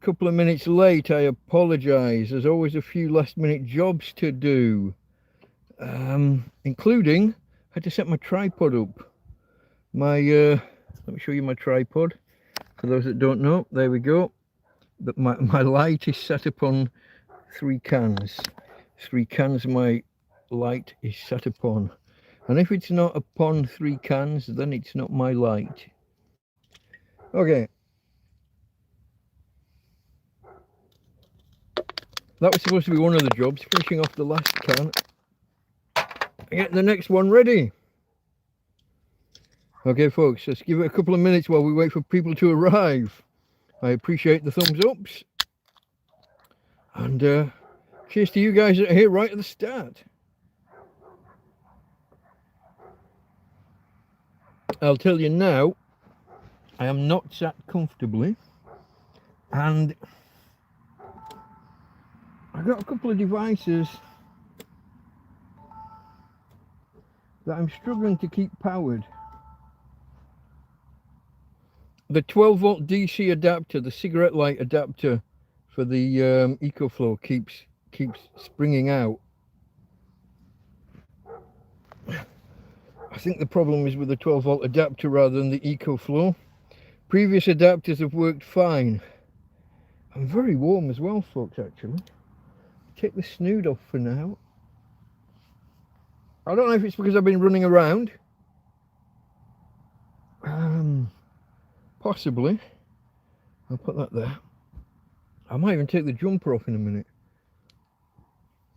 couple of minutes late. I apologize. There's always a few last minute jobs to do, including I had to set my tripod up. Let me show you my tripod. For those that don't know, there we go. But my light is set upon 3 cans. 3 cans my light is set upon. And if it's not upon 3 cans, then it's not my light. Okay. That was supposed to be one of the jobs, finishing off the last can. Get the next one ready. Okay, folks, let's give it a couple of minutes while we wait for people to arrive. I appreciate the thumbs ups. And cheers to you guys that are here right at the start. I'll tell you now, I am not sat comfortably. And I got a couple of devices that I'm struggling to keep powered. The 12 volt DC adapter, the cigarette light adapter for the EcoFlow keeps springing out. I think the problem is with the 12 volt adapter rather than the EcoFlow. Previous adapters have worked fine. I'm very warm as well, folks, actually. Take the snood off for now. I don't know if it's because I've been running around. Possibly. I'll put that there. I might even take the jumper off in a minute.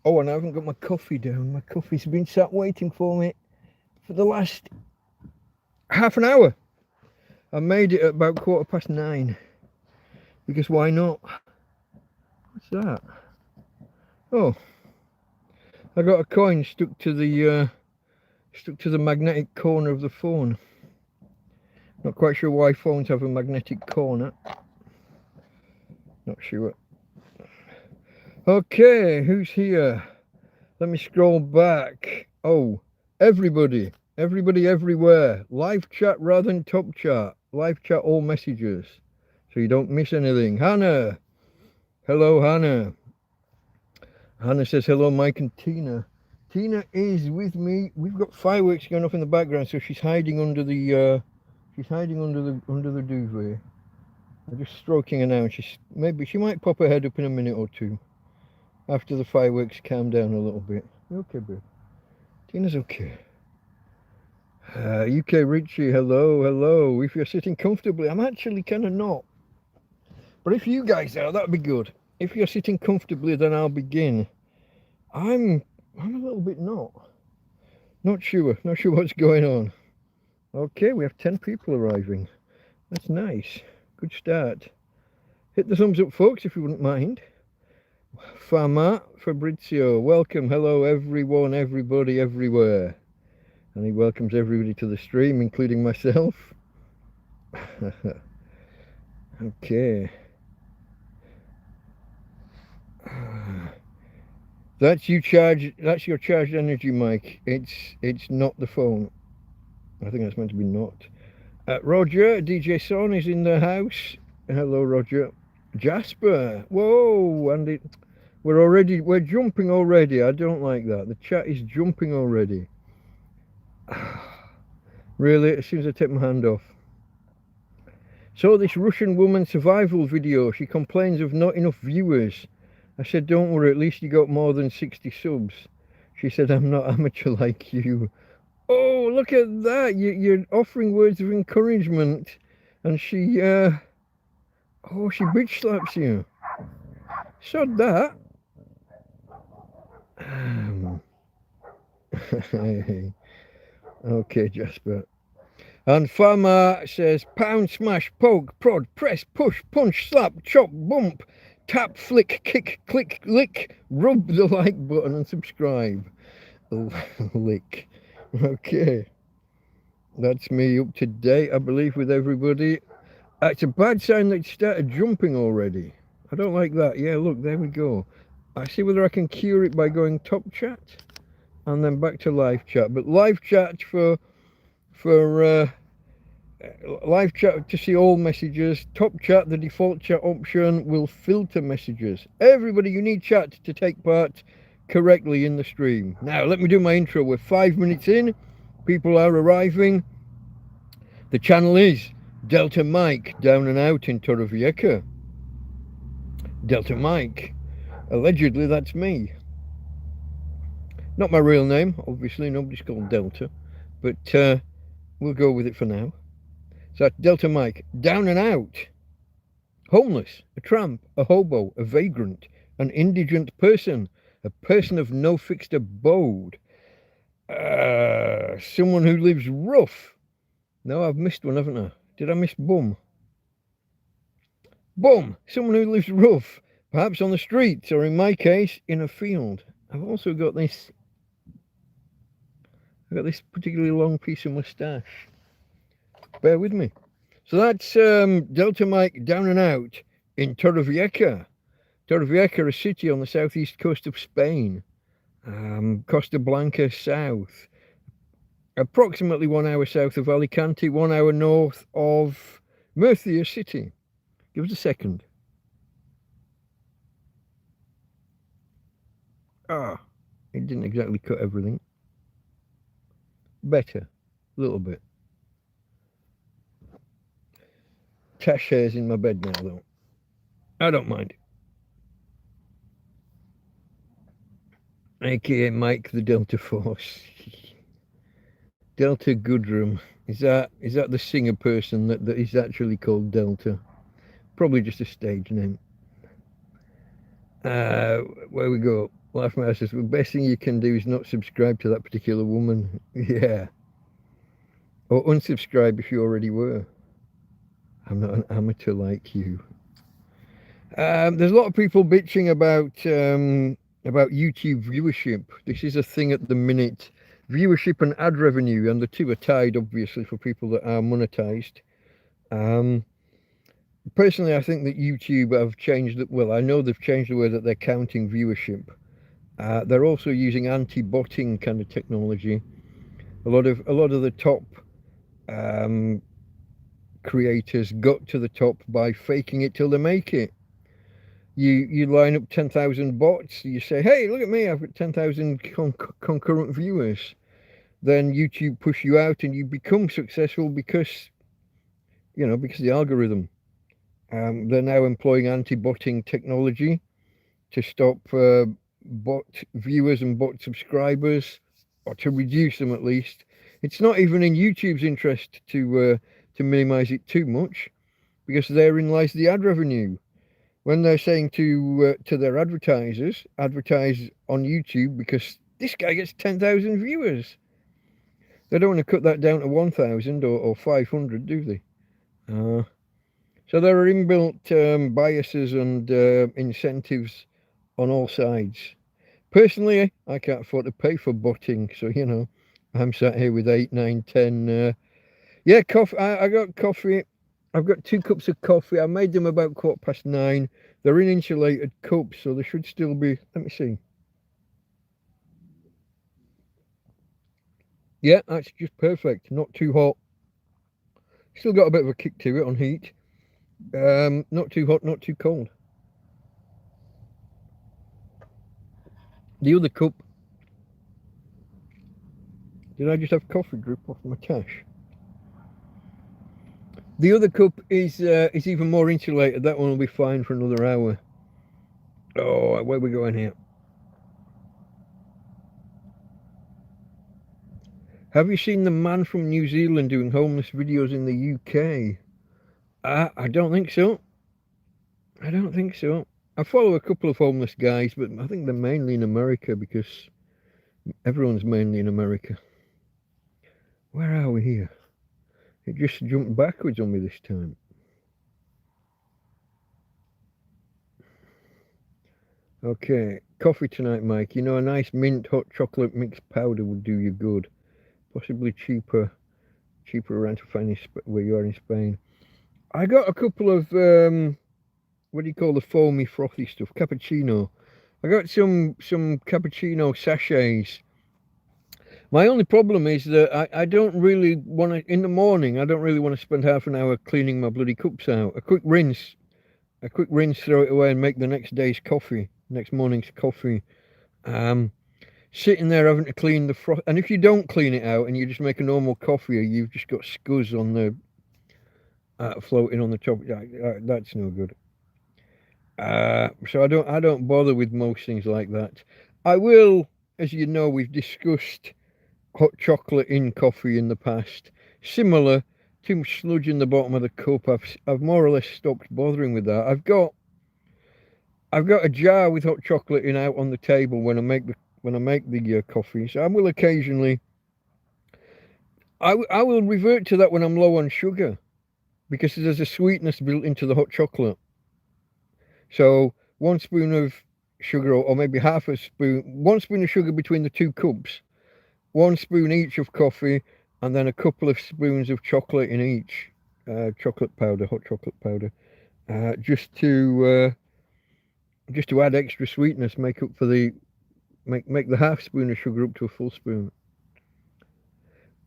Oh, and I haven't got my coffee down. My coffee's been sat waiting for me for the last half an hour. I made it at about 9:15. Because why not? What's that? Oh, I got a coin stuck to the magnetic corner of the phone. Not quite sure why phones have a magnetic corner. Not sure. Okay, who's here? Let me scroll back. Oh, everybody everywhere. Live chat rather than top chat. Live chat all messages, so you don't miss anything. Hannah, hello Hannah. Hannah says hello Mike and Tina. Tina is with me. We've got fireworks going off in the background, so she's hiding under the under the duvet. I'm just stroking her now. Maybe she might pop her head up in a minute or two after the fireworks calm down a little bit. You okay, babe? Tina's okay. UK Richie, hello. If you're sitting comfortably, I'm actually kind of not. But if you guys are, that'd be good. If you're sitting comfortably, then I'll begin. I'm a little bit not sure what's going on. Okay, we have 10 people arriving. That's nice. Good start. Hit the thumbs up, folks, if you wouldn't mind. Fama Fabrizio, welcome. Hello, everyone, everybody, everywhere. And he welcomes everybody to the stream, including myself. Okay. That's your charged energy, Mike. It's not the phone. I think that's meant to be not. Roger, DJ Son is in the house. Hello, Roger. Jasper, whoa, and we're jumping already. I don't like that. The chat is jumping already. Really, as soon as I take my hand off. So this Russian woman survival video, she complains of not enough viewers. I said, don't worry, at least you got more than 60 subs. She said, I'm not amateur like you. Oh, look at that. You're offering words of encouragement. And she bitch slaps you. Sod that. Okay, Jasper. And Farmer says, pound, smash, poke, prod, press, push, punch, slap, chop, bump, tap, flick, kick, click, lick, rub the like button and subscribe. Lick. Okay. That's me up to date, I believe, with everybody. It's a bad sign that it started jumping already. I don't like that. Yeah, look, there we go. I see whether I can cure it by going top chat and then back to live chat. But live chat for live chat to see all messages. Top chat, the default chat option, will filter messages. Everybody, you need chat to take part correctly in the stream. Now, let me do my intro. We're 5 minutes in. People are arriving. The channel is Delta Mike, down and out in Torrevieja. Delta Mike. Allegedly, that's me. Not my real name, obviously. Nobody's called Delta. But we'll go with it for now. So that's Delta Mike, down and out. Homeless, a tramp, a hobo, a vagrant, an indigent person, a person of no fixed abode, someone who lives rough. No, I've missed one, haven't I? Did I miss bum? Bum, someone who lives rough, perhaps on the streets, or in my case, in a field. I've also got this, particularly long piece of moustache. Bear with me. So that's Delta Mike, down and out in Torrevieja. Torrevieja, a city on the southeast coast of Spain. Costa Blanca south. Approximately 1 hour south of Alicante, 1 hour north of Murcia city. Give us a second. It didn't exactly cut everything. Better, a little bit. Tash hairs in my bed now, though. I don't mind. AKA Mike the Delta Force. Delta Goodrum. Is that the singer person that is actually called Delta? Probably just a stage name. Where we go. Laugh my ass says, the best thing you can do is not subscribe to that particular woman. Yeah. Or unsubscribe if you already were. I'm not an amateur like you. There's a lot of people bitching about YouTube viewership. This is a thing at the minute. Viewership and ad revenue, and the two are tied, obviously, for people that are monetized. Personally, I think that YouTube have changed it. Well, I know they've changed the way that they're counting viewership. They're also using anti-botting kind of technology. A lot of the top creators got to the top by faking it till they make it. You line up 10,000 bots, you say, hey, look at me, I've got 10,000 concurrent viewers. Then YouTube push you out and you become successful because the algorithm. They're now employing anti-botting technology to stop bot viewers and bot subscribers, or to reduce them at least. It's not even in YouTube's interest to minimize it too much, because therein lies the ad revenue. When they're saying to their advertisers, advertise on YouTube because this guy gets 10,000 viewers. They don't want to cut that down to 1,000 or 500, do they? So there are inbuilt biases and incentives on all sides. Personally, I can't afford to pay for botting, so I'm sat here with 8, 9, 10. Yeah, coffee. I got coffee. I've got 2 cups of coffee. I made them about 9:15. They're in insulated cups, so they should still be. Let me see. Yeah, that's just perfect. Not too hot. Still got a bit of a kick to it on heat. Not too hot, not too cold. The other cup. Did I just have coffee drip off my tash? The other cup is even more insulated. That one will be fine for another hour. Oh, where are we going here? Have you seen the man from New Zealand doing homeless videos in the UK? I don't think so. I don't think so. I follow a couple of homeless guys, but I think they're mainly in America, because everyone's mainly in America. Where are we here? It just jumped backwards on me this time. Okay, coffee tonight, Mike. A nice mint hot chocolate mixed powder would do you good. Possibly cheaper around to find where you are in Spain. I got a couple of what do you call the foamy frothy stuff? Cappuccino. I got some cappuccino sachets. My only problem is that I don't really want to, in the morning, I don't really want to spend half an hour cleaning my bloody cups out. A quick rinse, throw it away and make the next day's coffee, next morning's coffee. Um, Sitting there having to clean the froth. And if you don't clean it out and you just make a normal coffee, you've just got scuzz on the, floating on the top. That's no good. So I don't bother with most things like that. I will, as you know, we've discussed hot chocolate in coffee in the past. Similar, too much sludge in the bottom of the cup. I've more or less stopped bothering with that. I've got a jar with hot chocolate in out on the table when I make the coffee. So I will occasionally. I will revert to that when I'm low on sugar, because there's a sweetness built into the hot chocolate. So 1 spoon of sugar, or maybe half a spoon, 1 spoon of sugar between the 2 cups, 1 spoon each of coffee, and then a couple of spoons of chocolate in each. Chocolate powder, hot chocolate powder, just to add extra sweetness, make up for the make the half spoon of sugar up to a full spoon.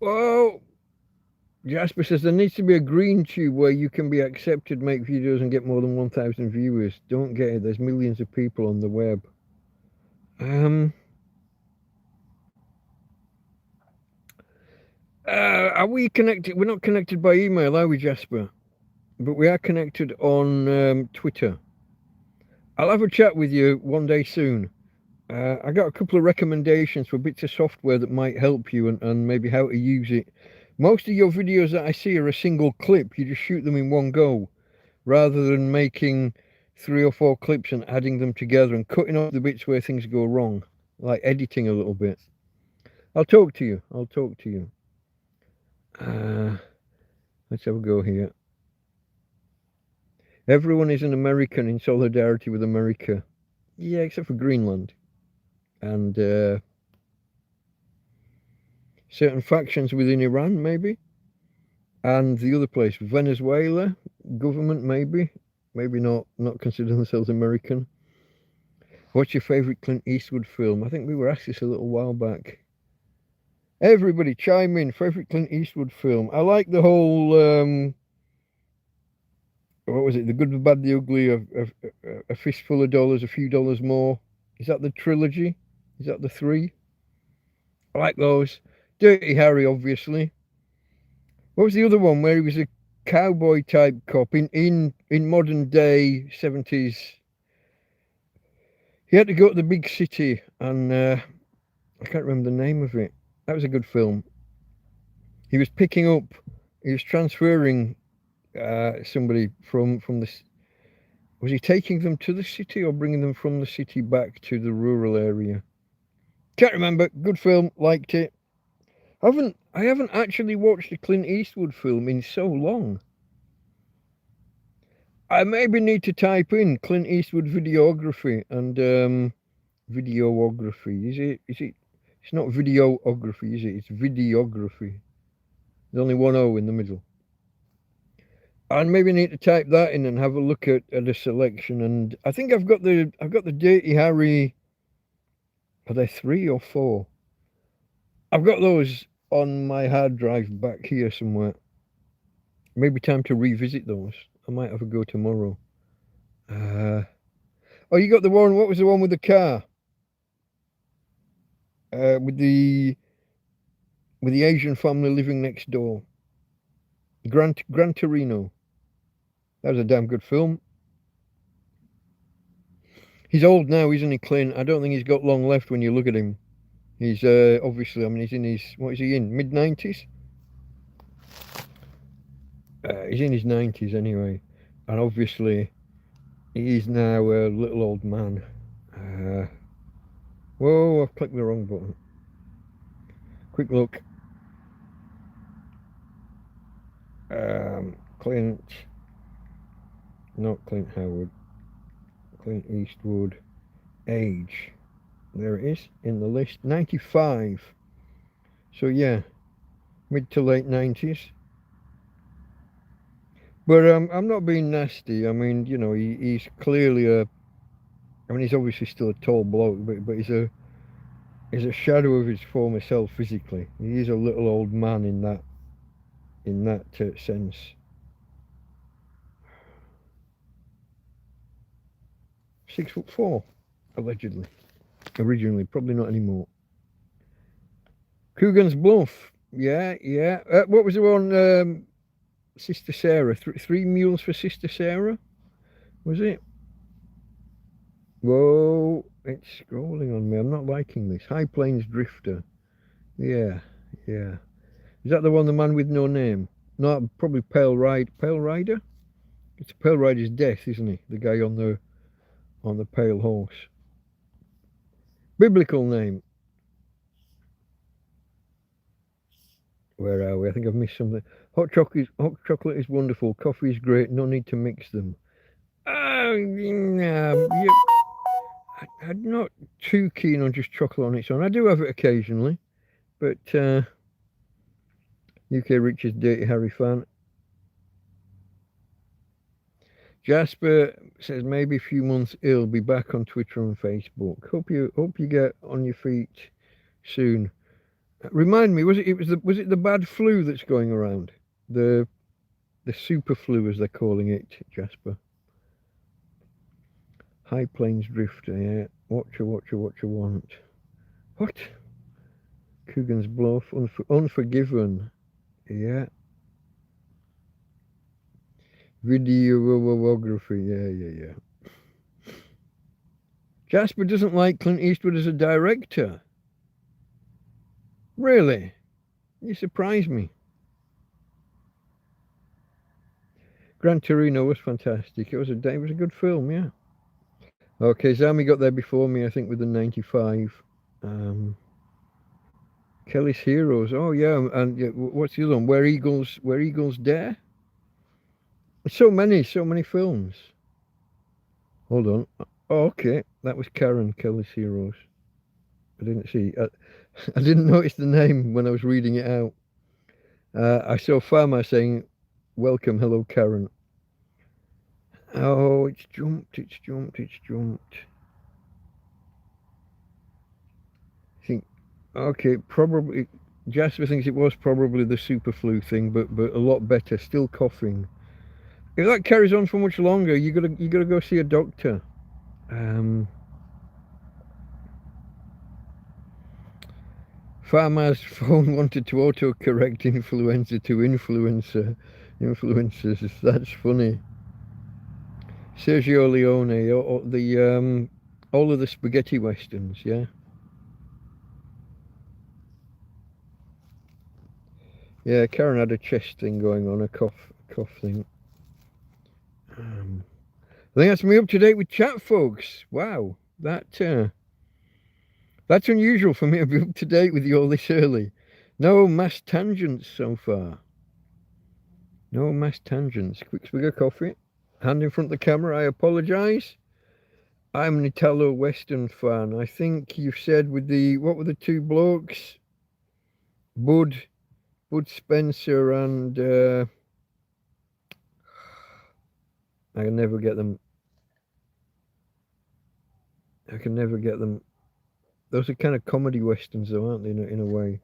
Oh, Jasper says there needs to be a green tube where you can be accepted, make videos, and get more than 1,000 viewers. Don't get it. There's millions of people on the web. Are we connected? We're not connected by email, are we, Jasper? But we are connected on Twitter. I'll have a chat with you one day soon. I got a couple of recommendations for bits of software that might help you, and maybe how to use it. Most of your videos that I see are a single clip. You just shoot them in one go, rather than making 3 or 4 clips and adding them together and cutting off the bits where things go wrong, like editing a little bit. I'll talk to you. Let's have a go here. Everyone is an American in solidarity with America. Yeah, except for Greenland. And certain factions within Iran, maybe. And the other place, Venezuela, government, maybe. Maybe not consider themselves American. What's your favourite Clint Eastwood film? I think we were asked this a little while back. Everybody chime in. Favourite Clint Eastwood film. I like the whole, what was it? The Good, the Bad, the Ugly, a Fistful of Dollars, A Few Dollars More. Is that the trilogy? Is that the 3? I like those. Dirty Harry, obviously. What was the other one where he was a cowboy type cop in modern day 70s? He had to go to the big city, and I can't remember the name of it. That was a good film. He was transferring somebody from the. Was he taking them to the city or bringing them from the city back to the rural area? Can't remember. Good film. Liked it. I haven't actually watched a Clint Eastwood film in so long. I maybe need to type in Clint Eastwood videography and videography. Is it? It's not videography, is it? It's videography. There's only one O in the middle. I maybe need to type that in and have a look at a selection. And I think I've got the Dirty Harry. Are there 3 or 4? I've got those on my hard drive back here somewhere. Maybe time to revisit those. I might have a go tomorrow. Oh, you got the one. What was the one with the car? With the Asian family living next door. Gran Torino. That was a damn good film. He's old now, isn't he, Clint? I don't think he's got long left when you look at him. He's obviously, I mean, he's in his, what is he in, mid-90s? He's in his 90s anyway. And obviously, he's now a little old man. Whoa, I've clicked the wrong button. Quick look. Clint. Not Clint Howard. Clint Eastwood. Age. There it is in the list. 95. So yeah, mid to late 90s. But I'm not being nasty. I mean, you know, he's clearly I mean, he's obviously still a tall bloke, but he's is a shadow of his former self physically. He is a little old man in that sense. "6'4", allegedly. Originally, probably not anymore. Coogan's Bluff. Yeah, yeah. What was the one? Sister Sarah. Three mules for Sister Sarah? Was it? Whoa, it's scrolling on me. I'm not liking this. High Plains Drifter. Yeah, yeah. Is that the one, the man with no name? No, probably Pale Rider? It's Pale Rider's death, isn't he? The guy on the pale horse. Biblical name. Where are we? I think I've missed something. Hot chocolate is wonderful. Coffee is great. No need to mix them. I'm not too keen on just chocolate on its own. I do have it occasionally, but UK Richard's Dirty Harry fan. Jasper says maybe a few months ill. Be back on Twitter and Facebook. Hope you get on your feet soon. Remind me, was it the bad flu that's going around? The super flu, as they're calling it, Jasper. High Plains Drifter, yeah. What you want. What? Coogan's Bluff, Unforgiven, yeah. Videography, yeah. Jasper doesn't like Clint Eastwood as a director. Really? You surprised me. Gran Torino was fantastic. It was a good film, yeah. Okay, Zami got there before me, I think, with the 95. Kelly's Heroes. Oh yeah, and yeah, what's the other one? Where Eagles Dare. So many films. Hold on. Oh, okay, that was Karen. Kelly's Heroes. I didn't see. I didn't notice the name when I was reading it out. I saw Farmer saying, "Welcome, hello, Karen." Oh, it's jumped. I think, okay, probably, Jasper thinks it was probably the super flu thing, but a lot better. Still coughing. If that carries on for much longer, you gotta go see a doctor. Farmer's phone wanted to autocorrect influenza to influencers. That's funny. Sergio Leone, all of the spaghetti westerns, yeah. Yeah, Karen had a chest thing going on, a cough thing. I think that's me up to date with chat, folks. Wow, that's unusual for me to be up to date with you all this early. No mass tangents so far. No mass tangents. Quick swig of coffee. Hand in front of the camera. I apologise. I'm an Italo Western fan. I think you said with what were the two blokes? Bud Spencer and I can never get them. Those are kind of comedy westerns, though, aren't they? In a way.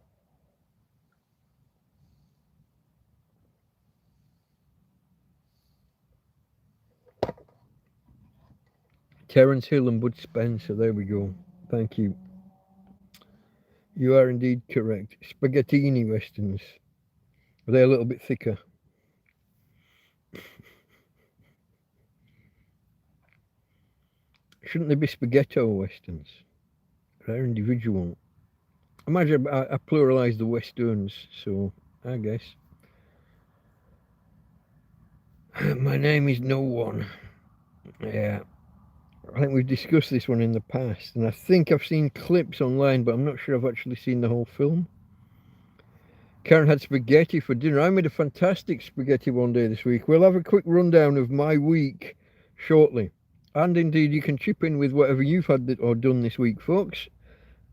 Terence Hill and Bud Spencer. There we go. Thank you. You are indeed correct. Spaghettini westerns. Are they a little bit thicker? Shouldn't they be spaghetto westerns? They're individual. Imagine I pluralise the westerns, so I guess. My name is no one. Yeah. I think we've discussed this one in the past, and I think I've seen clips online, but I'm not sure I've actually seen the whole film. Karen had spaghetti for dinner. I made a fantastic spaghetti one day this week. We'll have a quick rundown of my week shortly. And indeed, you can chip in with whatever you've had or done this week, folks.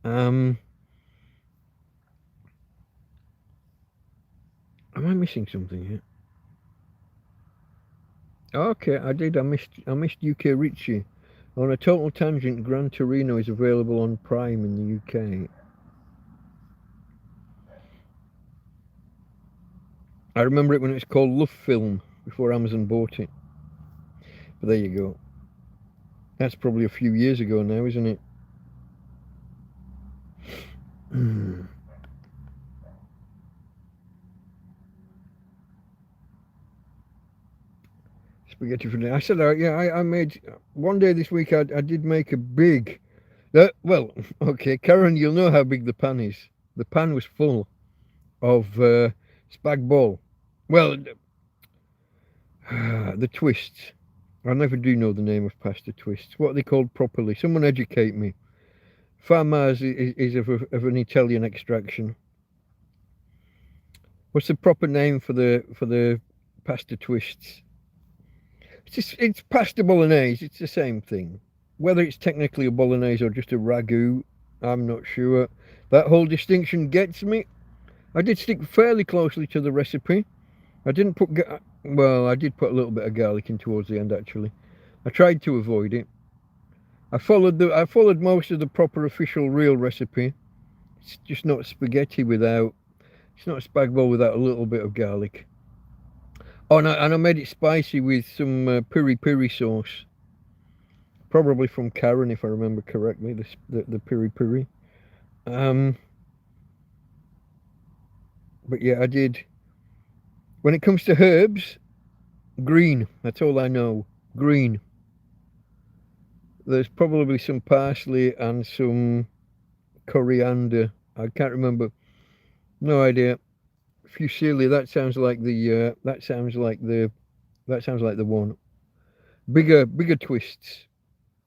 Am I missing something here? Okay, I did. I missed UK Richie. On a total tangent, Gran Torino is available on Prime in the UK. I remember it when it was called Love Film before Amazon bought it. But there you go. That's probably a few years ago now, isn't it? Spaghetti for dinner. I said, I made one day this week. I did make a big. Well, okay, Karen, you'll know how big the pan is. The pan was full of spag bol. Well, the twists. I never do know the name of pasta twists. What are they called properly? Someone educate me. Farmaz is of an Italian extraction. What's the proper name for the pasta twists? It's pasta bolognese. It's the same thing. Whether it's technically a bolognese or just a ragu, I'm not sure. That whole distinction gets me. I did stick fairly closely to the recipe. I didn't put, well, I did put a little bit of garlic in towards the end actually. I tried to avoid it. I followed most of the proper official real recipe. It's just not spaghetti without, it's not a spag bol without a little bit of garlic. Oh, and I made it spicy with some piri piri sauce. Probably from Karen, if I remember correctly, the piri piri. But yeah, I did. When it comes to herbs, green. That's all I know. Green. There's probably some parsley and some coriander. I can't remember. No idea. Fusilli. That sounds like the. That sounds like the one. Bigger twists.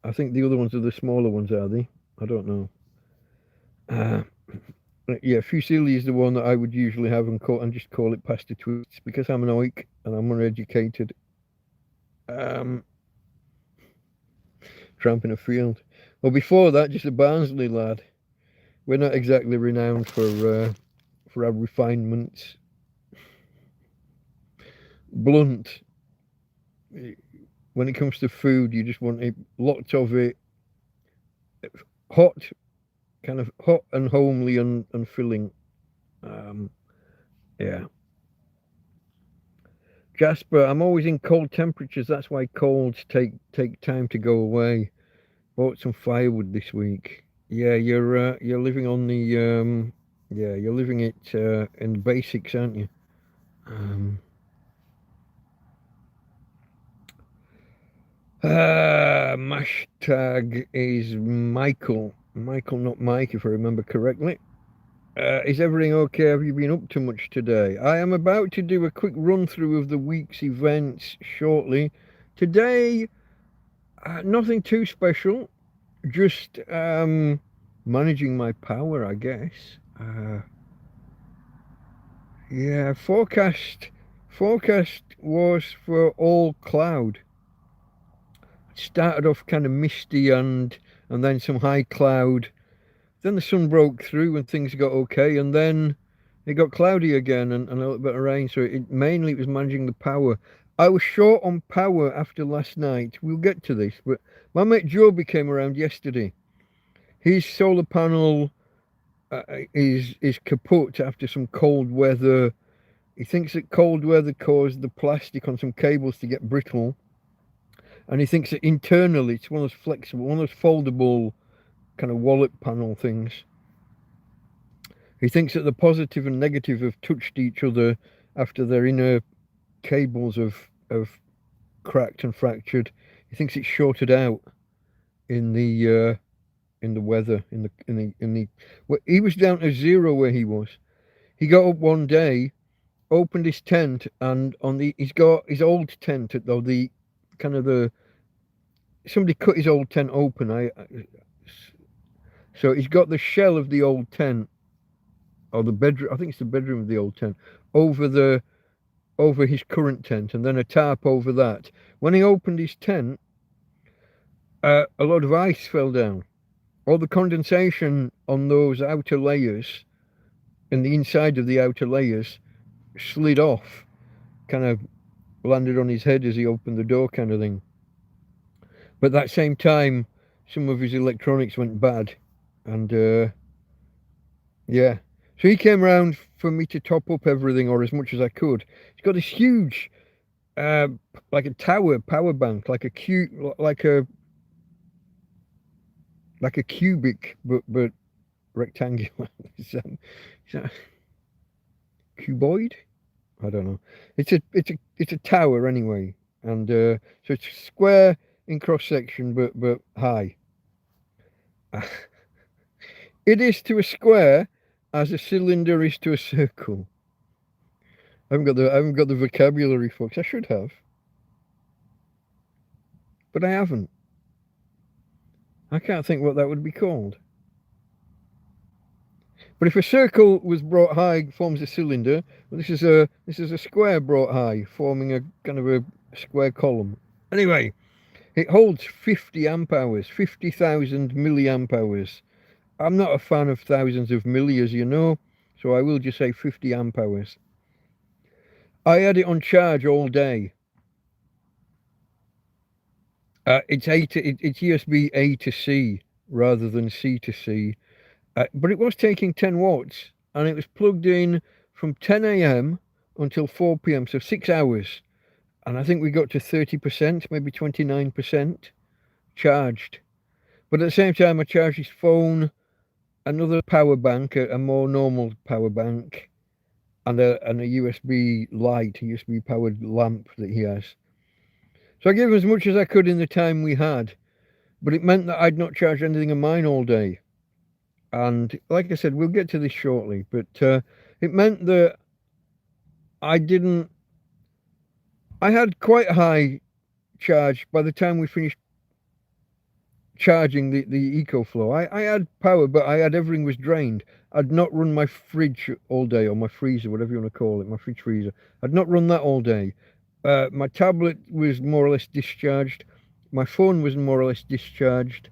I think the other ones are the smaller ones, are they? I don't know. Yeah, fusilli is the one that I would usually have and just call it pasta twists because I'm an oik and I'm uneducated. Tramping a field. Well, before that, just a Barnsley lad. We're not exactly renowned for our refinements. Blunt. When it comes to food, you just want lots of it. Hot, kind of hot and homely and filling. Yeah. Jasper, I'm always in cold temperatures. That's why colds take time to go away. Bought some firewood this week. Yeah, you're living on the yeah, you're living it in the basics, aren't you? Hashtag is Michael, not Mike, if I remember correctly. Is everything okay? Have you been up to much today? I am about to do a quick run through of the week's events shortly. Today, nothing too special. Just managing my power, I guess. Yeah, forecast was for all cloud. It started off kind of misty and then some high cloud. Then the sun broke through and things got okay, and then it got cloudy again and a little bit of rain. So mainly it was managing the power. I was short on power after last night. We'll get to this, but my mate Joby came around yesterday. His solar panel is kaput after some cold weather. He thinks that cold weather caused the plastic on some cables to get brittle, and he thinks that internally it's one of those flexible, one of those foldable kind of wallet panel things. He thinks that the positive and negative have touched each other after their inner cables have cracked and fractured. He thinks it's shorted out in the weather well, he was down to zero where he was. He got up one day, opened his tent, and he's got his old tent, though the kind of the somebody cut his old tent open. So he's got the shell of the old tent, or the bedroom. I think it's the bedroom of the old tent, over his current tent, and then a tarp over that. When he opened his tent, a lot of ice fell down. All the condensation on those outer layers, and the inside of the outer layers, slid off, kind of landed on his head as he opened the door, kind of thing. But at that same time, some of his electronics went bad, and yeah, So he came round for me to top up everything, or as much as I could. He's got this huge, like a tower power bank, like a cubic, but rectangular. Is that cuboid? I don't know. It's a tower anyway, and so it's square in cross section, but high. It is to a square as a cylinder is to a circle. I haven't got the vocabulary, folks. I should have, but I haven't. I can't think what that would be called. But if a circle was brought high, forms a cylinder. Well, this is a square brought high, forming a kind of a square column. Anyway, it holds 50 amp hours, 50,000 milliamp hours. I'm not a fan of thousands of milli, as you know, so I will just say 50 amp hours. I had it on charge all day. It's USB A to C rather than C to C. But it was taking 10 watts, and it was plugged in from 10 a.m. until 4 p.m., so 6 hours. And I think we got to 30%, maybe 29% charged. But at the same time, I charged his phone, another power bank, a more normal power bank, and a USB light, a USB powered lamp that he has. So I gave him as much as I could in the time we had, but it meant that I'd not charged anything of mine all day. And like I said, we'll get to this shortly, but it meant that I had quite a high charge by the time we finished charging the EcoFlow. I had power, but I had everything was drained. I'd not run my fridge all day, or my freezer, whatever you want to call it, my fridge freezer. I'd not run that all day. My tablet was more or less discharged. My phone was more or less discharged,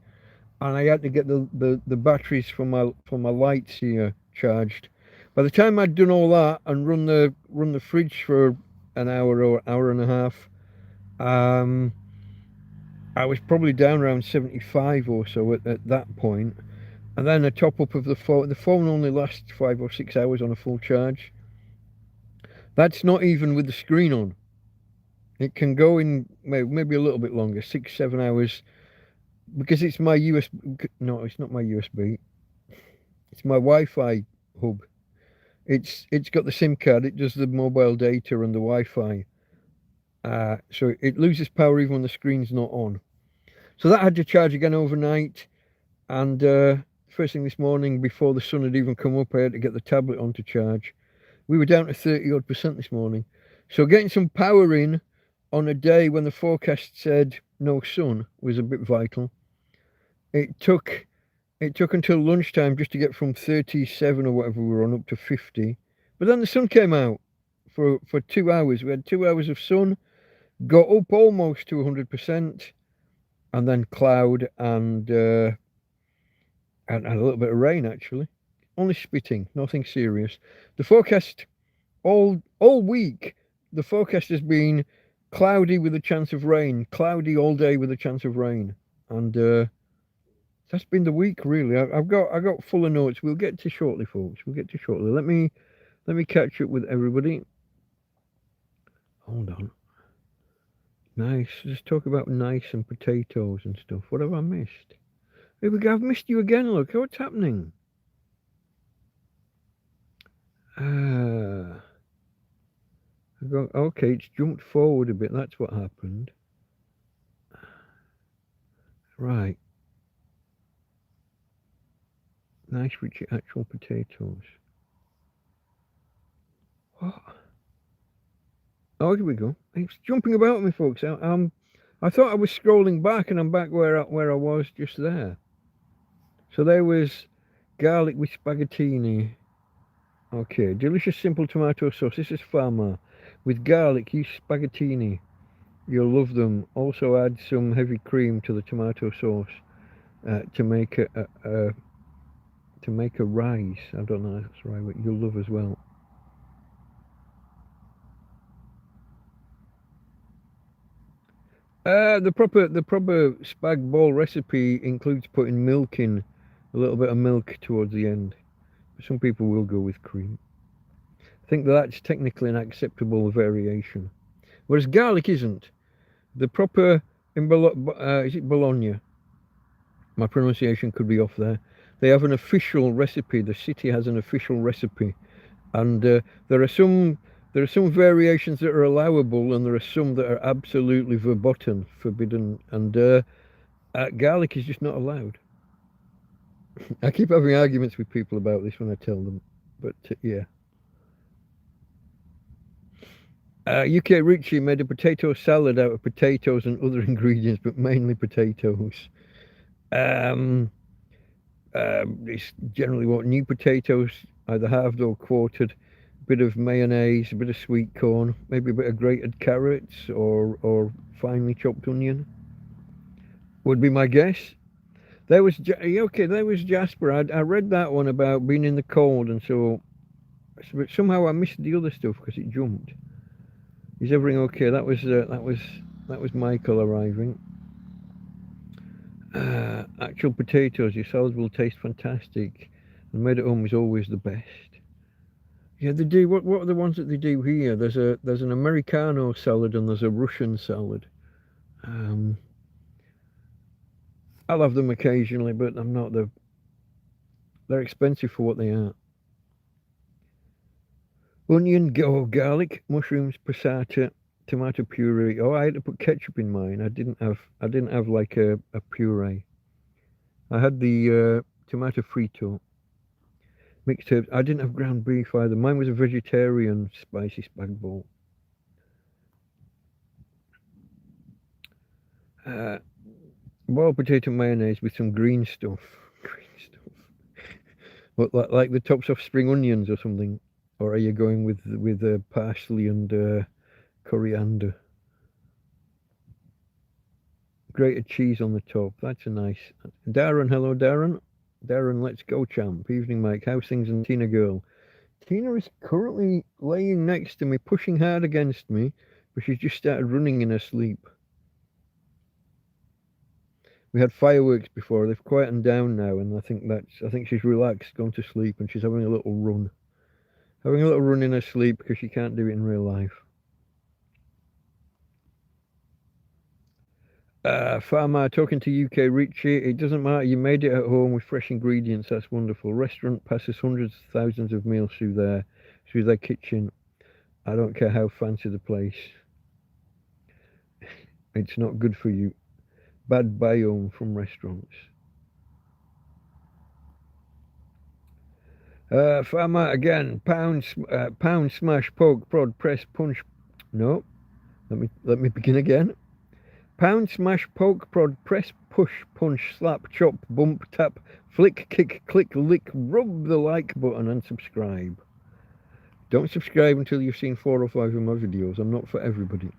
and I had to get the batteries for my lights here charged. By the time I'd done all that and run the fridge for an hour or hour and a half, I was probably down around 75 or so at that point. And then a top up of the phone. The phone only lasts 5 or 6 hours on a full charge. That's not even with the screen on. It can go in maybe a little bit longer, 6, 7 hours, because it's my USB. No, it's not my USB. It's my Wi-Fi hub. It's got the SIM card. It does the mobile data and the Wi-Fi. So it loses power even when the screen's not on. So that had to charge again overnight. And first thing this morning, before the sun had even come up, I had to get the tablet on to charge. We were down to 30% this morning. So getting some power in on a day when the forecast said no sun was a bit vital. It took until lunchtime just to get from 37 or whatever we were on up to 50. But then the sun came out for 2 hours. We had 2 hours of sun, got up almost to 100%, and then cloud and a little bit of rain, actually. Only spitting, nothing serious. The forecast all week, the forecast has been cloudy with a chance of rain, cloudy all day with a chance of rain, and that's been the week, really. I got full of notes. We'll get to shortly, folks. We'll get to shortly. Let me catch up with everybody. Hold on. Nice. Let's talk about nice and potatoes and stuff. What have I missed? Here we go. I've missed you again. Look, what's happening? Okay, it's jumped forward a bit. That's what happened. Right. Nice rich actual potatoes. What? Oh, here we go. It's jumping about me, folks. I thought I was scrolling back, and I'm back where I was just there. So there was garlic with spaghettini. Okay, delicious simple tomato sauce. This is Farmer. With garlic, use spaghettini. You'll love them. Also add some heavy cream to the tomato sauce to make a rice. I don't know if that's right, but you'll love as well. The proper spag bol recipe includes putting milk in, a little bit of milk towards the end. Some people will go with cream. I think that's technically an acceptable variation. Whereas garlic isn't. The proper, is it Bologna? My pronunciation could be off there. They have an official recipe. The city has an official recipe. And there are some variations that are allowable, and there are some that are absolutely verboten, forbidden. And garlic is just not allowed. I keep having arguments with people about this when I tell them, but yeah. UK Richie made a potato salad out of potatoes and other ingredients, but mainly potatoes. It's generally what new potatoes, either halved or quartered, a bit of mayonnaise, a bit of sweet corn, maybe a bit of grated carrots or finely chopped onion. Would be my guess. There was Jasper. I read that one about being in the cold, and so but somehow I missed the other stuff because it jumped. Is everything okay? That was Michael arriving. Actual potatoes, your salad will taste fantastic, and made at home is always the best. Yeah, they do. What are the ones that they do here? There's an Americano salad and there's a Russian salad. I'll have them occasionally, but I'm not the. They're expensive for what they are. Onion, garlic, mushrooms, passata, tomato puree. Oh, I had to put ketchup in mine. I didn't have like a puree. I had the tomato frito, mixed herbs. I didn't have ground beef either. Mine was a vegetarian spicy spag bowl. Boiled potato mayonnaise with some green stuff. What, like the tops off spring onions or something? Or are you going with parsley and coriander? Grated cheese on the top. That's a nice. Darren, hello Darren. Darren, let's go, champ. Evening, Mike. How's things in Tina girl? Tina is currently laying next to me, pushing hard against me, but she's just started running in her sleep. We had fireworks before. They've quietened down now, and I think she's relaxed, gone to sleep, and she's having a little run. Having a little run in her sleep because she can't do it in real life. Farmer talking to UK Richie. It doesn't matter. You made it at home with fresh ingredients. That's wonderful. Restaurant passes hundreds of thousands of meals through their kitchen. I don't care how fancy the place. It's not good for you. Bad biome from restaurants. Farmer again. Pound, smash, poke, prod, press, punch. No. Let me begin again. Pound, smash, poke, prod, press, push, punch, slap, chop, bump, tap, flick, kick, click, lick, rub the like button and subscribe. Don't subscribe until you've seen 4 or 5 of my videos. I'm not for everybody.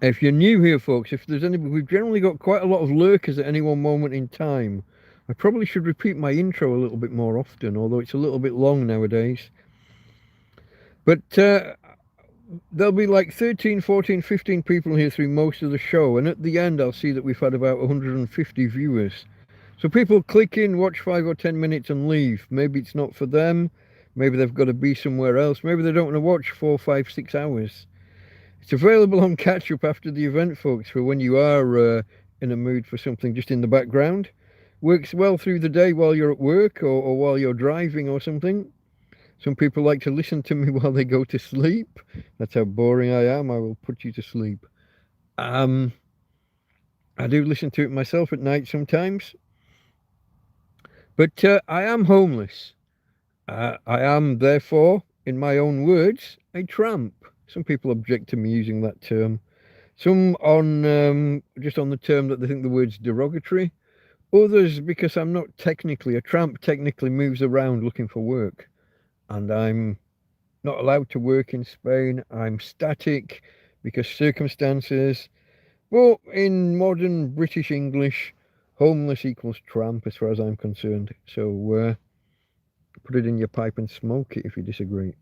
If you're new here, folks, if there's anybody, we've generally got quite a lot of lurkers at any one moment in time. I probably should repeat my intro a little bit more often, although it's a little bit long nowadays. But there'll be like 13, 14, 15 people here through most of the show, and at the end I'll see that we've had about 150 viewers. So people click in, watch 5 or 10 minutes and leave. Maybe it's not for them, maybe they've got to be somewhere else, maybe they don't want to watch 4, 5, 6 hours. It's available on catch up after the event, folks, for when you are in a mood for something just in the background. Works well through the day while you're at work or while you're driving or something. Some people like to listen to me while they go to sleep. That's how boring I am. I will put you to sleep. I do listen to it myself at night sometimes. But I am homeless. I am, therefore, in my own words, a tramp. Some people object to me using that term. Some on just on the term that they think the word's derogatory. Others because I'm not technically a tramp. Technically moves around looking for work. And I'm not allowed to work in Spain. I'm static because circumstances. But in modern British English, homeless equals tramp as far as I'm concerned. So put it in your pipe and smoke it if you disagree.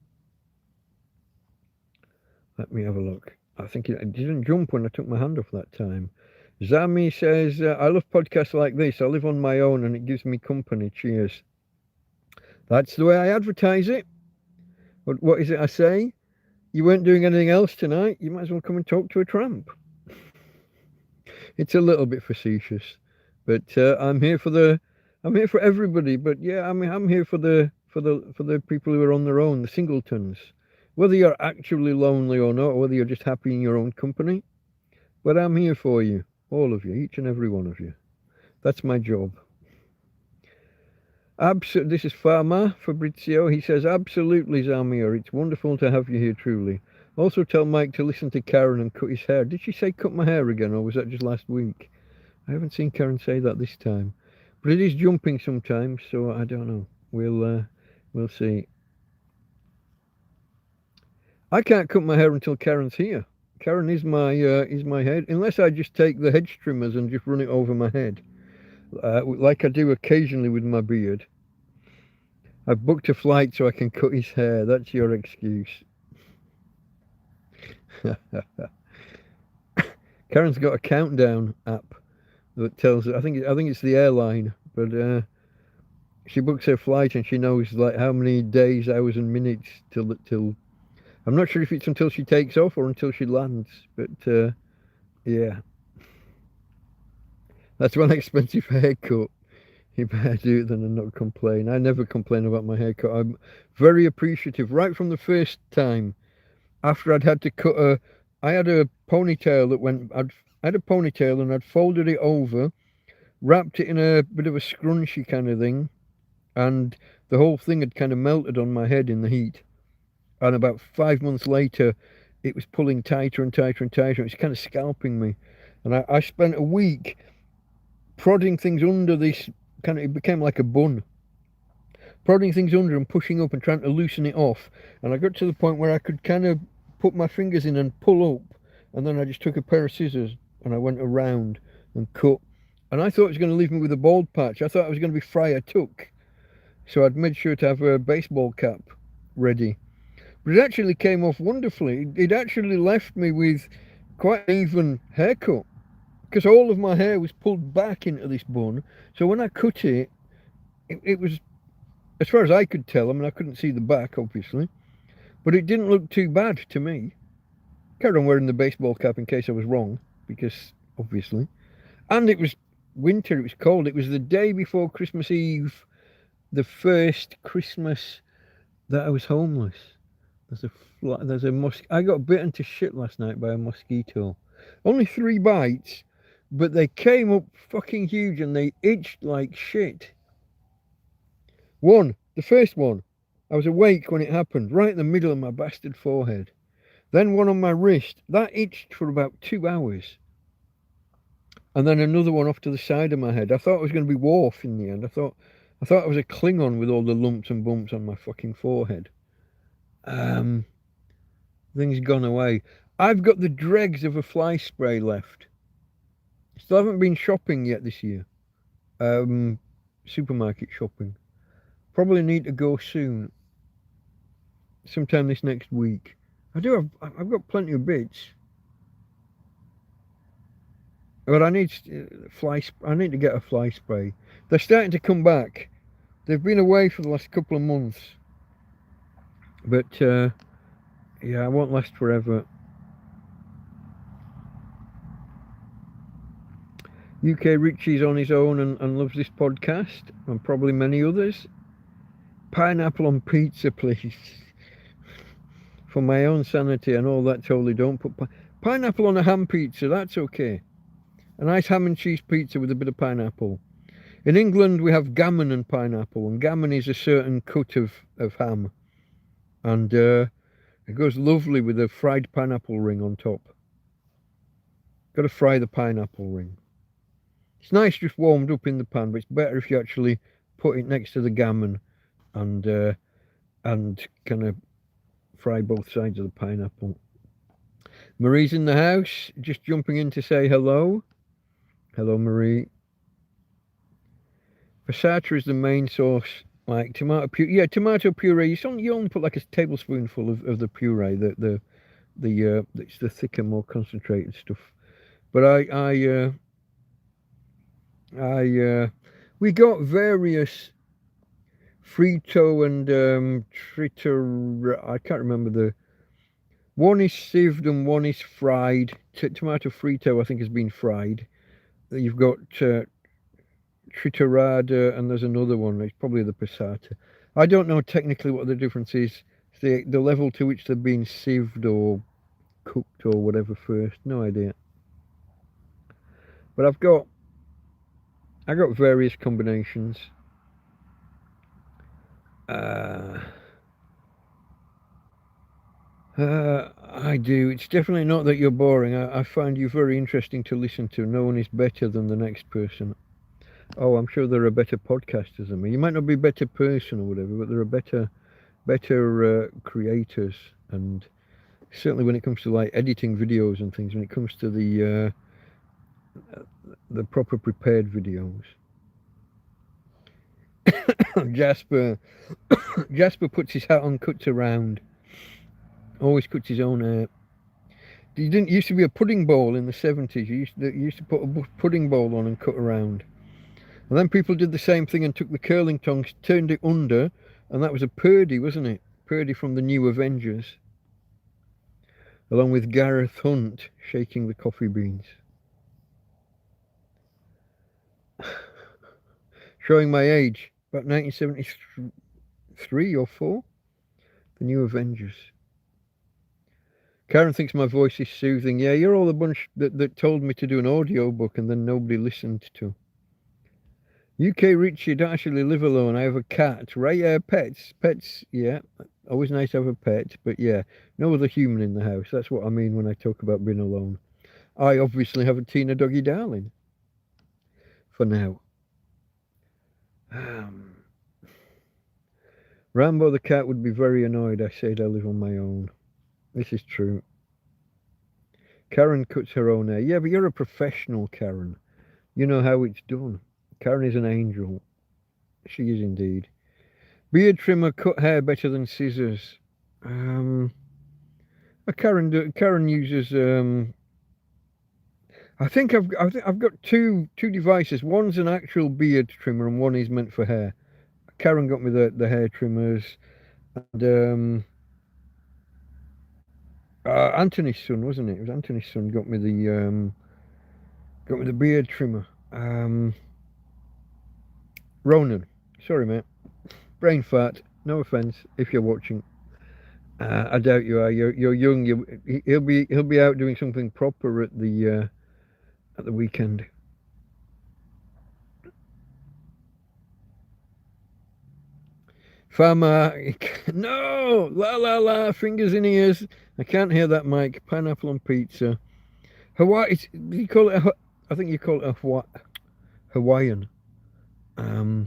Let me have a look. I think it didn't jump when I took my hand off that time. Zami says, I love podcasts like this. I live on my own and it gives me company. Cheers. That's the way I advertise it. But what is it I say? You weren't doing anything else tonight. You might as well come and talk to a tramp. It's a little bit facetious, but I'm here for everybody. But yeah, I'm here for the people who are on their own, the singletons. Whether you're actually lonely or not, or whether you're just happy in your own company. But I'm here for you, all of you, each and every one of you. That's my job. This is Farmer Fabrizio. He says, absolutely, Zamir. It's wonderful to have you here, truly. Also tell Mike to listen to Karen and cut his hair. Did she say cut my hair again, or was that just last week? I haven't seen Karen say that this time. But it is jumping sometimes, so I don't know. We'll see. I can't cut my hair until Karen's here. Karen is my head, unless I just take the hedge trimmers and just run it over my head. Like I do occasionally with my beard. I've booked a flight so I can cut his hair. That's your excuse. Karen's got a countdown app that tells her. I think it's the airline, but she books her flight and she knows like how many days, hours, and minutes till. I'm not sure if it's until she takes off or until she lands, but yeah. That's one expensive haircut. You better do it then and not complain. I never complain about my haircut. I'm very appreciative. Right from the first time, after I'd had to cut I had a ponytail that went. I had a ponytail and I'd folded it over, wrapped it in a bit of a scrunchy kind of thing, and the whole thing had kind of melted on my head in the heat. And about 5 months later, it was pulling tighter and tighter and tighter. It was kind of scalping me. And I spent a week prodding things under this kind of, it became like a bun. Prodding things under and pushing up and trying to loosen it off. And I got to the point where I could kind of put my fingers in and pull up. And then I just took a pair of scissors and I went around and cut. And I thought it was going to leave me with a bald patch. I thought I was going to be Friar Tuck. So I'd made sure to have a baseball cap ready. But it actually came off wonderfully. It actually left me with quite an even haircut, because all of my hair was pulled back into this bun. So when I cut it, it was, as far as I could tell, I mean, I couldn't see the back, obviously, but it didn't look too bad to me. Carried on wearing the baseball cap in case I was wrong, because, obviously. And it was winter, it was cold. It was the day before Christmas Eve, the first Christmas that I was homeless. I got bitten to shit last night by a mosquito. Only 3 bites, but they came up fucking huge and they itched like shit. The first one, I was awake when it happened, right in the middle of my bastard forehead. Then one on my wrist, that itched for about 2 hours. And then another one off to the side of my head. I thought it was going to be Worf in the end. I thought I was a Klingon with all the lumps and bumps on my fucking forehead. Things gone away. I've got the dregs of a fly spray left. Still haven't been shopping yet this year. Supermarket shopping. Probably need to go soon. Sometime this next week. I've got plenty of bits. But I need to get a fly spray. They're starting to come back. They've been away for the last couple of months. But yeah, it won't last forever. UK Richie's on his own and loves this podcast, and probably many others. Pineapple on pizza, please. For my own sanity and all that, totally don't put pineapple on a ham pizza, that's okay. A nice ham and cheese pizza with a bit of pineapple. In England we have gammon and pineapple, and gammon is a certain cut of ham. And it goes lovely with a fried pineapple ring on top. Got to fry the pineapple ring. It's nice just warmed up in the pan, but it's better if you actually put it next to the gammon and kind of fry both sides of the pineapple. Marie's in the house, just jumping in to say hello. Hello, Marie. Passata is the main sauce. Like tomato puree, yeah, tomato puree. You only put like a tablespoonful of the puree. It's the thicker, more concentrated stuff. But we got various Frito and Tritter. I can't remember the. One is sieved and one is fried. Tomato Frito, I think, has been fried. You've got Triturada, and there's another one. It's probably the passata. I don't know technically what the difference is. The level to which they've been sieved or cooked or whatever first. No idea. But I got various combinations. I do. It's definitely not that you're boring. I find you very interesting to listen to. No one is better than the next person. Oh, I'm sure there are better podcasters than me. You might not be a better person or whatever, but there are better creators. And certainly when it comes to like editing videos and things, when it comes to the proper prepared videos. Jasper puts his hat on, cuts around. Always cuts his own hair. He didn't used to be a pudding bowl in the 70s. You used to put a pudding bowl on and cut around. And then people did the same thing and took the curling tongs, turned it under, and that was a Purdy, wasn't it? Purdy from the New Avengers. Along with Gareth Hunt shaking the coffee beans. Showing my age, about 1973 or 4. The New Avengers. Karen thinks my voice is soothing. Yeah, you're all the bunch that told me to do an audio book and then nobody listened to. UK Richie, don't actually live alone. I have a cat. Right, yeah, pets, yeah. Always nice to have a pet, but yeah, no other human in the house. That's what I mean when I talk about being alone. I obviously have a Tina Doggie Darling. For now. Rambo the cat would be very annoyed. I said I live on my own. This is true. Karen cuts her own hair. Yeah, but you're a professional, Karen. You know how it's done. Karen is an angel. She is indeed. Beard trimmer cut hair better than scissors. Karen uses. I think I've got two devices. One's an actual beard trimmer, and one is meant for hair. Karen got me the hair trimmers, and Anthony's son, wasn't it? It was Anthony's son got me the beard trimmer. Ronan, sorry mate, brain fart. No offense if you're watching. I doubt you are. You're young. He'll be out doing something proper at the weekend. Farmer, no, la, fingers in ears. I can't hear that, Mike. Pineapple on pizza. Hawaii, you call it? I think you call it Hawaiian. Do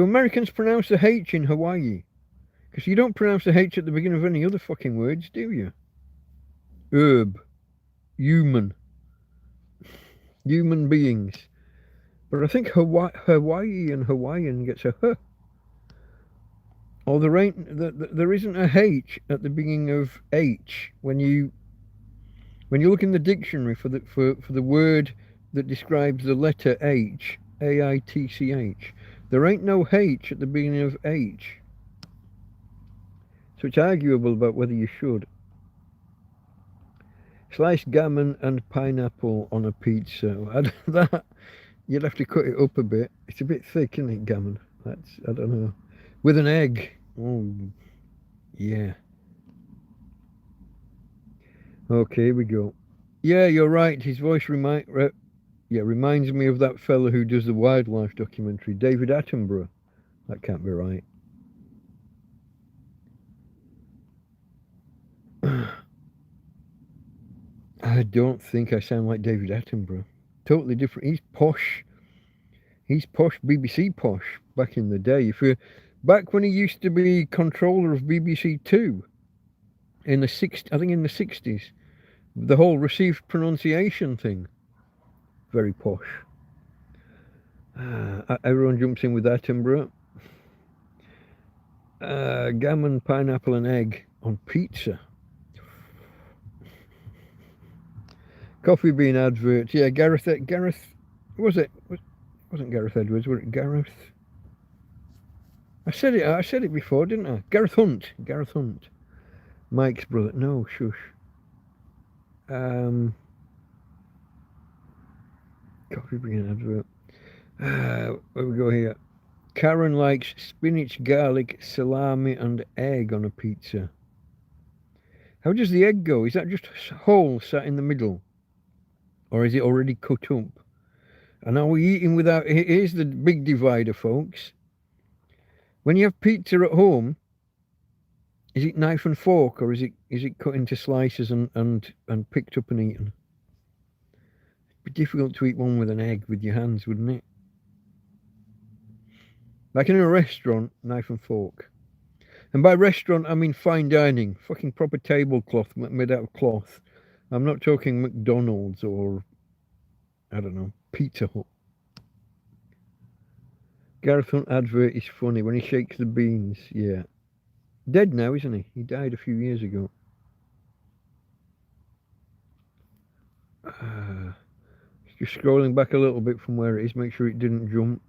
Americans pronounce the H in Hawaii? Because you don't pronounce the H at the beginning of any other fucking words, do you? Herb, human beings. But I think Hawaii and Hawaiian gets a H. Or there isn't a H at the beginning of H when you look in the dictionary for the word that describes the letter H, AITCH. There ain't no H at the beginning of H. So it's arguable about whether you should. Sliced gammon and pineapple on a pizza. That you'd have to cut it up a bit. It's a bit thick, isn't it, gammon? I don't know. With an egg. Oh, yeah. Okay, here we go. Yeah, you're right. His voice reminds me of that fella who does the wildlife documentary, David Attenborough. That can't be right. I don't think I sound like David Attenborough. Totally different. He's posh. He's posh, BBC posh back in the day. Back when he used to be controller of BBC Two in the 60s. The whole received pronunciation thing. Very posh. Everyone jumps in with Attenborough. Gammon, pineapple and egg on pizza. Coffee bean advert. Yeah, Gareth, was it? Wasn't Gareth Edwards, was it Gareth? I said it before, didn't I? Gareth Hunt. Mike's brother. No, shush. Coffee bringing advert. Where we go here? Karen likes spinach, garlic, salami, and egg on a pizza. How does the egg go? Is that just whole sat in the middle? Or is it already cut up? And are we eating without... Here's the big divider, folks. When you have pizza at home, is it knife and fork, or is it cut into slices and picked up and eaten? It'd be difficult to eat one with an egg with your hands, wouldn't it? Like in a restaurant, knife and fork. And by restaurant, I mean fine dining. Fucking proper tablecloth made out of cloth. I'm not talking McDonald's or, I don't know, Pizza Hut. Gareth Hunt advert is funny when he shakes the beans, yeah. Dead now, isn't he? He died a few years ago. Just scrolling back a little bit from where it is, make sure it didn't jump.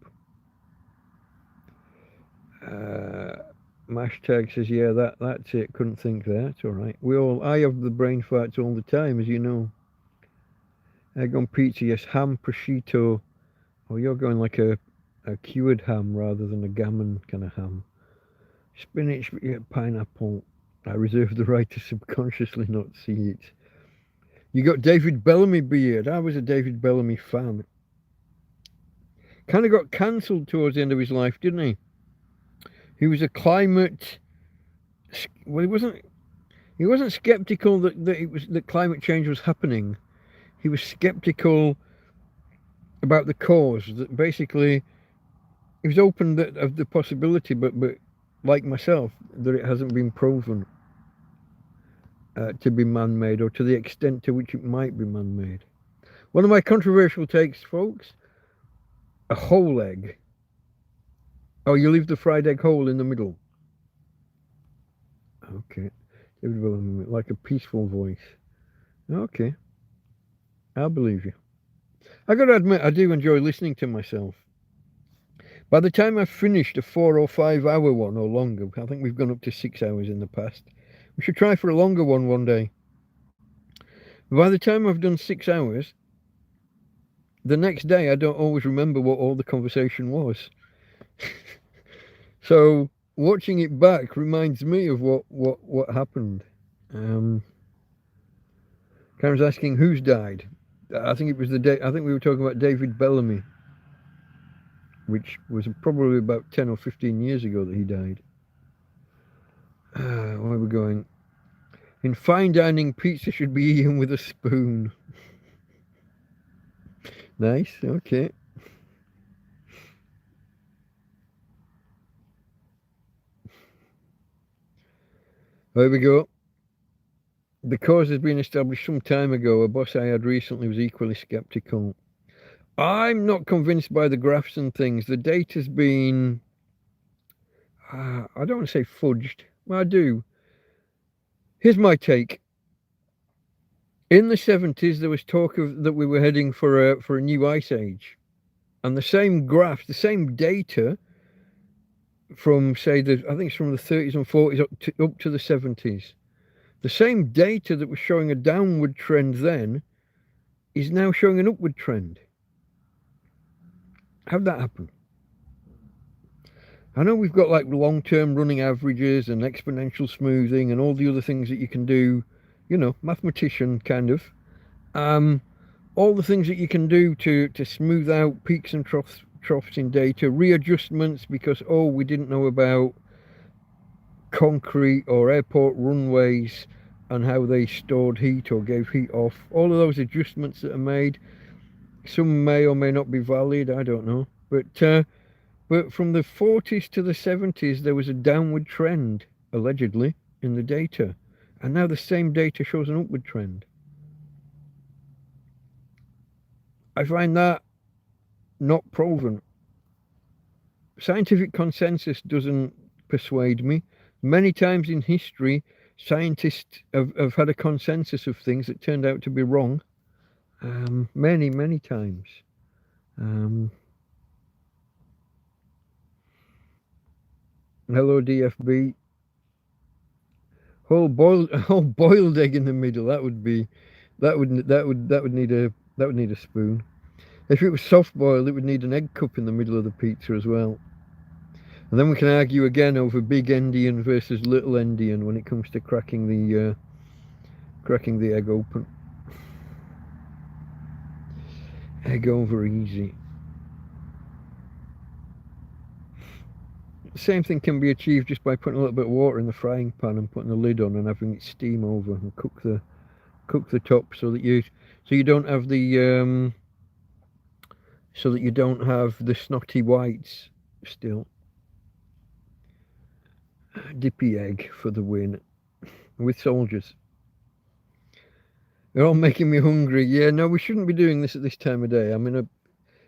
Mashtag says, yeah, that's it. Couldn't think there. It's all right. I have the brain farts all the time, as you know. Egg on pizza, yes. Ham, prosciutto. Oh, you're going like a cured ham rather than a gammon kind of ham. Spinach, yeah, pineapple. I reserve the right to subconsciously not see it. You got David Bellamy beard. I was a David Bellamy fan. Kind of got cancelled towards the end of his life, didn't he? He was a climate... Well, he wasn't skeptical that climate change was happening. He was skeptical about the cause. That basically, he was open of the possibility, but like myself, that it hasn't been proven to be man-made, or to the extent to which it might be man-made. One of my controversial takes, folks, a whole egg. Oh, you leave the fried egg whole in the middle. Okay. Like a peaceful voice. Okay. I'll believe you. I got to admit, I do enjoy listening to myself. By the time I've finished a 4 or 5 hour one or longer, I think we've gone up to 6 hours in the past. We should try for a longer one day. By the time I've done 6 hours, the next day I don't always remember what all the conversation was. So watching it back reminds me of what happened. Karen's asking who's died. I think it was I think we were talking about David Bellamy, which was probably about 10 or 15 years ago that he died. Where are we going? In fine dining, pizza should be eaten with a spoon. Nice, okay. There we go. The cause has been established some time ago. A boss I had recently was equally skeptical. I'm not convinced by the graphs and things. The data's been, I don't want to say fudged. Well, I do. Here's my take. In the 70s, there was talk of that we were heading for a new ice age. And the same graphs, the same data from, say, I think it's from the 30s and 40s up to the 70s. The same data that was showing a downward trend then is now showing an upward trend. How'd that happen? I know we've got like long-term running averages and exponential smoothing and all the other things that you can do, you know, mathematician kind of. All the things that you can do to smooth out peaks and troughs in data, readjustments because, we didn't know about concrete or airport runways and how they stored heat or gave heat off. All of those adjustments that are made, some may or may not be valid, I don't know. But from the 40s to the 70s, there was a downward trend, allegedly, in the data. And now the same data shows an upward trend. I find that not proven. Scientific consensus doesn't persuade me. Many times in history, scientists have had a consensus of things that turned out to be wrong. Many times. Hello, DFB. Whole boiled egg in the middle. That would need a spoon. If it was soft boiled, it would need an egg cup in the middle of the pizza as well. And then we can argue again over big endian versus little endian when it comes to cracking the egg open. Egg over easy. Same thing can be achieved just by putting a little bit of water in the frying pan and putting the lid on and having it steam over and cook the top so you don't have the snotty whites still. Dippy egg for the win with soldiers. They're all making me hungry. Yeah, no, we shouldn't be doing this at this time of day. I'm in a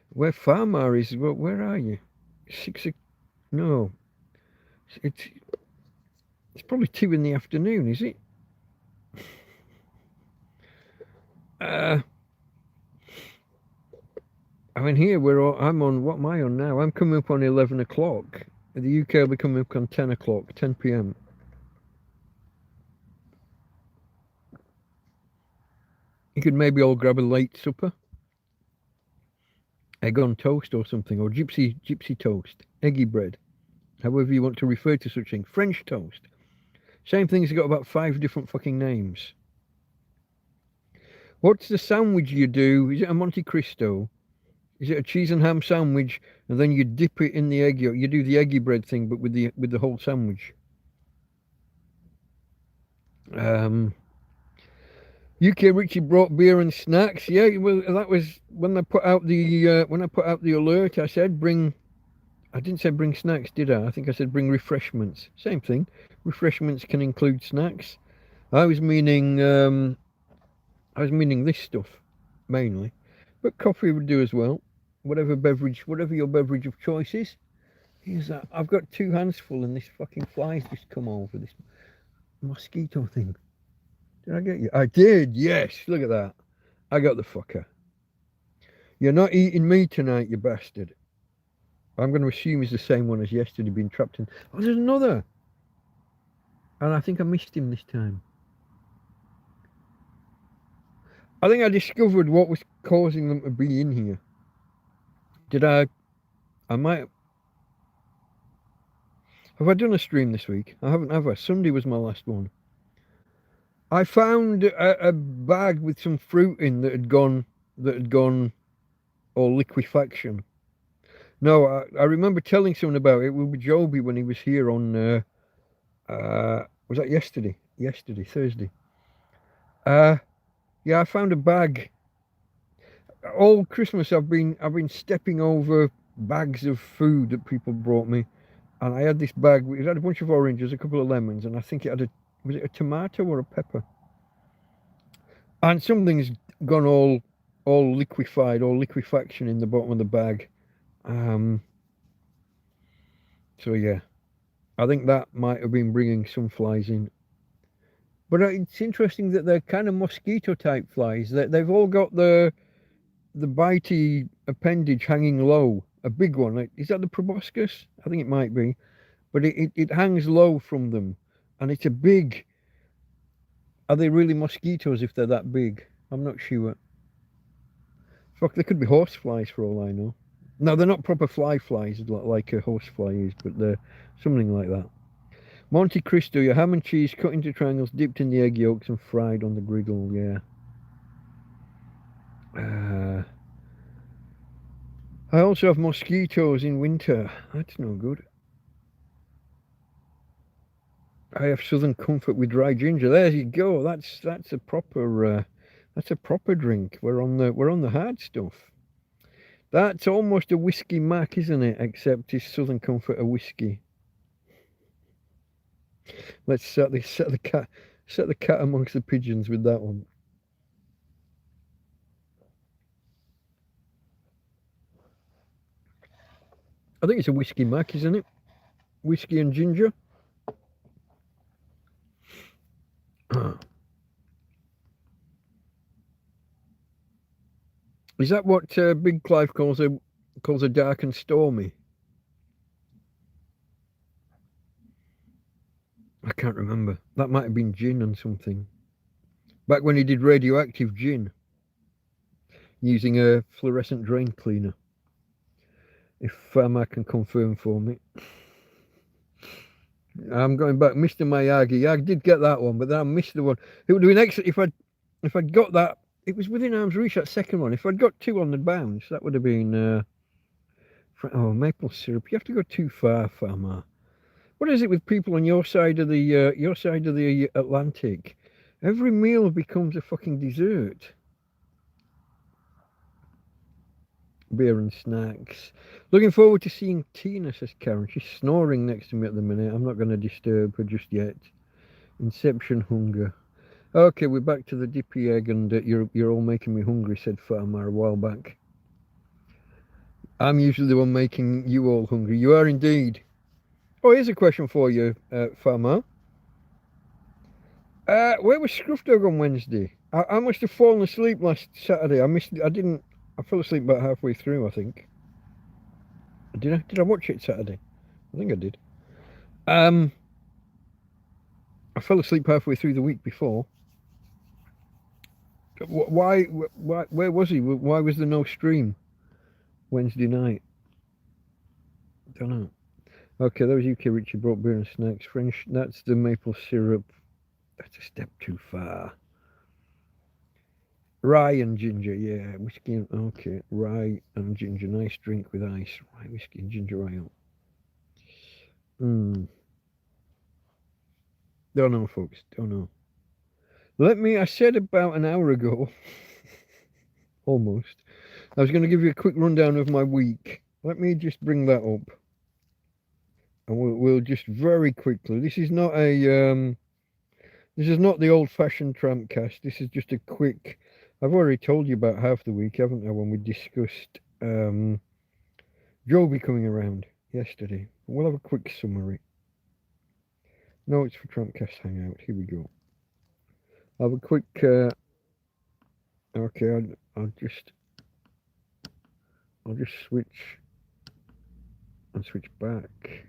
where Farmar is. Where are you? No, it's probably 2 in the afternoon, is it? I mean, here I'm on. What am I on now? I'm coming up on 11 o'clock. The UK will be coming up on 10 o'clock, 10 p.m. You could maybe all grab a late supper, egg on toast or something, or gypsy toast, eggy bread, however you want to refer to such thing. French toast. Same thing's got about 5 different fucking names. What's the sandwich you do? Is it a Monte Cristo? Is it a cheese and ham sandwich, and then you dip it in the egg yolk? You do the eggy bread thing, but with the whole sandwich. UK Richie brought beer and snacks. Yeah, well, that was when I put out the alert. I said bring. I didn't say bring snacks, did I? I think I said bring refreshments. Same thing. Refreshments can include snacks. I was meaning this stuff mainly, but coffee would do as well. Whatever your beverage of choice is. Here's that. I've got 2 hands full, and this fucking fly's just come over this mosquito thing. Did I get you? I did. Yes. Look at that. I got the fucker. You're not eating me tonight, you bastard. I'm going to assume he's the same one as yesterday, being trapped in. Oh, there's another. And I think I missed him this time. I think I discovered what was causing them to be in here. I might. Have I done a stream this week? I haven't, have I? Sunday was my last one. I found a bag with some fruit in that had gone or liquefaction. No, I remember telling someone about it with Joby when he was here on was that yesterday? Thursday. Yeah, I found a bag. All Christmas I've been stepping over bags of food that people brought me, and I had this bag. It had a bunch of oranges, a couple of lemons, and I think it had was it a tomato or a pepper? And something's gone all liquefied, all liquefaction in the bottom of the bag. So yeah, I think that might have been bringing some flies in. But it's interesting that they're kind of mosquito type flies. They've all got the bitey appendage hanging low. A big one. Is that the proboscis? I think it might be. But it hangs low from them. And it's a big... Are they really mosquitoes if they're that big? I'm not sure. Fuck, they could be horse flies for all I know. No, they're not proper flies like a horse fly is, but they're something like that. Monte Cristo, your ham and cheese cut into triangles, dipped in the egg yolks and fried on the griddle, yeah. I also have mosquitoes in winter. That's no good. I have Southern Comfort with dry ginger. There you go. That's a proper drink. We're on the hard stuff. That's almost a whiskey mac, isn't it? Except it's Southern Comfort a whiskey. Let's set the cat amongst the pigeons with that one. I think it's a whiskey mac, isn't it? Whiskey and ginger. Is that what Big Clive calls a dark and stormy? I can't remember. That might have been gin and something. Back when he did radioactive gin using a fluorescent drain cleaner. If I can confirm for me. I'm going back, Mr. Miyagi. Yeah, I did get that one, but then I missed the one. It would have been excellent if I'd got that. It was within arm's reach, that second one. If I'd got two on the bounce, that would have been. Oh, maple syrup. You have to go too far, farmer. What is it with people on your side of the Atlantic? Every meal becomes a fucking dessert. Beer and snacks. Looking forward to seeing Tina, says Karen. She's snoring next to me at the minute. I'm not going to disturb her just yet. Inception hunger. Okay, we're back to the dippy egg, and you're all making me hungry, said Farmer a while back. I'm usually the one making you all hungry. You are indeed. Oh, here's a question for you, Farmer. Where was Scruff Dog on Wednesday? I must have fallen asleep last Saturday. I fell asleep about halfway through, I think. Did I watch it Saturday? I think I did. I fell asleep halfway through the week before. Why? Where was he? Why was there no stream Wednesday night? Don't know. Okay, that was UK Richie brought beer and snacks. French, that's the maple syrup. That's a step too far. Rye and ginger, yeah. Whiskey and, okay. Rye and ginger, nice drink with ice. Rye, whiskey and ginger ale. Don't know, folks, don't know. I said about an hour ago, almost, I was going to give you a quick rundown of my week. Let me just bring that up. And we'll just very quickly, this is not the old-fashioned TrampCast. This is just a quick, I've already told you about half the week, haven't I, when we discussed Joby coming around yesterday. We'll have a quick summary. No, it's for TrampCast Hangout. Here we go. I'll have a quick, okay, I'll just switch back.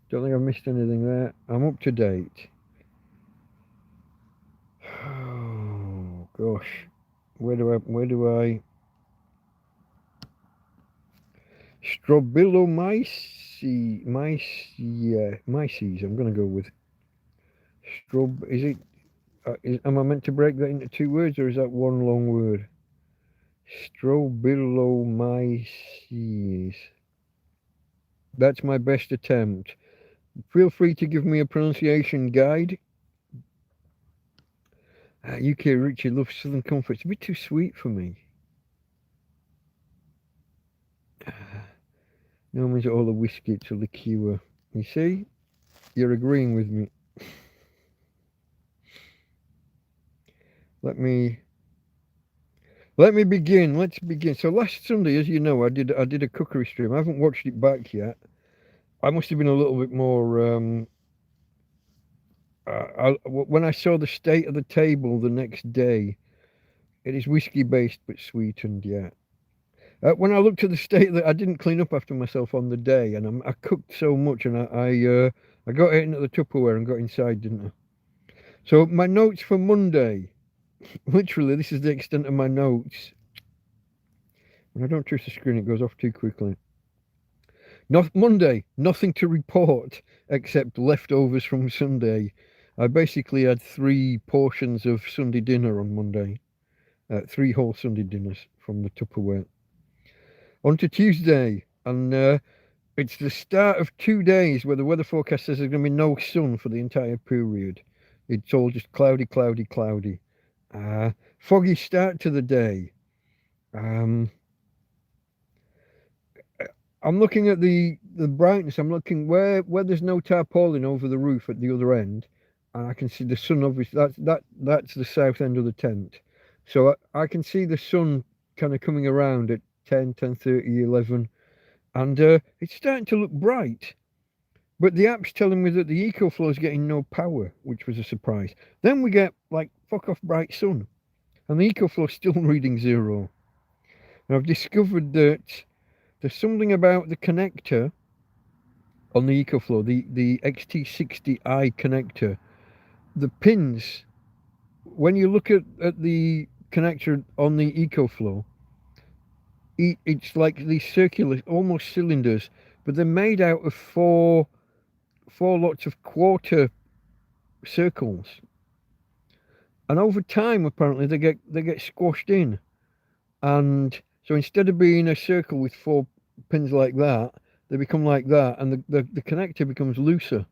Don't think I've missed anything there. I'm up to date. Oh gosh, where do I? Strobillomyces. I'm gonna go with Is it? Am I meant to break that into two words, or is that one long word? Strobillomyces. That's my best attempt. Feel free to give me a pronunciation guide. UK Richard loves Southern Comfort. It's a bit too sweet for me. No means all the whiskey, it's a liqueur. You see? You're agreeing with me. Let me begin. Let's begin. So last Sunday, as you know, I did a cookery stream. I haven't watched it back yet. I must have been a little bit more. When I saw the state of the table the next day, it is whiskey based but sweetened. Yeah. When I looked at the state that I didn't clean up after myself on the day, and I cooked so much, and I got it into the Tupperware and got inside, didn't I? So my notes for Monday. Literally, this is the extent of my notes. When I don't trust the screen, it goes off too quickly. Monday, nothing to report except leftovers from Sunday. I basically had 3 portions of Sunday dinner on Monday. 3 whole Sunday dinners from the Tupperware. On to Tuesday, and it's the start of 2 days where the weather forecast says there's going to be no sun for the entire period. It's all just cloudy, cloudy, cloudy. Foggy start to the day. I'm looking at the brightness. I'm looking where there's no tarpaulin over the roof at the other end, and I can see the sun. Obviously, that's the south end of the tent, so I can see the sun kind of coming around at 10:30, 11, and it's starting to look bright. But the app's telling me that the EcoFlow is getting no power, which was a surprise. Then we get like fuck off bright sun, and the EcoFlow is still reading 0. And I've discovered that there's something about the connector on the EcoFlow, the XT60i connector, the pins, when you look at the connector on the EcoFlow, it's like these circular, almost cylinders, but they're made out of four lots of quarter circles. And over time, apparently, they get squashed in. And so instead of being a circle with four pins like that, they become like that, and the connector becomes looser.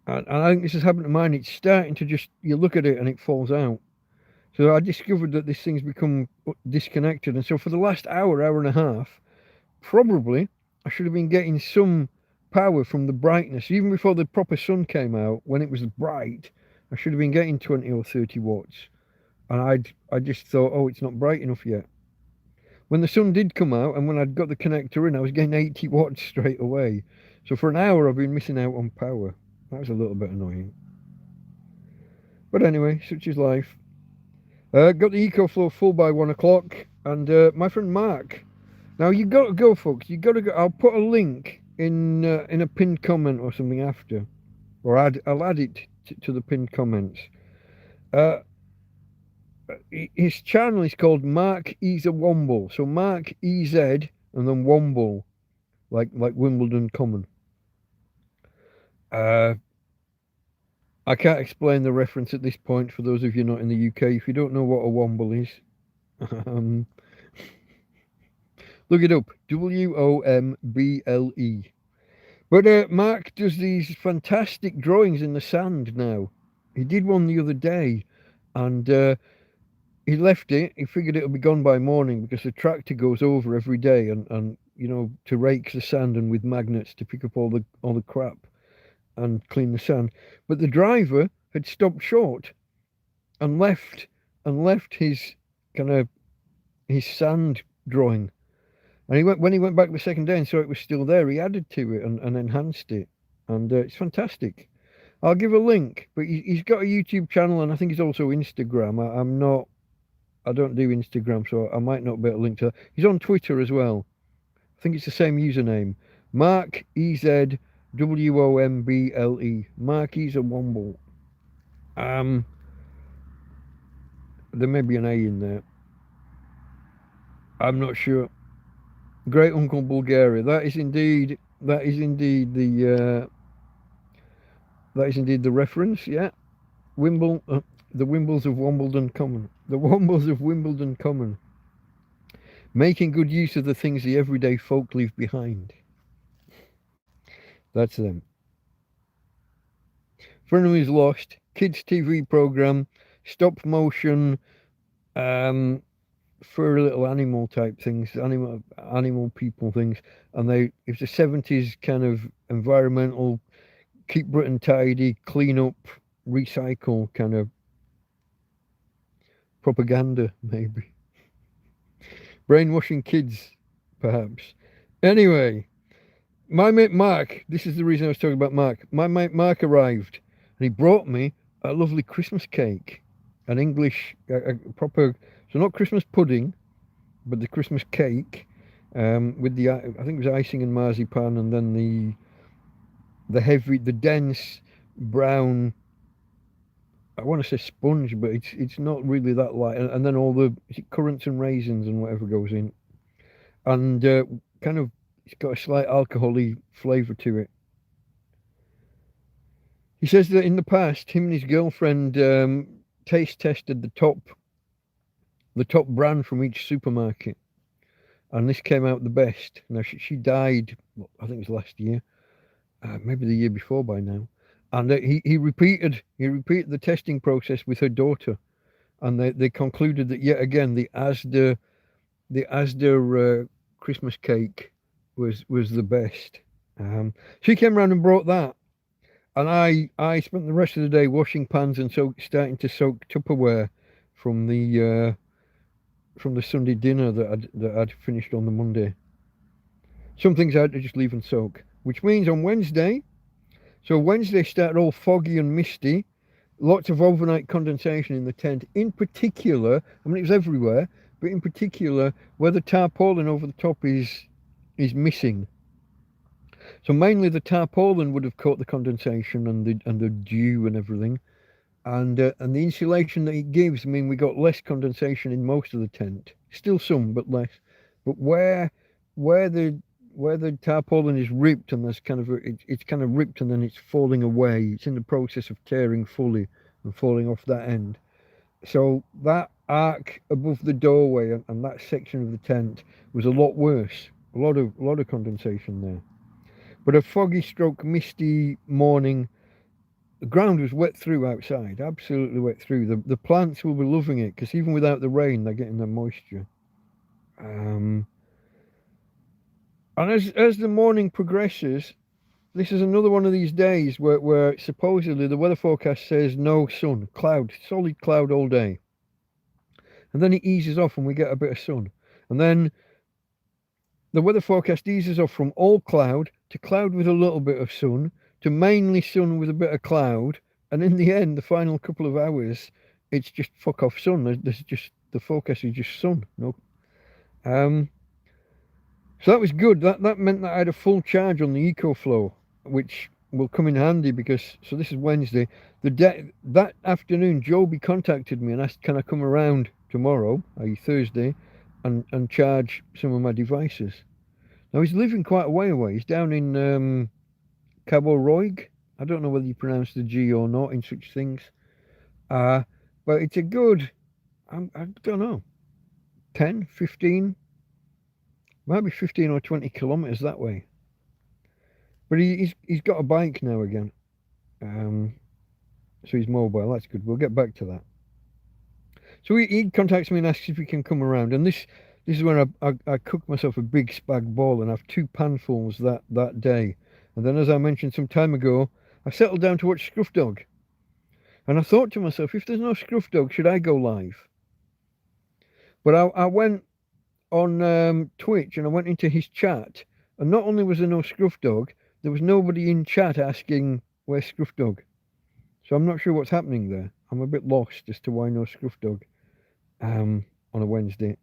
And I think this has happened to mine. It's starting to just, you look at it and it falls out. So I discovered that this thing's become disconnected. And so for the last hour and a half, probably I should have been getting some power from the brightness. Even before the proper sun came out, when it was bright, I should have been getting 20 or 30 watts. And I just thought, oh, it's not bright enough yet. When the sun did come out and when I'd got the connector in, I was getting 80 watts straight away. So for an hour, I've been missing out on power. That was a little bit annoying. But anyway, such is life. Got the EcoFlow full by 1 o'clock. And my friend Mark. Now, you got to go, folks. You got to go. I'll put a link in a pinned comment or something after. Or I'll add it to the pinned comments. His channel is called Mark E's a Womble. So Mark EZ and then Womble. Like Wimbledon Common. I can't explain the reference at this point for those of you not in the UK. If you don't know what a womble is, look it up. WOMBLE. But Mark does these fantastic drawings in the sand now. He did one the other day, and he left it. He figured it would be gone by morning because the tractor goes over every day and you know, to rake the sand and with magnets to pick up all the crap and clean the sand. But the driver had stopped short and left his his sand drawing. And when he went back the second day and saw it was still there, he added to it and enhanced it. And it's fantastic. I'll give a link, but he's got a YouTube channel and I think he's also Instagram. I don't do Instagram, so I might not be able to link to that. He's on Twitter as well. I think it's the same username. Mark EZ WOMBLE. Mark E's a Womble. There may be an A in there. I'm not sure. Great Uncle Bulgaria. That is indeed the reference. Yeah, the Wimbles of Wimbledon Common. The Wombles of Wimbledon Common. Making good use of the things the everyday folk leave behind. That's them. For anyone who's lost, kids TV program, stop motion, furry little animal type things, animal people things, and it's a 70s kind of environmental, keep Britain tidy, clean up, recycle kind of propaganda, maybe. Brainwashing kids, perhaps. Anyway, my mate Mark, this is the reason I was talking about Mark. My mate Mark arrived and he brought me a lovely Christmas cake. An English, a proper, so not Christmas pudding, but the Christmas cake with the, I think it was icing and marzipan, and then the dense brown, I want to say sponge, but it's not really that light. And then all the currants and raisins and whatever goes in. And kind of, it's got a slight alcohol-y flavour to it. He says that in the past, him and his girlfriend taste tested the top brand from each supermarket. And this came out the best. Now, she died, I think it was last year. Maybe the year before by now. And he repeated the testing process with her daughter, and they concluded that yet again the Asda Christmas cake was the best. She came around and brought that, and I spent the rest of the day washing pans and starting to soak Tupperware from the Sunday dinner that I'd finished on the Monday. Some things I had to just leave and soak, which means on Wednesday. So Wednesday started all foggy and misty, lots of overnight condensation in the tent. In particular, I mean it was everywhere, but in particular where the tarpaulin over the top is missing. So mainly the tarpaulin would have caught the condensation and the dew and everything, and the insulation that it gives mean we got less condensation in most of the tent. Still some, but less. But where the where the tarpaulin is ripped and there's kind of it's kind of ripped and then it's falling away. It's in the process of tearing fully and falling off that end. So that arc above the doorway and that section of the tent was a lot worse. A lot of condensation there. But a foggy stroke misty morning. The ground was wet through outside, absolutely wet through. The plants will be loving it because even without the rain, they're getting the moisture. And as the morning progresses, this is another one of these days where supposedly the weather forecast says no sun, cloud, solid cloud all day. And then it eases off and we get a bit of sun. And then the weather forecast eases off from all cloud to cloud with a little bit of sun to mainly sun with a bit of cloud. And in the end, the final couple of hours, it's just fuck off sun. There's just, the forecast is just sun. No. So that was good. That meant that I had a full charge on the EcoFlow, which will come in handy because, so this is Wednesday. That afternoon, Joby contacted me and asked, can I come around tomorrow, i.e. Thursday, and charge some of my devices. Now he's living quite a way away. He's down in Cabo Roig. I don't know whether you pronounce the G or not in such things. But it's a good, I don't know, 10, 15, maybe 15 or 20 kilometers that way. But he's got a bike now again. So he's mobile. That's good. We'll get back to that. So he contacts me and asks if he can come around. And this is when I cook myself a big spag bol and have 2 panfuls that day. And then, as I mentioned some time ago, I settled down to watch Scruff Dog. And I thought to myself, if there's no Scruff Dog, should I go live? But I went on Twitch and I went into his chat. And not only was there no Scruff Dog, there was nobody in chat asking, where's Scruff Dog? So I'm not sure what's happening there. I'm a bit lost as to why no Scruff Dog on a Wednesday.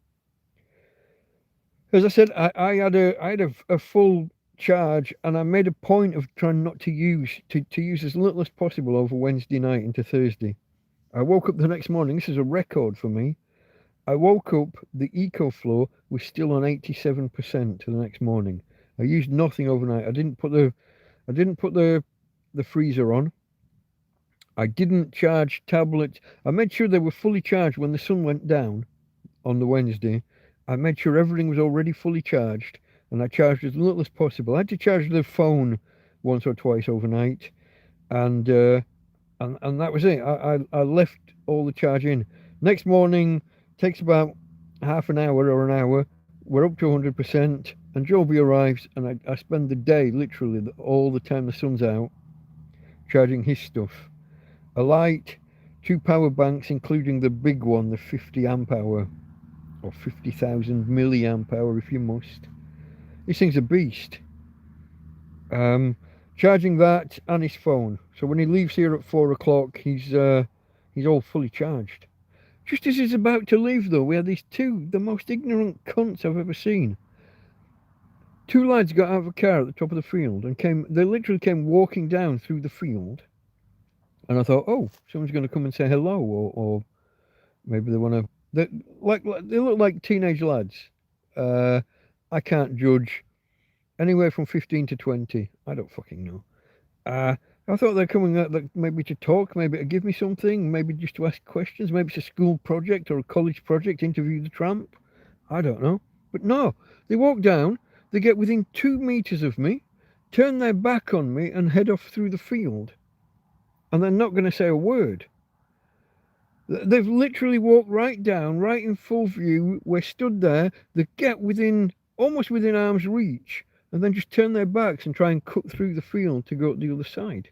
As I said, I had a full charge and I made a point of trying not to use as little as possible over Wednesday night into Thursday. I woke up the next morning. This is a record for me. I woke up, the EcoFlow was still on 87% the next morning. I used nothing overnight. I didn't put the freezer on. I didn't charge tablets. I made sure they were fully charged when the sun went down on the Wednesday. I made sure everything was already fully charged and I charged as little as possible. I had to charge the phone once or twice overnight and that was it. I left all the charge in. Next morning, takes about half an hour or an hour. We're up to 100% and Joby arrives and I spend the day, literally all the time the sun's out, charging his stuff. A light, 2 power banks, including the big one, the 50 amp hour, or 50,000 milliamp hour if you must. This thing's a beast. Charging that and his phone. So when he leaves here at 4 o'clock, he's all fully charged. Just as he's about to leave though, we had these 2, the most ignorant cunts I've ever seen. 2 lads got out of a car at the top of the field and they literally came walking down through the field. And I thought, oh, someone's going to come and say hello, or maybe they want to. They look like teenage lads. I can't judge. Anywhere from 15 to 20. I don't fucking know. I thought they're coming out maybe to talk, maybe to give me something, maybe just to ask questions. Maybe it's a school project or a college project. Interview the tramp. I don't know. But no, they walk down. They get within 2 meters of me, turn their back on me, and head off through the field. And they're not going to say a word. They've literally walked right down, right in full view. We're stood there. They get almost within arm's reach, and then just turn their backs and try and cut through the field to go up the other side.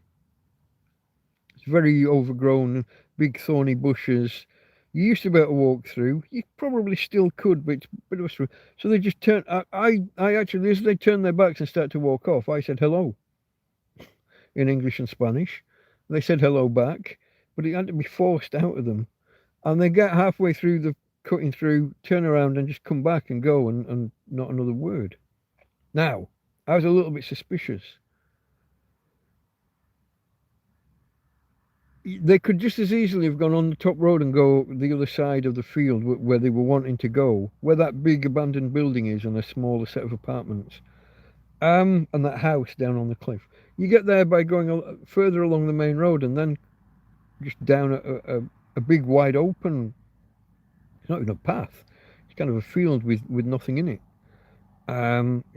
It's very overgrown, big thorny bushes. You used to be able to walk through. You probably still could, but it's a bit of a struggle. So they just turn. I actually, as they turn their backs and start to walk off, I said hello in English and Spanish. They said hello back, but it had to be forced out of them. And they get halfway through the cutting through, turn around and just come back and go and not another word. Now, I was a little bit suspicious. They could just as easily have gone on the top road and go the other side of the field where they were wanting to go, where that big abandoned building is and a smaller set of apartments. And that house down on the cliff. You get there by going further along the main road and then just down a big wide open. It's not even a path. It's kind of a field with nothing in it.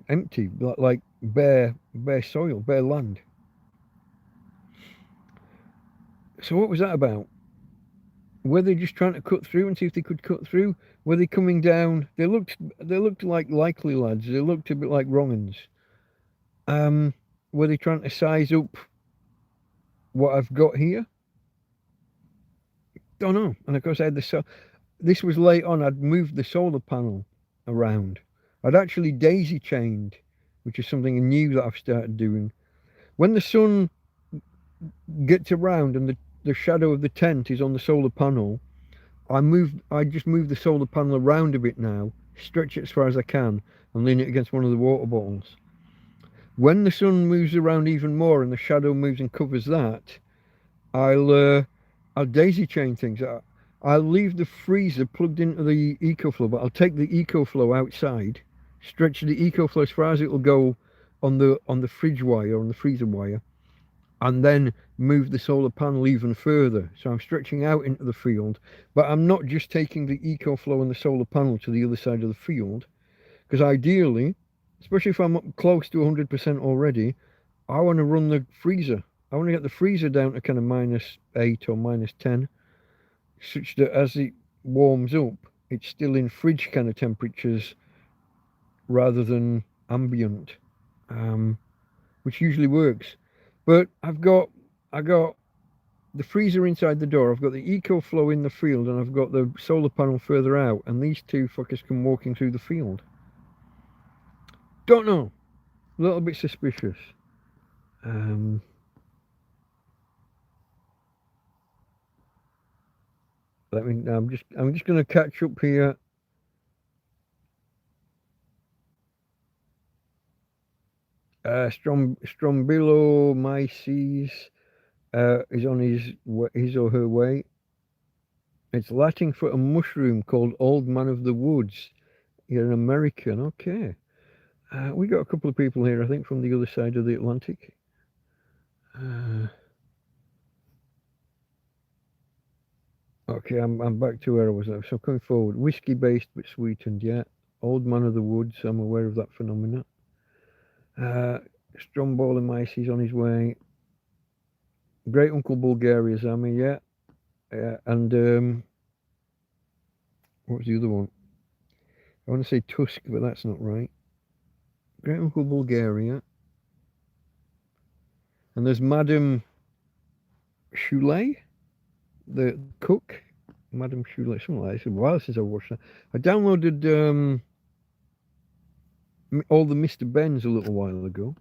Empty, like bare soil, bare land. So what was that about? Were they just trying to cut through and see if they could cut through? Were they coming down? They looked like likely lads. They looked a bit like wrong uns. Were they trying to size up what I've got here? Don't know. And of course, I had this was late on. I'd moved the solar panel around. I'd actually daisy chained, which is something new that I've started doing. When the sun gets around and the shadow of the tent is on the solar panel, I just move the solar panel around a bit now, stretch it as far as I can, and lean it against one of the water bottles. When the sun moves around even more and the shadow moves and covers that, I'll daisy chain things. I'll leave the freezer plugged into the EcoFlow, but I'll take the EcoFlow outside, stretch the EcoFlow as far as it'll go on the fridge wire, on the freezer wire, and then move the solar panel even further. So I'm stretching out into the field, but I'm not just taking the EcoFlow and the solar panel to the other side of the field, because ideally, especially if I'm up close to 100% already, I want to run the freezer. I want to get the freezer down to kind of -8 or -10, such that as it warms up, it's still in fridge kind of temperatures rather than ambient, which usually works. But I got the freezer inside the door, I've got the EcoFlow in the field, and I've got the solar panel further out, and these two fuckers come walking through the field. Don't know. A little bit suspicious. I'm just going to catch up here. Strombilo myces is on his or her way. It's Latin for a mushroom called Old Man of the Woods. You're an American, okay. We got a couple of people here, I think, from the other side of the Atlantic. Okay, I'm back to where I was. So coming forward, whiskey based but sweetened, yeah. Old Man of the Woods, I'm aware of that phenomena. Stromboli Mice is on his way. Great Uncle Bulgaria's army, yeah. And what was the other one? I want to say Tusk, but that's not right. Great Uncle Bulgaria. And there's Madame Choulet, the cook. Madame Choulet, something like that. It's a while since I watched that. I downloaded all the Mr. Bens a little while ago.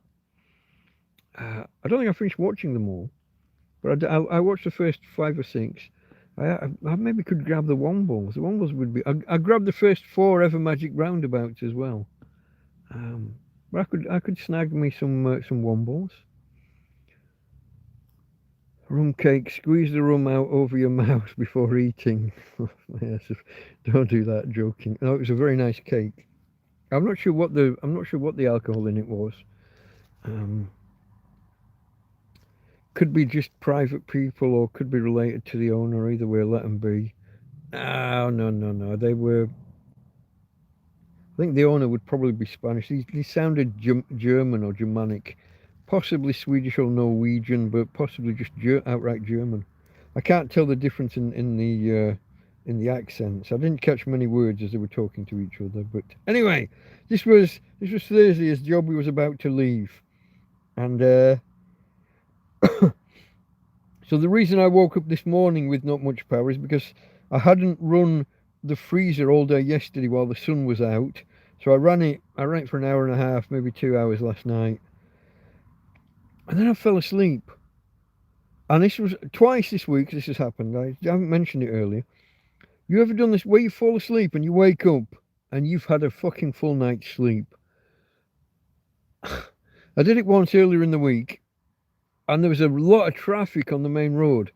I don't think I finished watching them all, but I watched the first 5 or 6. I maybe could grab the Wombles. The Wombles would be. I grabbed the first 4 Ever Magic Roundabouts as well. But I could snag me some Wombles. Rum cake. Squeeze the rum out over your mouth before eating. Yes, don't do that. Joking. No, it was a very nice cake. I'm not sure what the alcohol in it was. Could be just private people, or could be related to the owner. Either way, let them be. Oh, no. They were. I think the owner would probably be Spanish. He sounded German or Germanic, possibly Swedish or Norwegian, but possibly just outright German. I can't tell the difference in the accents. I didn't catch many words as they were talking to each other. But anyway, this was Thursday as Joby was about to leave, and so the reason I woke up this morning with not much power is because I hadn't run the freezer all day yesterday while the sun was out. So I ran it for an hour and a half, maybe 2 hours last night. And then I fell asleep. And this was twice this week this has happened. I haven't mentioned it earlier. You ever done this where you fall asleep and you wake up and you've had a fucking full night's sleep? I did it once earlier in the week, and there was a lot of traffic on the main road.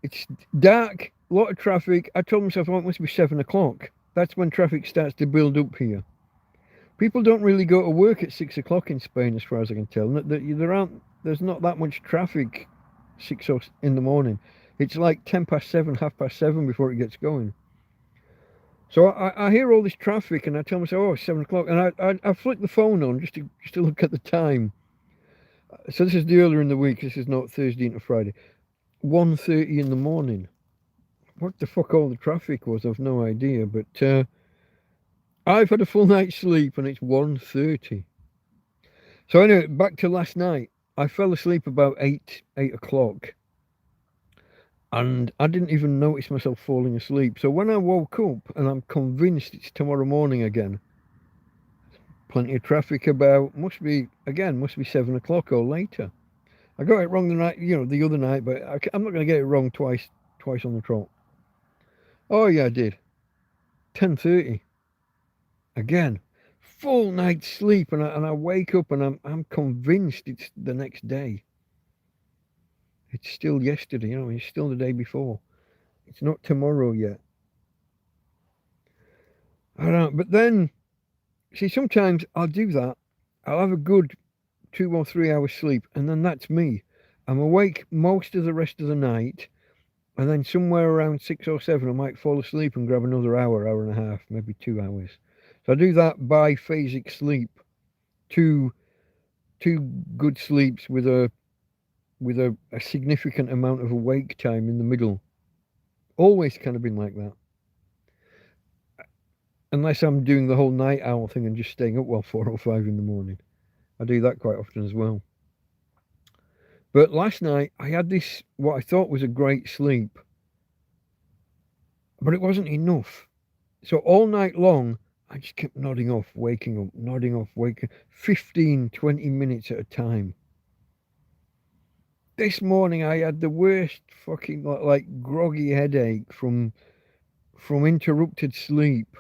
It's dark, a lot of traffic. I told myself, oh, it must be 7 o'clock. That's when traffic starts to build up here. People don't really go to work at 6 o'clock in Spain, as far as I can tell. There's not that much traffic 6 in the morning. It's like 10 past 7, half past 7 before it gets going. So I hear all this traffic, and I tell myself, oh, it's 7 o'clock, and I flick the phone on just to look at the time. So this is the earlier in the week. This is not Thursday into Friday. 1:30 in the morning. What the fuck all the traffic was, I've no idea. But I've had a full night's sleep, and it's 1:30. So anyway, back to last night. I fell asleep about 8 o'clock. And I didn't even notice myself falling asleep. So when I woke up, and I'm convinced it's tomorrow morning again, plenty of traffic about, must be 7 o'clock or later. I got it wrong the other night, but I'm not going to get it wrong twice on the trot. Oh yeah, I did. 10:30. Again, full night's sleep, and I wake up, and I'm convinced it's the next day. It's still yesterday, it's still the day before. It's not tomorrow yet. I don't know, but then, see, sometimes I'll do that. I'll have a good 2 or 3 hours sleep, and then that's me. I'm awake most of the rest of the night, and then somewhere around 6 or 7, I might fall asleep and grab another hour and a half, maybe 2 hours. So I do that biphasic sleep. Two good sleeps with a significant amount of awake time in the middle. Always kind of been like that. Unless I'm doing the whole night owl thing and just staying up well 4 or 5 in the morning. I do that quite often as well. But last night I had this, what I thought was a great sleep. But it wasn't enough. So all night long, I just kept nodding off, waking up, nodding off, waking 15, 20 minutes at a time. This morning I had the worst fucking like groggy headache from interrupted sleep.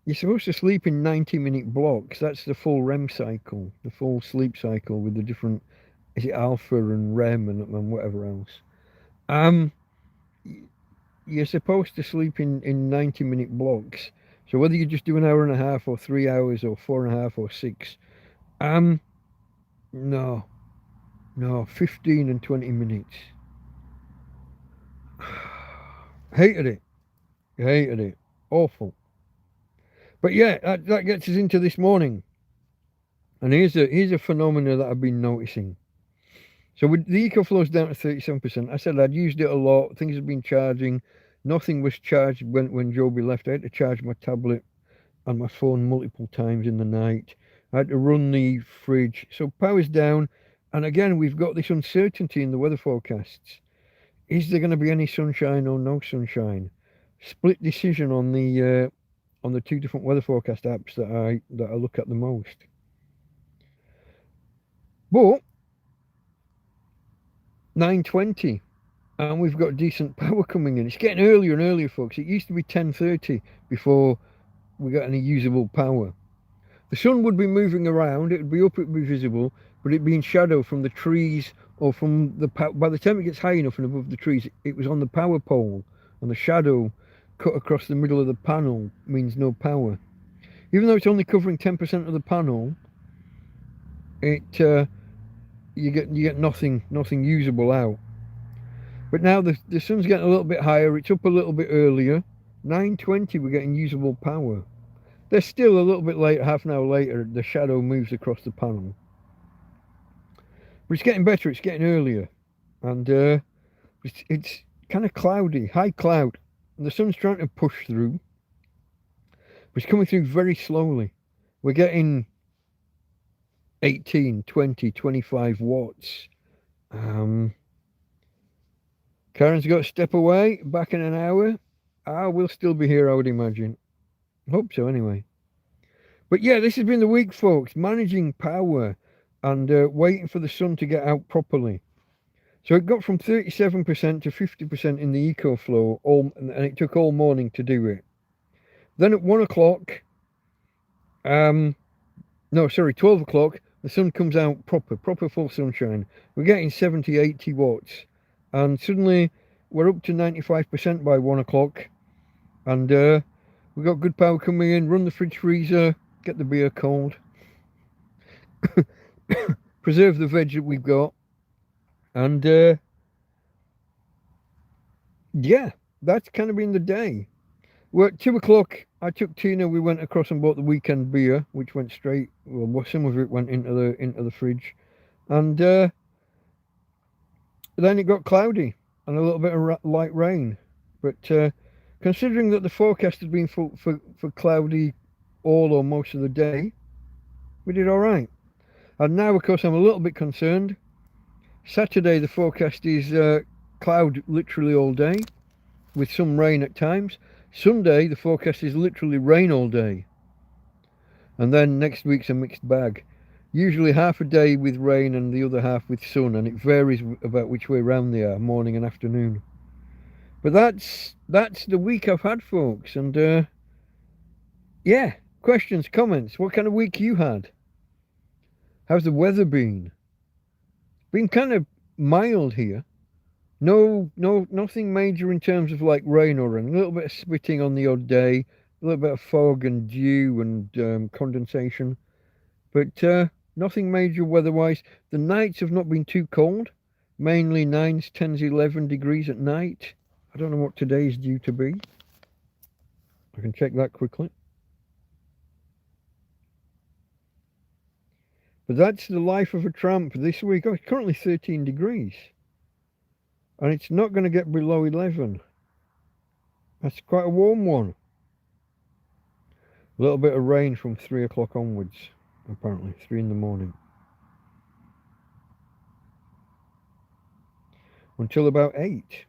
You're supposed to sleep in 90-minute blocks. That's the full REM cycle, the full sleep cycle with the different, is it alpha and REM and whatever else. You're supposed to sleep in 90-minute blocks. So whether you just do an hour and a half or 3 hours or 4.5 or 6, no, 15 and 20 minutes. Hated it. Awful. But yeah, that gets us into this morning. And here's a phenomena that I've been noticing. So with the EcoFlow's down to 37%. I said I'd used it a lot. Things have been charging. Nothing was charged when Joby left. I had to charge my tablet and my phone multiple times in the night. I had to run the fridge. So power's down. And again, we've got this uncertainty in the weather forecasts. Is there going to be any sunshine or no sunshine? Split decision on the 2 different weather forecast apps that I look at the most. But 9:20, and we've got decent power coming in. It's getting earlier and earlier, folks. It used to be 10:30 before we got any usable power. The sun would be moving around. It would be up. It would be visible, but it'd be in shadow from the trees or from the by the time it gets high enough and above the trees, it was on the power pole, and the shadow cut across the middle of the panel means no power. Even though it's only covering 10% of the panel, you get nothing usable out. But now the sun's getting a little bit higher. It's up a little bit earlier. 9:20, we're getting usable power. They're still a little bit later, half an hour later, the shadow moves across the panel. But it's getting better, it's getting earlier. And it's kind of cloudy, high cloud. And the sun's trying to push through. But it's coming through very slowly. We're getting 18, 20, 25 watts. Karen's got to step away, back in an hour. We'll still be here, I would imagine. Hope so, anyway. But yeah, this has been the week, folks. Managing power and waiting for the sun to get out properly. So it got from 37% to 50% in the EcoFlow, and it took all morning to do it. Then at 1 o'clock, now No, sorry, 12 o'clock, the sun comes out proper full sunshine. We're getting 70, 80 watts. And suddenly we're up to 95% by 1 o'clock. And we've got good power coming in, run the fridge freezer, get the beer cold. Preserve the veg that we've got. And yeah, that's kind of been the day. Well, at 2 o'clock, I took Tina. We went across and bought the weekend beer, which went straight. Well, some of it went into the fridge, and then it got cloudy and a little bit of light rain. But considering that the forecast has been for cloudy all or most of the day, we did all right. And now, of course, I'm a little bit concerned. Saturday, the forecast is cloud literally all day, with some rain at times. Sunday, the forecast is literally rain all day. And then next week's a mixed bag. Usually half a day with rain and the other half with sun, and it varies about which way round they are, morning and afternoon. But that's the week I've had, folks. And yeah, questions, comments. What kind of week you had? How's the weather been? Been kind of mild here. Nothing major in terms of like rain or rain. A little bit of spitting on the odd day, a little bit of fog and dew and condensation, but nothing major weather-wise. The nights have not been too cold, mainly 9s, 10s, 11 degrees at night. I don't know what today's due to be. I can check that quickly. But that's the life of a tramp this week. Oh, it's currently 13 degrees. And it's not going to get below 11. That's quite a warm one. A little bit of rain from 3 o'clock onwards, apparently, 3 in the morning. Until about 8.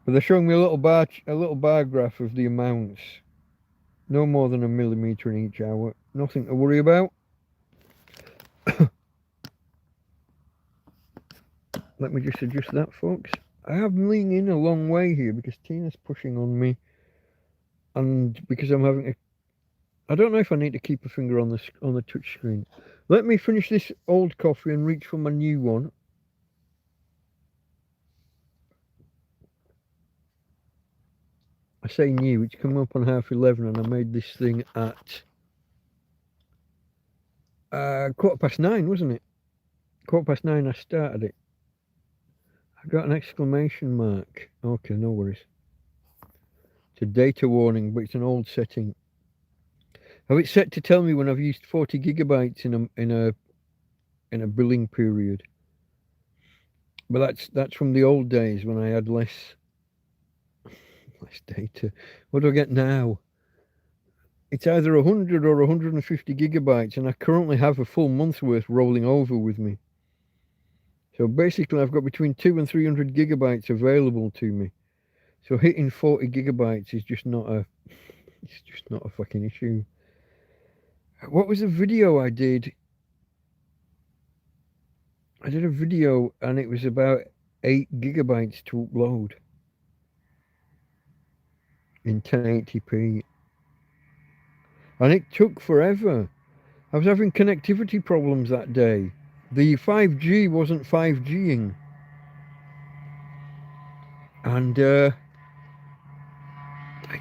But they're showing me a little bar graph of the amounts. No more than 1 millimetre in each hour. Nothing to worry about. Let me just adjust that, folks. I have been leaning in a long way here because Tina's pushing on me, and because I'm having I don't know if I need to keep a finger on the touch screen. Let me finish this old coffee and reach for my new one. I say new, it's come up on 11:30, and I made this thing at 9:15, wasn't it? 9:15 I started it. I got an exclamation mark. Okay, no worries. It's a data warning, but it's an old setting. Have it set to tell me when I've used 40 gigabytes in a billing period. But that's from the old days when I had less data. What do I get now? It's either 100 or 150 gigabytes, and I currently have a full month's worth rolling over with me. So basically I've got between 200 and 300 gigabytes available to me. So hitting 40 gigabytes is just not a fucking issue. What was the video I did? I did a video and it was about 8 gigabytes to upload in 1080p. And it took forever. I was having connectivity problems that day. The 5G wasn't 5Ging. And it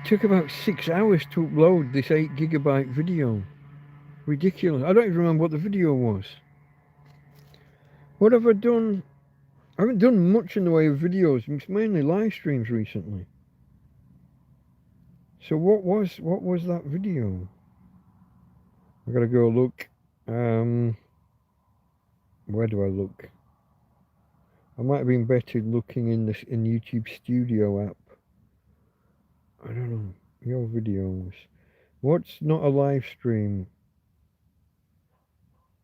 took about 6 hours to upload this 8 gigabyte video. Ridiculous. I don't even remember what the video was. What have I done? I haven't done much in the way of videos. It's mainly live streams recently. So what was that video? I gotta go look. Where do I look? I might have been better looking in YouTube Studio app. I don't know. Your videos. What's not a live stream?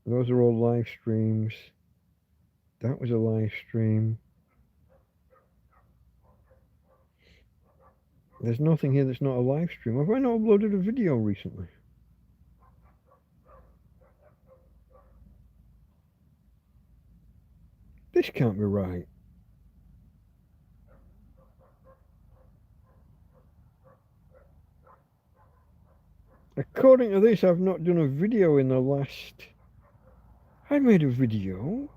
Those are all live streams. That was a live stream. There's nothing here that's not a live stream. Have I not uploaded a video recently? This can't be right. According to this, I've not done a video in the last... I made a video.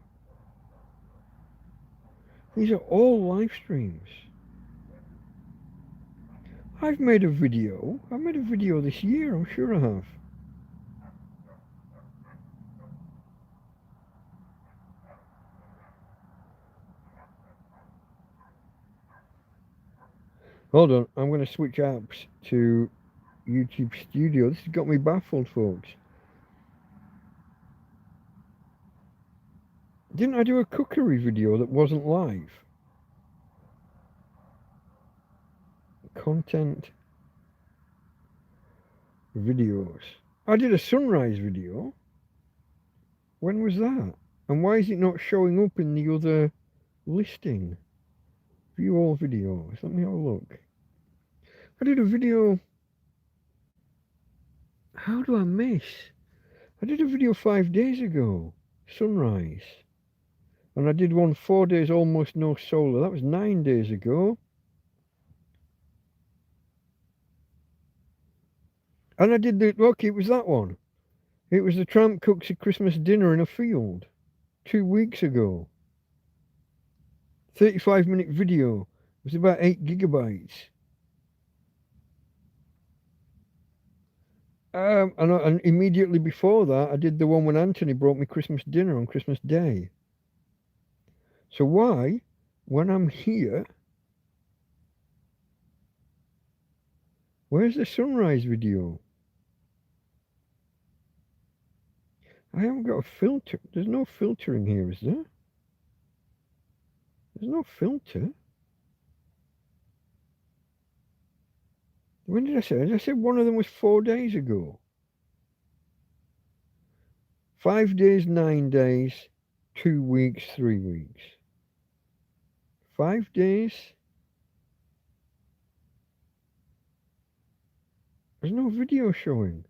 These are all live streams. I've made a video. I made a video this year, I'm sure I have. Hold on, I'm going to switch apps to YouTube Studio. This has got me baffled, folks. Didn't I do a cookery video that wasn't live? Content videos. I did a sunrise video. When was that? And why is it not showing up in the other listing? View all videos. Let me have a look. I did a video. How do I miss? I did a video 5 days ago. Sunrise. And I did one 4 days, almost no solar. That was 9 days ago. And I did the, okay, it was that one. It was the tramp cooks a Christmas dinner in a field 2 weeks ago. 35-minute video. It was about 8 gigabytes. And immediately before that, I did the one when Anthony brought me Christmas dinner on Christmas Day. So why, when I'm here, where's the sunrise video? I haven't got a filter. There's no filtering here, is there? There's no filter. When did I say? I said one of them was 4 days ago. 5 days, 9 days, 2 weeks, 3 weeks. 5 days. There's no video showing.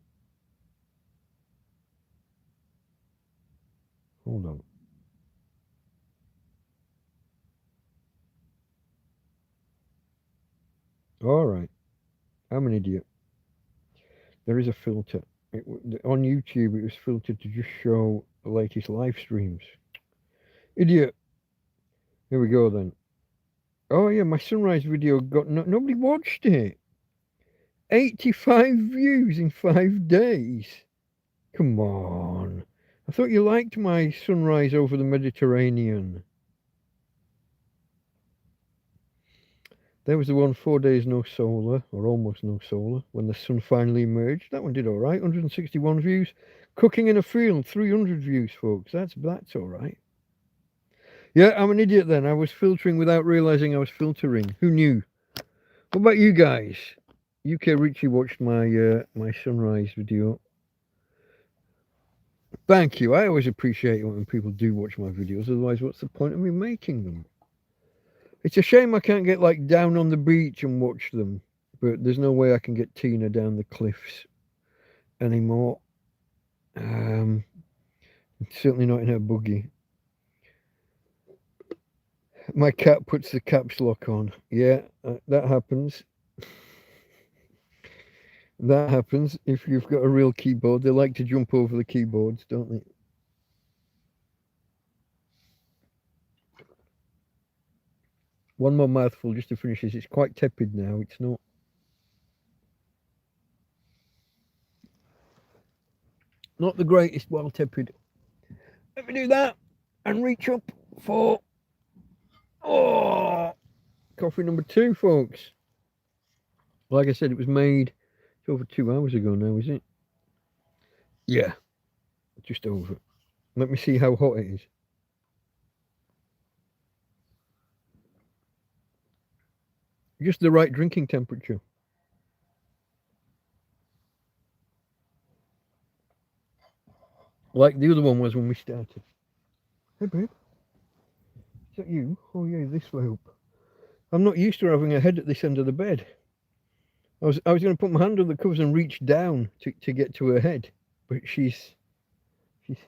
Hold on. All right. I'm an idiot. There is a filter. On YouTube, it was filtered to just show the latest live streams. Idiot. Here we go then. Oh yeah, my sunrise video got nobody watched it. 85 views in 5 days. Come on. I thought you liked my sunrise over the Mediterranean. There was the one 4 days no solar, or almost no solar, when the sun finally emerged. That one did all right, 161 views. Cooking in a field, 300 views, folks. That's all right. Yeah, I'm an idiot then. I was filtering without realizing I was filtering. Who knew? What about you guys? UK Richie watched my my sunrise video. Thank you. I always appreciate it when people do watch my videos. Otherwise, what's the point of me making them? It's a shame I can't get like down on the beach and watch them. But there's no way I can get Tina down the cliffs anymore. Certainly not in her buggy. My cat puts the caps lock on. Yeah, that happens. That happens if you've got a real keyboard. They like to jump over the keyboards, don't they? One more mouthful just to finish this. It's quite tepid now. It's not the greatest while tepid. Let me do that and reach up for coffee number 2, folks. Like I said, it was made over 2 hours ago now, is it? Yeah, just over. Let me see how hot it is. Just the right drinking temperature. Like the other one was when we started. Hey, babe. Is that you? Oh, yeah, this way up. I'm not used to having a head at this end of the bed. I was going to put my hand on the covers and reach down to get to her head, but she's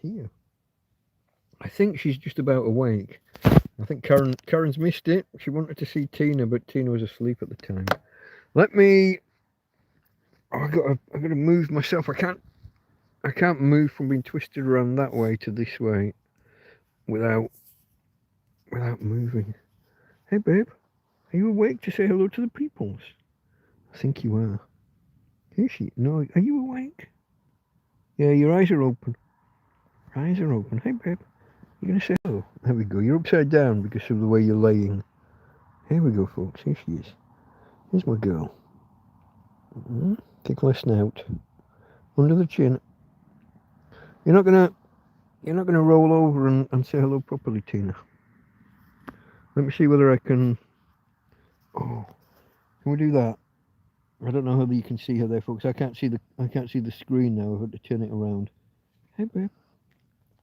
here. I think she's just about awake. I think Karen's missed it. She wanted to see Tina, but Tina was asleep at the time. Let me I gotta move myself. I can't move from being twisted around that way to this way without moving. Hey babe, are you awake to say hello to the peoples? I think you are. Is she? No, are you awake? Yeah, your eyes are open. Your eyes are open. Hey babe, you're gonna say hello. There we go. You're upside down because of the way you're laying. Here we go, folks. Here she is. Here's my girl. Tickle her snout. Under the chin. You're not gonna roll over and say hello properly, Tina. Let me see whether I can. Oh, can we do that? I don't know whether you can see her there, folks. I can't see the screen now. I've had to turn it around. Hey, babe.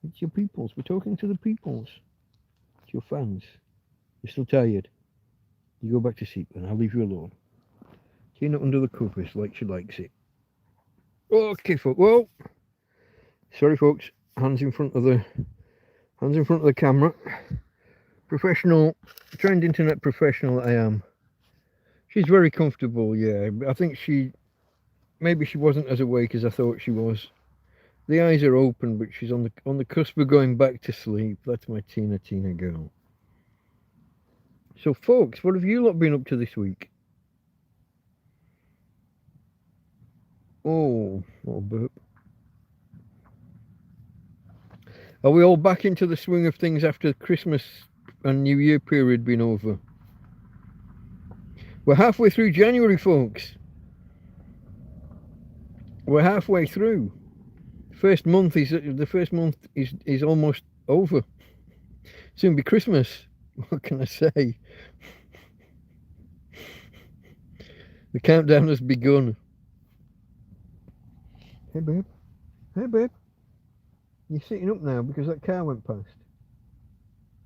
It's your peoples. We're talking to the peoples. It's your fans. You're still tired. You go back to sleep, and I'll leave you alone. Tina under the covers like she likes it. Okay, folks. Whoa. Sorry, folks. Hands in front of the camera. Professional, trained internet professional I am. She's very comfortable, yeah. I think maybe she wasn't as awake as I thought she was. The eyes are open, but she's on the cusp of going back to sleep. That's my Tina girl. So, folks, what have you lot been up to this week? Oh, little burp. Are we all back into the swing of things after Christmas and New Year period being over? We're halfway through January, folks. We're halfway through. The first month is almost over. Soon be Christmas. What can I say? The countdown has begun. Hey babe. Hey babe. You're sitting up now because that car went past.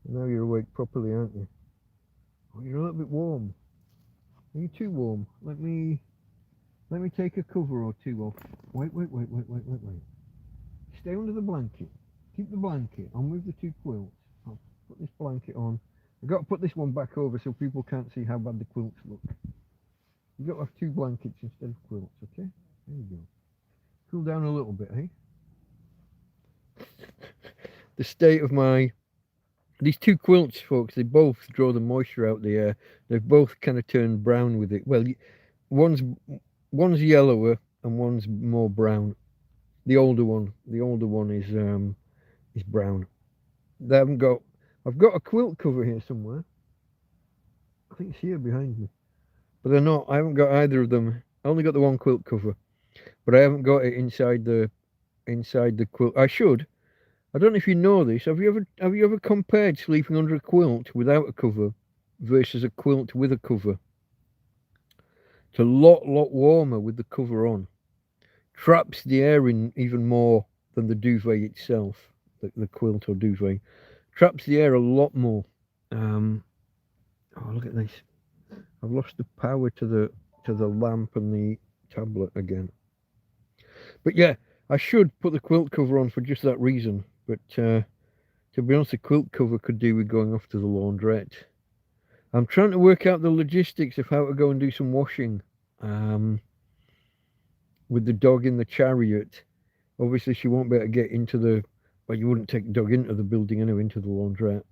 Now you're awake properly, aren't you? Oh, you're a little bit warm. Are you too warm? Let me take a cover or two off. Wait. Stay under the blanket. Keep the blanket. I'll move the two quilts. I'll put this blanket on. I've got to put this one back over so people can't see how bad the quilts look. You've got to have two blankets instead of quilts, okay? There you go. Cool down a little bit, eh? The state of these two quilts, folks, they both draw the moisture out the air. They've both kind of turned brown with it. Well, one's yellower and one's more brown. The older one is brown. They haven't got. I've got a quilt cover here somewhere. I think it's here behind me, but they're not. I haven't got either of them. I only got the one quilt cover, but I haven't got it inside the quilt. I should. I don't know if you know this. Have you ever compared sleeping under a quilt without a cover versus a quilt with a cover? It's a lot warmer with the cover on. Traps the air in even more than the duvet itself, the quilt or duvet. Traps the air a lot more. Oh, look at this. I've lost the power to the lamp and the tablet again. But yeah, I should put the quilt cover on for just that reason. But to be honest, the quilt cover could do with going off to the laundrette. I'm trying to work out the logistics of how to go and do some washing. With the dog in the chariot. Obviously, she won't be able to get into the... Well, you wouldn't take the dog into the building anyway, into the laundrette.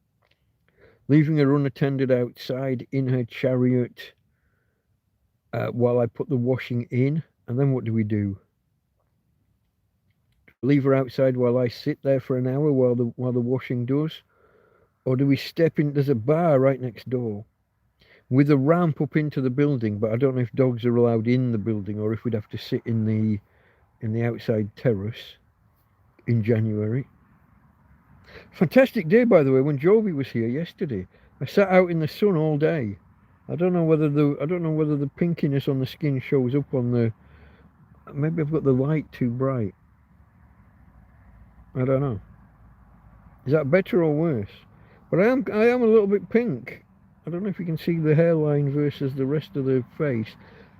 Leaving her unattended outside in her chariot while I put the washing in. And then what do we do? Leave her outside while I sit there for an hour while the washing does? Or do we step in? There's a bar right next door with a ramp up into the building, but I don't know if dogs are allowed in the building or if we'd have to sit in the outside terrace in January. Fantastic day, by the way, when Jovi was here yesterday. I sat out in the sun all day. I don't know whether the pinkiness on the skin shows up on the... Maybe I've got the light too bright. I don't know. Is that better or worse? But I am a little bit pink. I don't know if you can see the hairline versus the rest of the face.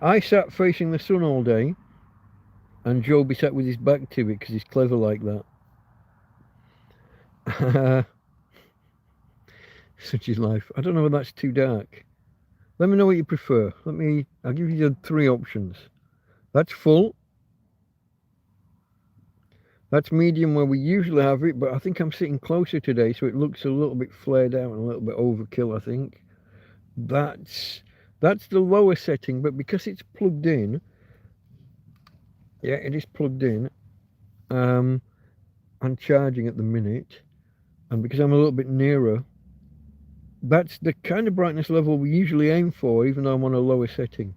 I sat facing the sun all day, and Joby sat with his back to it because he's clever like that. Such is life. I don't know whether that's too dark. Let me know what you prefer. I'll give you the three options. That's full. That's medium where we usually have it, but I think I'm sitting closer today, so it looks a little bit flared out and a little bit overkill, I think. That's the lower setting, but because it's plugged in, yeah, it is plugged in. I'm charging at the minute, and because I'm a little bit nearer, that's the kind of brightness level we usually aim for, even though I'm on a lower setting.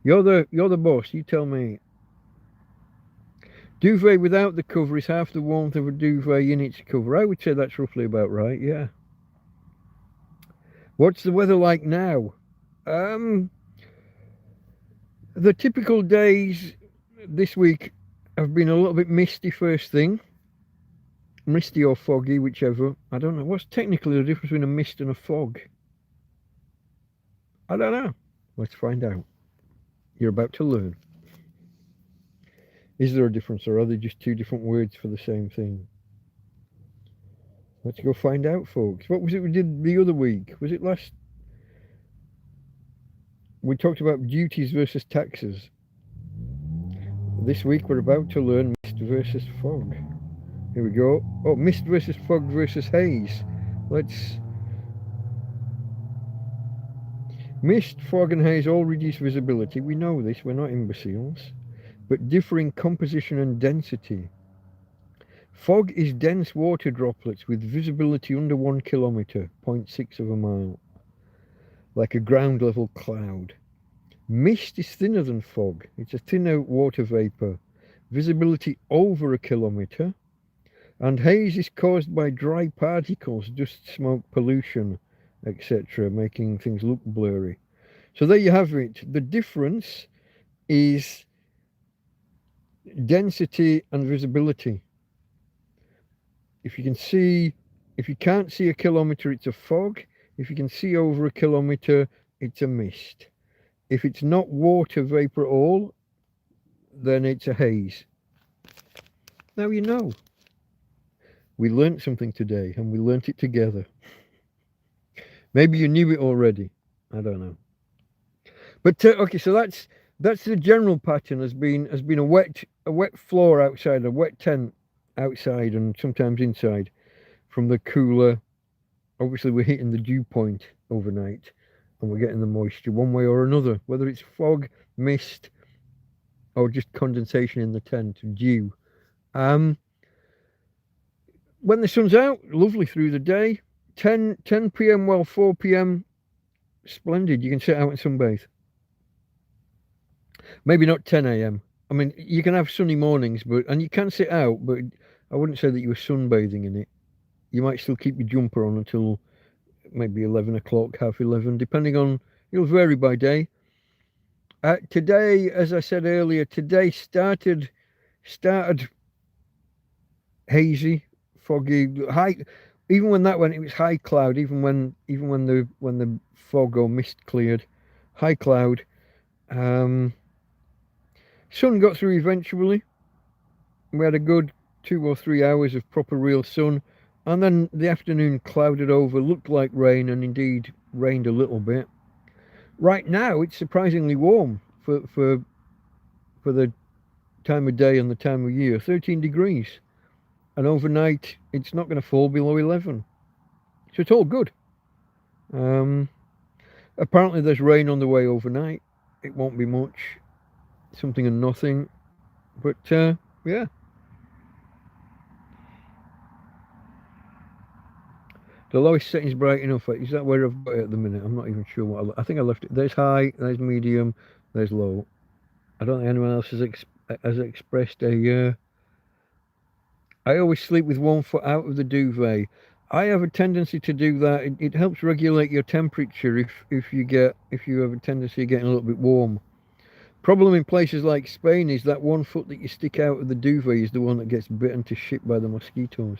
You're the boss, you tell me. Duvet without the cover is half the warmth of a duvet in its cover. I would say that's roughly about right, yeah. What's the weather like now? The typical days this week have been a little bit misty first thing. Misty or foggy, whichever. I don't know. What's technically the difference between a mist and a fog? I don't know. Let's find out. You're about to learn. Is there a difference, or are they just two different words for the same thing? Let's go find out, folks. What was it we did the other week? Was it last? We talked about duties versus taxes. This week we're about to learn mist versus fog. Here we go. Oh, mist versus fog versus haze. Let's... Mist, fog and haze all reduce visibility. We know this, we're not imbeciles. But differ in composition and density. Fog is dense water droplets with visibility under 1 kilometre, 0.6 of a mile, like a ground level cloud. Mist is thinner than fog. It's a thinner water vapour, visibility over 1 kilometre, and haze is caused by dry particles, dust, smoke, pollution, etc., making things look blurry. So there you have it. The difference is density and visibility. If you can't see 1 kilometre, it's a fog. If you can see over 1 kilometre, it's a mist. If it's not water vapour at all, then it's a haze. Now you know. We learnt something today, and we learnt it together. Maybe you knew it already. I don't know. But okay, so that's the general pattern. Has been a wet floor outside, a wet tent outside, and sometimes inside. From the cooler, obviously we're hitting the dew point overnight, and we're getting the moisture one way or another, whether it's fog, mist, or just condensation in the tent, dew. When the sun's out, lovely through the day. 10 p.m, well, 4 p.m, splendid. You can sit out and sunbathe. Maybe not 10 a.m. I mean, you can have sunny mornings, and you can sit out, but I wouldn't say that you were sunbathing in it. You might still keep your jumper on until maybe 11 o'clock, half 11, depending on, it'll vary by day. Today, as I said earlier, today started hazy, foggy, high. Even when that went, it was high cloud. Even when the fog or mist cleared, high cloud. Sun got through eventually. We had a good 2 or 3 hours of proper real sun, and then the afternoon clouded over, looked like rain, and indeed rained a little bit. Right now it's surprisingly warm for the time of day and the time of year. 13 degrees, and overnight it's not going to fall below 11, so it's all good. Apparently there's rain on the way overnight. It won't be much, something and nothing, but yeah. The lowest setting is bright enough. Is that where I've got it at the minute? I'm not even sure what I think I left it. There's high, there's medium, there's low. I don't think anyone else has expressed a... I always sleep with 1 foot out of the duvet. I have a tendency to do that. It helps regulate your temperature if you have a tendency of getting a little bit warm. Problem in places like Spain is that 1 foot that you stick out of the duvet is the one that gets bitten to shit by the mosquitoes.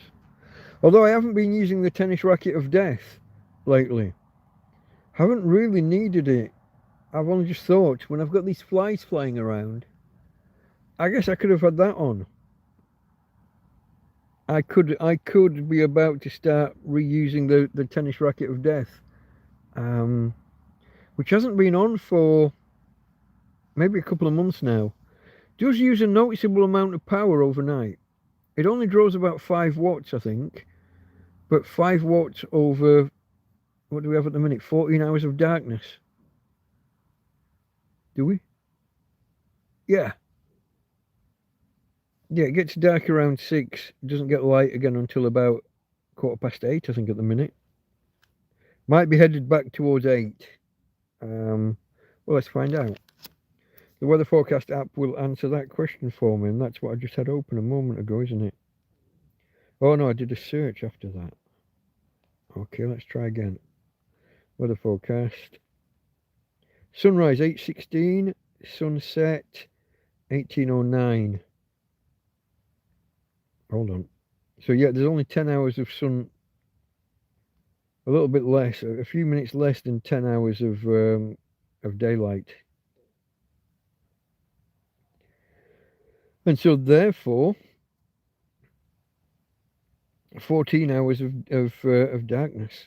Although I haven't been using the tennis racket of death lately. Haven't really needed it. I've only just thought, when I've got these flies flying around, I guess I could have had that on. I could be about to start reusing the tennis racket of death, which hasn't been on for maybe a couple of months now. Does use a noticeable amount of power overnight. It only draws about 5 watts, I think. But 5 watts over, what do we have at the minute? 14 hours of darkness. Do we? Yeah. Yeah, it gets dark around 6. It doesn't get light again until about 8:15, I think, at the minute. Might be headed back towards 8. Well, let's find out. The weather forecast app will answer that question for me, and that's what I just had open a moment ago, isn't it? Oh no, I did a search after that. Okay, let's try again. Weather forecast. Sunrise 8:16, sunset 18:09. Hold on. So yeah, there's only 10 hours of sun. A little bit less, a few minutes less than 10 hours of daylight. And so therefore, 14 hours of darkness.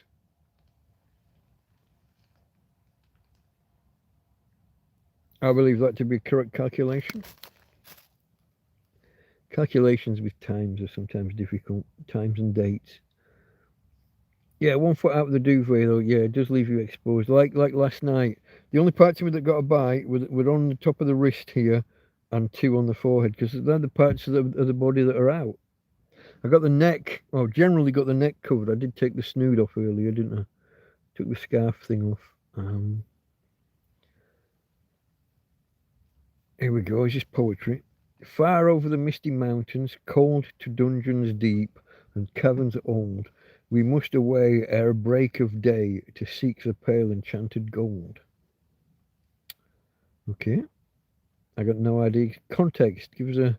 I believe that to be a correct calculation. Calculations with times are sometimes difficult, times and dates. Yeah, 1 foot out of the duvet though, yeah, it does leave you exposed. Like last night, the only parts of me that got a bite were on the top of the wrist here and 2 on the forehead, because they're the parts of the body that are out. I got the neck, well, generally got the neck covered. I did take the snood off earlier, didn't I? Took the scarf thing off. Here we go, it's just poetry. Far over the misty mountains, cold to dungeons deep and caverns old, we must away ere break of day to seek the pale enchanted gold. Okay. I got no idea. Context, give us a...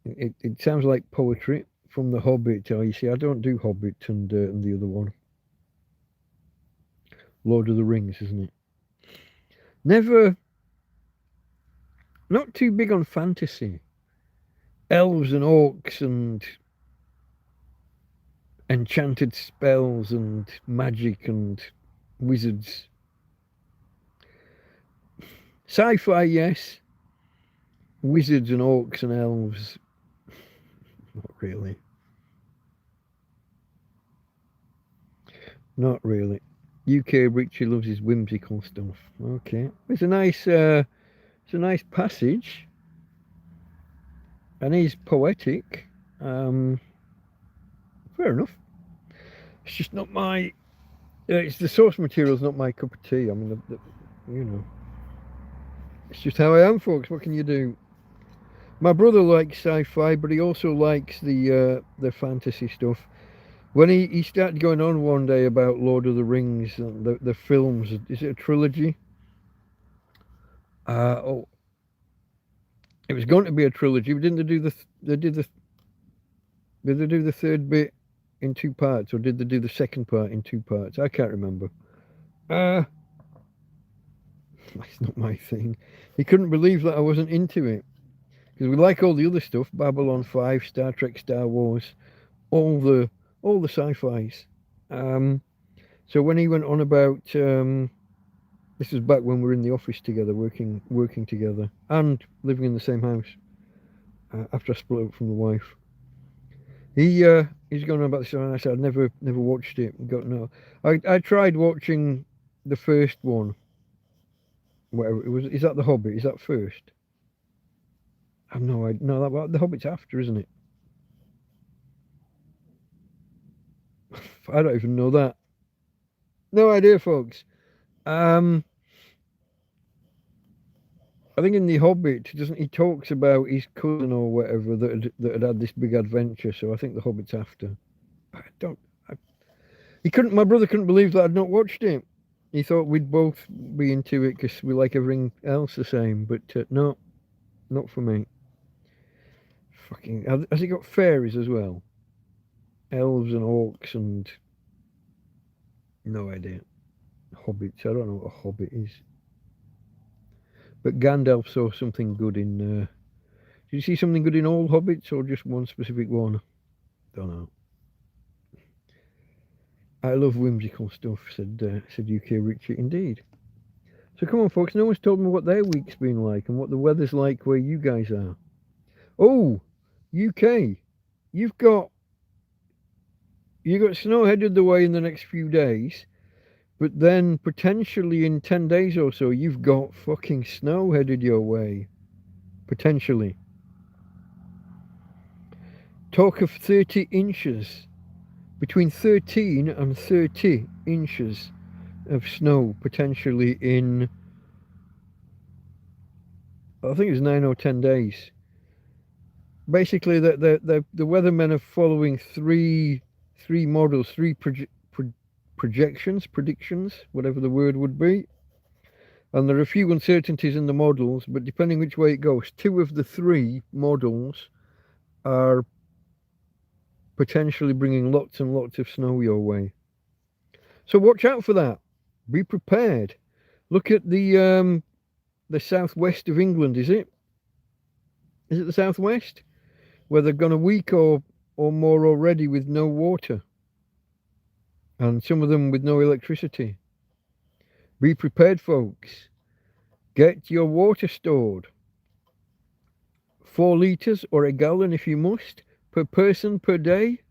It sounds like poetry from The Hobbit. Oh, you see, I don't do Hobbit and the other one. Lord of the Rings, isn't it? Never... Not too big on fantasy. Elves and orcs and enchanted spells and magic and wizards. Sci-fi, yes. Wizards and orcs and elves, not really. Not really. UK Richie loves his whimsical stuff. Okay, it's a nice passage, and he's poetic. Fair enough. It's just not my. It's the source material's not my cup of tea. I mean, you know, it's just how I am, folks. What can you do? My brother likes sci-fi, but he also likes the fantasy stuff. When he started going on one day about Lord of the Rings and the films, is it a trilogy? Oh, it was going to be a trilogy. But didn't they do did they do the third bit in 2 parts, or did they do the second part in 2 parts? I can't remember. That's not my thing. He couldn't believe that I wasn't into it, because we like all the other stuff: Babylon 5, Star Trek, Star Wars, all the sci-fis. So when he went on about this was back when we were in the office together, working together, and living in the same house. After I split up from the wife, he's going on about this, and I said I'd never watched it. Got no. I tried watching the first one. Whatever it was, is that The Hobbit? Is that first? I have no idea. No, that The Hobbit's after, isn't it? I don't even know that. No idea, folks. I think in The Hobbit, doesn't he talks about his cousin or whatever that had this big adventure? So I think The Hobbit's after. I don't. My brother couldn't believe that I'd not watched it. He thought we'd both be into it because we like everything else the same. But no, not for me. Fucking. Has he got fairies as well? Elves and orcs and. No idea. Hobbits. I don't know what a hobbit is. But Gandalf saw something good in. Did you see something good in all Hobbits, or just one specific one? Don't know. I love whimsical stuff, said UK Richie. Indeed. So come on, folks. No one's told me what their week's been like and what the weather's like where you guys are. Oh, UK. You've got snow headed the way in the next few days, but then potentially in 10 days or so, you've got fucking snow headed your way. Potentially. Talk of 30 inches. Between 13 and 30 inches of snow potentially in, I think it's 9 or 10 days. Basically, the weathermen are following three models, predictions, whatever the word would be. And there are a few uncertainties in the models, but depending which way it goes, 2 of the 3 models are potentially bringing lots and lots of snow your way. So watch out for that. Be prepared. Look at the southwest of England, is it? Is it the southwest? Where they've gone a week or more already with no water. And some of them with no electricity. Be prepared, folks. Get your water stored. 4 litres or a gallon if you must, per person per day.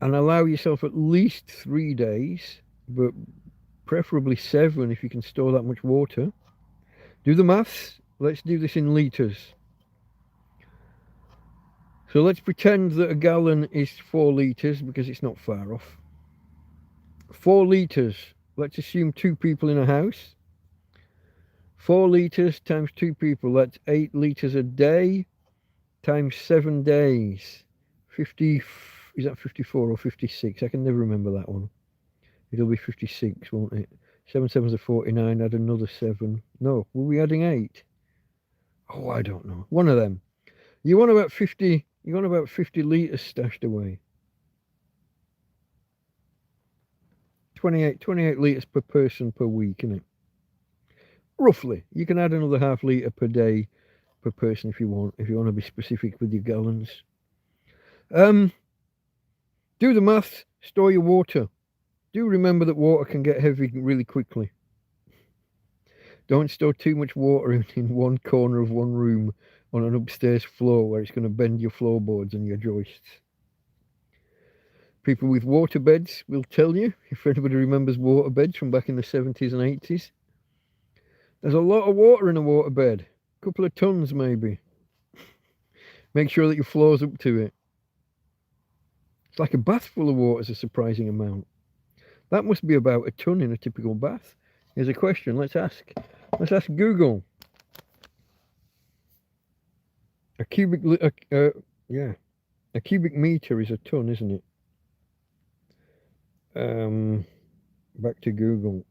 And allow yourself at least 3 days, but preferably 7 if you can store that much water. Do the maths. Let's do this in litres. So let's pretend that a gallon is 4 litres because it's not far off. 4 litres. Let's assume 2 people in a house. 4 litres times 2 people. That's 8 litres a day times 7 days. 50. Is that 54 or 56? I can never remember that one. It'll be 56, won't it? 7 sevens are 49. Add another 7. No, were we adding 8? Oh, I don't know. One of them. You want about 50. You want about 50 litres stashed away. 28 litres per person per week, isn't it? Roughly. You can add another half litre per day per person if you want to be specific with your gallons. Do the maths, store your water. Do remember that water can get heavy really quickly. Don't store too much water in one corner of one room on an upstairs floor where it's going to bend your floorboards and your joists. People with water beds will tell you, if anybody remembers water beds from back in the 70s and 80s. There's a lot of water in a water bed. A couple of tons maybe. Make sure that your floor's up to it. It's like a bath full of water is a surprising amount. That must be about a ton in a typical bath. Here's a question. Let's ask Google. A cubic meter is a ton, isn't it? Back to Google.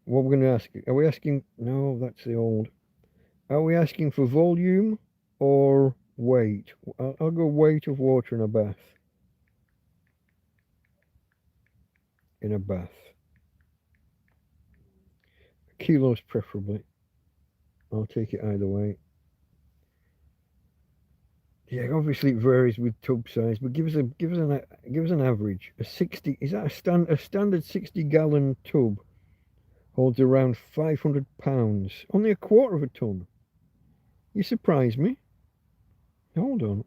What we're going to ask? Are we asking? No, that's the old. Are we asking for volume or weight? I'll go weight of water in a bath. Kilos preferably. I'll take it either way. Yeah, obviously it varies with tub size, but give us an average. A 60, is that a standard 60-gallon tub holds around 500 pounds. Only a quarter of a ton. You surprise me. Hold on.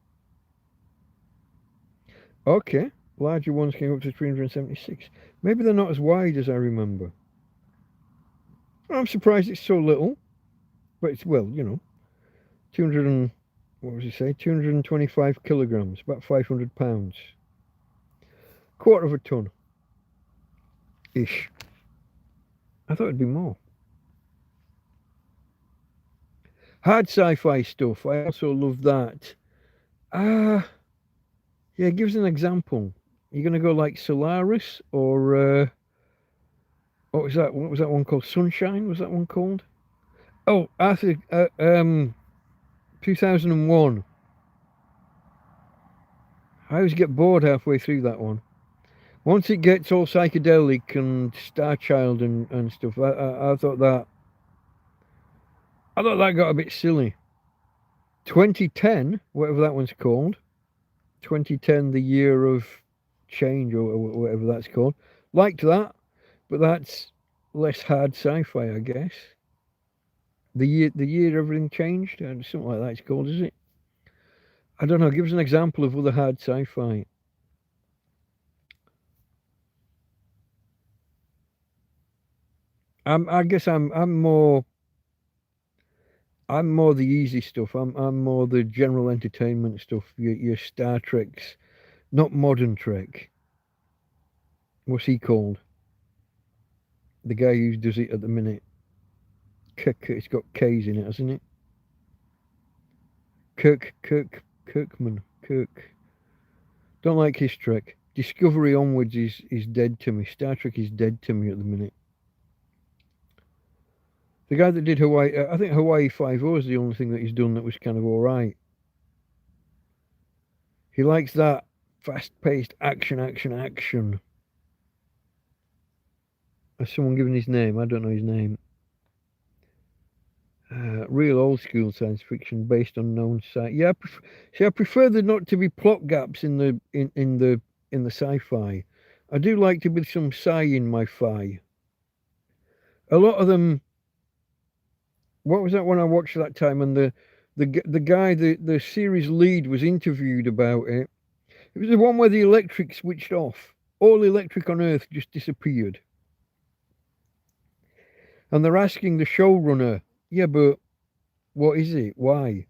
Okay, larger ones came up to 376. Maybe they're not as wide as I remember. I'm surprised it's so little, but it's, well, you know, 225 kilograms, about 500 pounds. Quarter of a ton. Ish. I thought it'd be more. Hard sci-fi stuff. I also love that. Yeah, give us an example. You're going to go like Solaris or what was that one called? Sunshine, was that one called? Oh, Arthur 2001. I always get bored halfway through that one. Once it gets all psychedelic and Starchild and stuff, I thought that got a bit silly. 2010, whatever that one's called. 2010, the year of change or whatever that's called. Liked that. But that's less hard sci-fi, I guess. The year everything changed, something like that. It's called, is it? I don't know. Give us an example of other hard sci-fi. I guess I'm more the easy stuff. I'm more the general entertainment stuff. Your Star Treks, not modern Trek. What's he called? The guy who does it at the minute. It's got K's in it, hasn't it? Kirkman. Kirk. Don't like his Trek. Discovery onwards is dead to me. Star Trek is dead to me at the minute. The guy that did Hawaii, I think Hawaii 5-0 is the only thing that he's done that was kind of all right. He likes that fast-paced action. Has someone given his name? I don't know his name. Real old school science fiction based on known sci. Yeah, I prefer there not to be plot gaps in the sci-fi. I do like to be some sci in my fi. A lot of them. What was that one I watched that time? And the guy, the series lead was interviewed about it. It was the one where the electric switched off. All electric on Earth just disappeared. And they're asking the showrunner, yeah, but what is it? Why?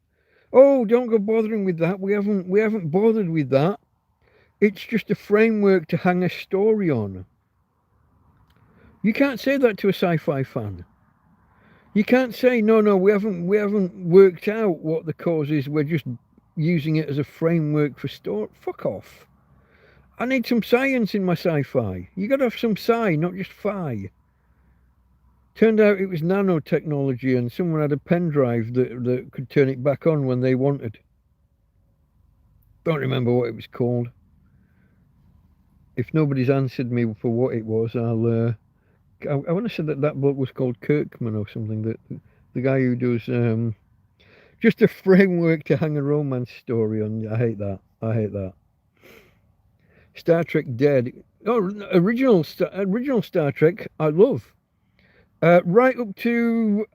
Oh, don't go bothering with that. We haven't bothered with that. It's just a framework to hang a story on. You can't say that to a sci-fi fan. You can't say no, we haven't worked out what the cause is. We're just using it as a framework for story. Fuck off. I need some science in my sci-fi. You got to have some sci, not just fi. Turned out it was nanotechnology, and someone had a pen drive that could turn it back on when they wanted. Don't remember what it was called. If nobody's answered me for what it was, I want to say that book was called Kirkman or something. That the guy who does just a framework to hang a romance story on. I hate that. Star Trek dead. Oh, original Star Trek. I love. Right up to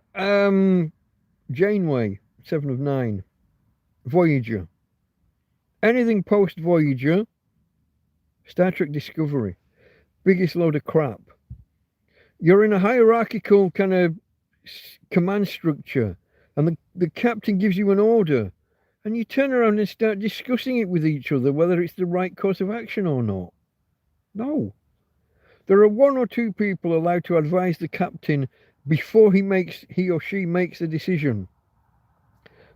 Janeway, 7 of 9. Voyager. Anything post Voyager, Star Trek Discovery. Biggest load of crap. You're in a hierarchical kind of command structure, and the captain gives you an order, and you turn around and start discussing it with each other, whether it's the right course of action or not. No. There are one or two people allowed to advise the captain before he or she makes a decision.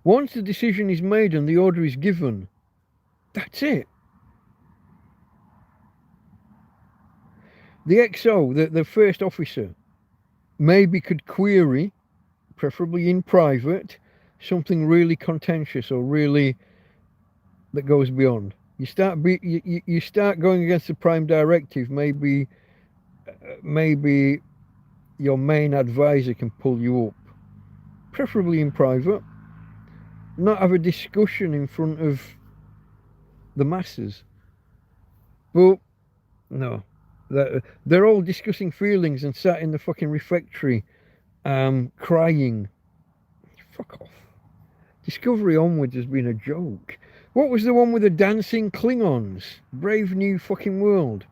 Once the decision is made and the order is given, that's it. The XO, the first officer, maybe could query, preferably in private, something really contentious or really that goes beyond. You start going against the prime directive. Maybe your main advisor can pull you up, preferably in private. Not have a discussion in front of the masses. But no, they're all discussing feelings and sat in the fucking refectory, crying. Fuck off. Discovery onwards has been a joke. What was the one with the dancing Klingons? Brave New Fucking World.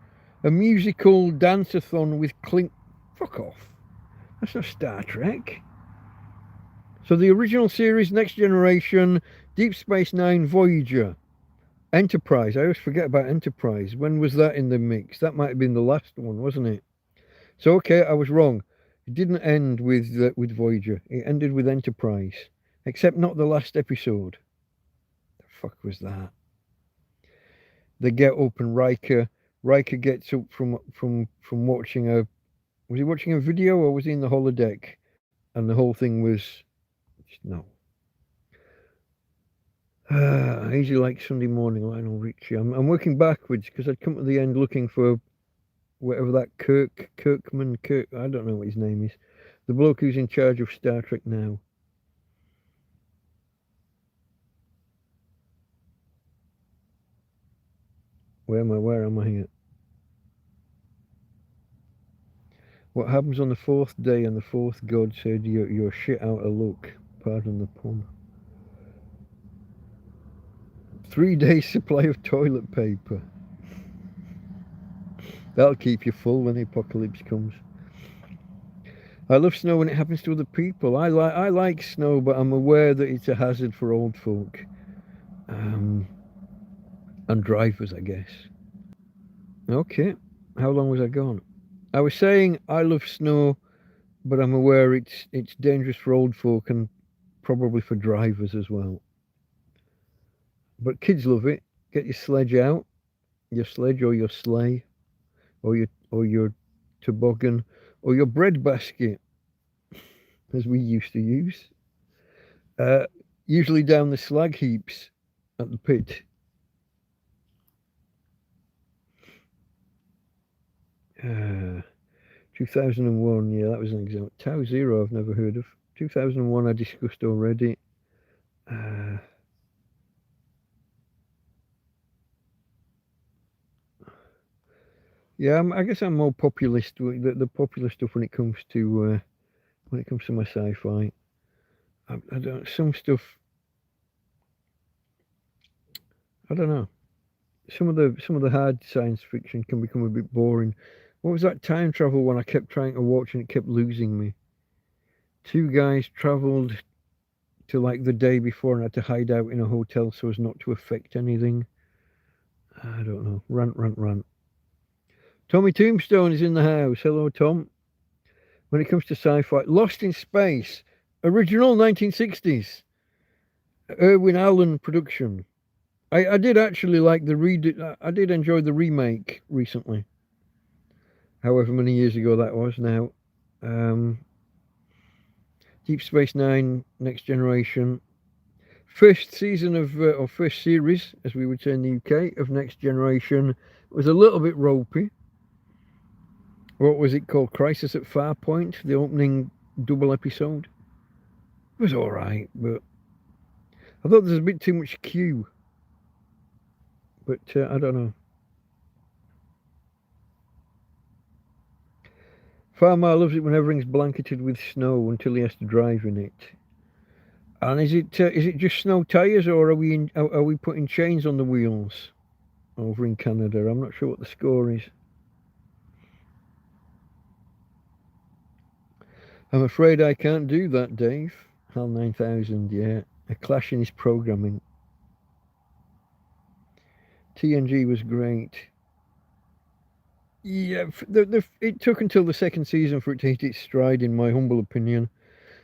A musical dance-a-thon with Fuck off. That's not Star Trek. So the original series, Next Generation, Deep Space Nine, Voyager. Enterprise. I always forget about Enterprise. When was that in the mix? That might have been the last one, wasn't it? So, okay, I was wrong. It didn't end with Voyager. It ended with Enterprise. Except not the last episode. The fuck was that? They get up and Riker gets up from watching was he watching a video or was he in the holodeck? And the whole thing was no. Easy like Sunday morning, Lionel Richie. I'm working backwards because I'd come to the end looking for whatever that Kirkman, I don't know what his name is. The bloke who's in charge of Star Trek now. Where am I here? What happens on the fourth day and the fourth god said you're shit out of luck. Pardon the pun. 3 days supply of toilet paper. That'll keep you full when the apocalypse comes. I love snow when it happens to other people. I like snow, but I'm aware that it's a hazard for old folk. And drivers, I guess. Okay. How long was I gone? I was saying I love snow, but I'm aware it's dangerous for old folk and probably for drivers as well. But kids love it. Get your sledge out, your sledge or your sleigh, or your toboggan, or your bread basket, as we used to use. Usually down the slag heaps at the pit. Uh, 2001, yeah, that was an example. Tau Zero, I've never heard of. 2001, I discussed already. Yeah, I guess I'm more populist. The popular stuff when it comes to my sci-fi. I don't. Some stuff. I don't know. Some of the hard science fiction can become a bit boring. What was that time travel one I kept trying to watch and it kept losing me? 2 guys travelled to like the day before and had to hide out in a hotel so as not to affect anything. I don't know. Rant. Tommy Tombstone is in the house. Hello, Tom. When it comes to sci-fi, Lost in Space, original 1960s, Irwin Allen production. I did actually like I did enjoy the remake recently. However many years ago that was now. Deep Space Nine, Next Generation. First season or first series, as we would say in the UK, of Next Generation was a little bit ropey. What was it called? Crisis at Farpoint, the opening double episode. It was alright, but I thought there was a bit too much Q. But I don't know. Farmar loves it when everything's blanketed with snow until he has to drive in it. And is it just snow tyres, or are we putting chains on the wheels over in Canada? I'm not sure what the score is. I'm afraid I can't do that, Dave. HAL 9000, yeah. A clash in his programming. TNG was great. Yeah, it took until the second season for it to hit its stride, in my humble opinion.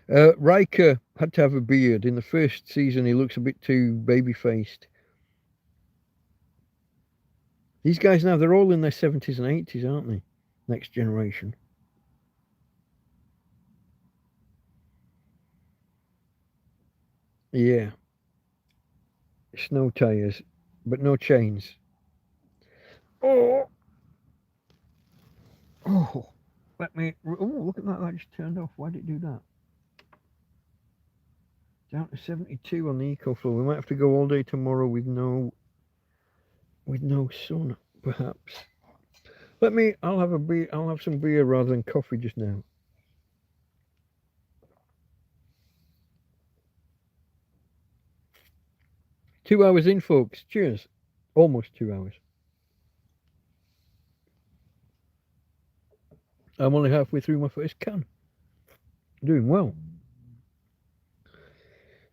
Riker had to have a beard. In the first season, he looks a bit too baby-faced. These guys now, they're all in their 70s and 80s, aren't they? Next Generation. Yeah. Snow tyres, but no chains. Oh, let me. Oh, look at that! That just turned off. Why did it do that? Down to 72 on the EcoFlow. We might have to go all day tomorrow with no sun, perhaps. I'll have a beer. I'll have some beer rather than coffee just now. Two hours in, folks. Cheers. Almost 2 hours. I'm only halfway through my first can. Doing well.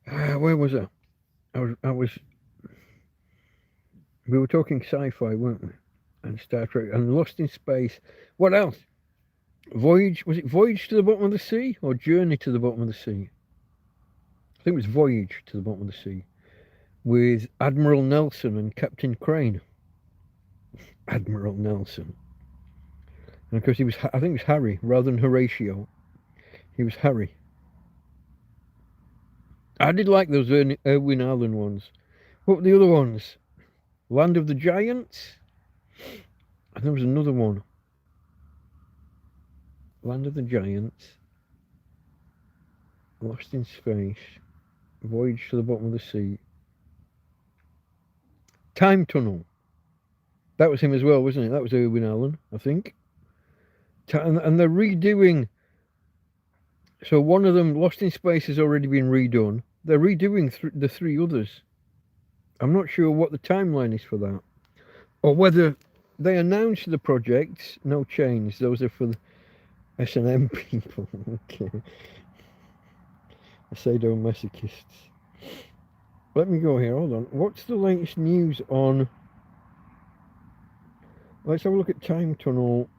Where was I? I was. We were talking sci-fi, weren't we? And Star Trek and Lost in Space. What else? Voyage. Was it Voyage to the Bottom of the Sea or Journey to the Bottom of the Sea? I think it was Voyage to the Bottom of the Sea with Admiral Nelson and Captain Crane. Admiral Nelson. And of course, I think it was Harry rather than Horatio. He was Harry. I did like those Irwin Allen ones. What were the other ones? Land of the Giants? And there was another one. Land of the Giants. Lost in Space. Voyage to the Bottom of the Sea. Time Tunnel. That was him as well, wasn't it? That was Irwin Allen, I think. And they're redoing. So one of them, Lost in Space, has already been redone. They're redoing the three others. I'm not sure what the timeline is for that, or whether they announced the projects. No change. Those are for the S&M people. Okay. Sadomasochists. Let me go here. Hold on. What's the latest news on? Let's have a look at Time Tunnel.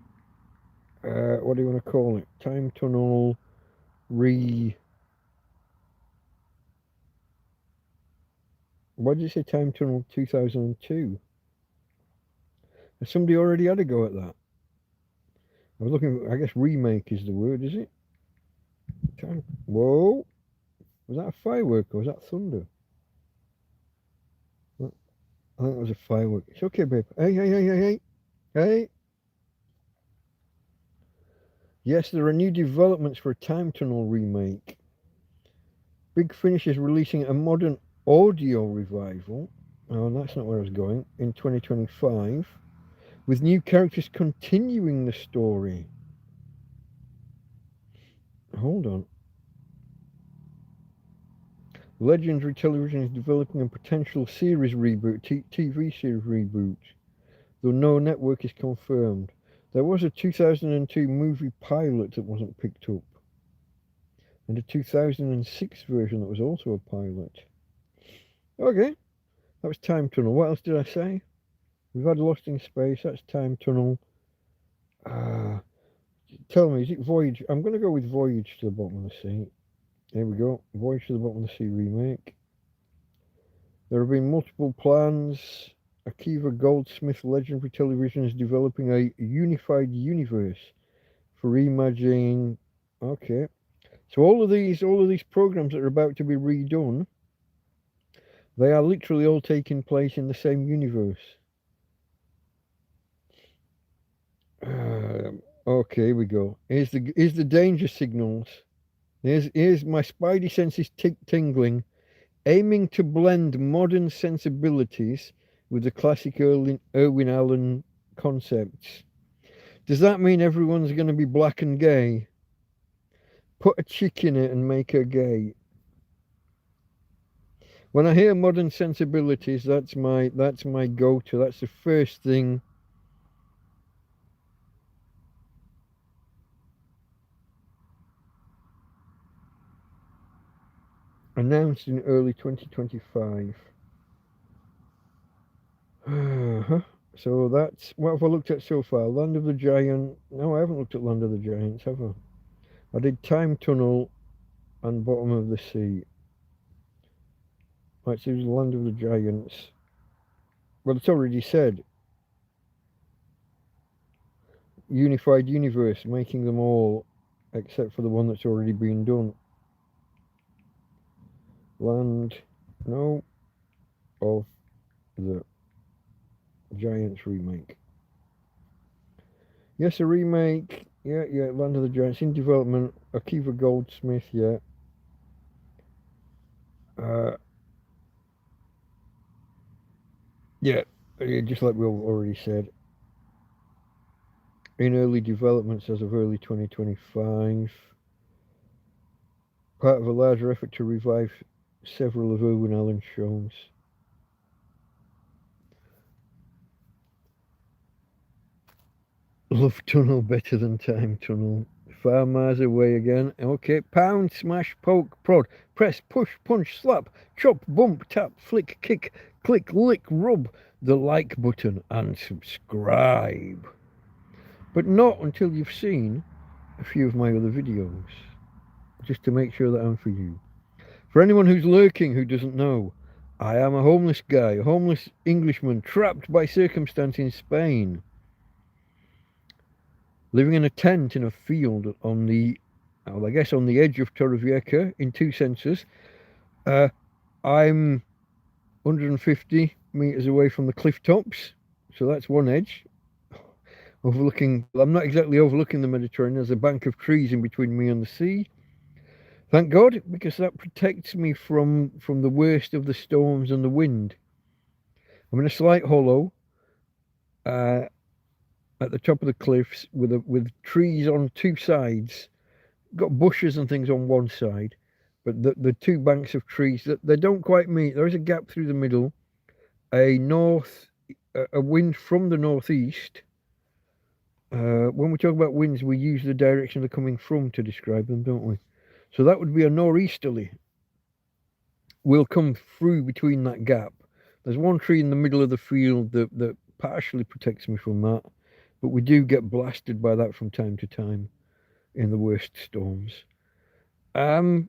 What do you want to call it? Time Tunnel What did you say? Time Tunnel 2002. Has somebody already had a go at that? I was looking. I guess remake is the word, is it? Whoa! Was that a firework or was that thunder? I think it was a firework. It's okay, babe. Hey! Yes, there are new developments for a Time Tunnel remake. Big Finish is releasing a modern audio revival. Oh, that's not where I was going. In 2025, with new characters continuing the story. Hold on. Legendary Television is developing a potential series reboot, TV series reboot, though no network is confirmed. There was a 2002 movie pilot that wasn't picked up, and a 2006 version that was also a pilot. Okay, that was Time Tunnel. What else did I say? We've had Lost in Space, that's Time Tunnel. Tell me, is it Voyage? I'm going to go with Voyage to the Bottom of the Sea. There we go, Voyage to the Bottom of the Sea remake. There have been multiple plans. Akiva Goldsmith Legendary Television is developing a unified universe for reimagining. Okay, so all of these programs that are about to be redone, they are literally all taking place in the same universe. Okay, here we go. Here's the danger signals. Here's my spidey senses tingling, aiming to blend modern sensibilities with the classic Irwin Allen concepts. Does that mean everyone's going to be black and gay? Put a chick in it and make her gay. When I hear modern sensibilities, that's my go-to. That's the first thing. Announced in early 2025. So that's what have I looked at so far? Land of the Giant. No, I haven't looked at Land of the Giants, have I? I did Time Tunnel and Bottom of the Sea. Right, so it was Land of the Giants. Well, it's already said. Unified universe, making them all, except for the one that's already been done. Land, no, of the Giants remake. Yes, a remake. Yeah, Land of the Giants in development. Akiva Goldsmith, yeah. Yeah, just like we already said. In early developments as of early 2025. Part of a larger effort to revive several of Irwin Allen's shows. Love Tunnel better than Time Tunnel. Far miles away again. Okay, pound, smash, poke, prod, press, push, punch, slap, chop, bump, tap, flick, kick, click, lick, rub the like button and subscribe. But not until you've seen a few of my other videos, just to make sure that I'm for you. For anyone who's lurking who doesn't know, I am a homeless guy, a homeless Englishman trapped by circumstance in Spain, living in a tent in a field on the, well, I guess on the edge of Torrevieja in two senses. I'm 150 meters away from the cliff tops, so that's one edge. Overlooking, I'm not exactly overlooking the Mediterranean, there's a bank of trees in between me and the sea. Thank God, because that protects me from the worst of the storms and the wind. I'm in a slight hollow. at the top of the cliffs with trees on two sides. Got bushes and things on one side, but the two banks of trees that they don't quite meet. There is a gap through the middle. A wind from the northeast. When we talk about winds, we use the direction they're coming from to describe them, don't we? So that would be a nor'easterly. Will come through between that gap. There's one tree in the middle of the field that partially protects me from that, but we do get blasted by that from time to time in the worst storms. Also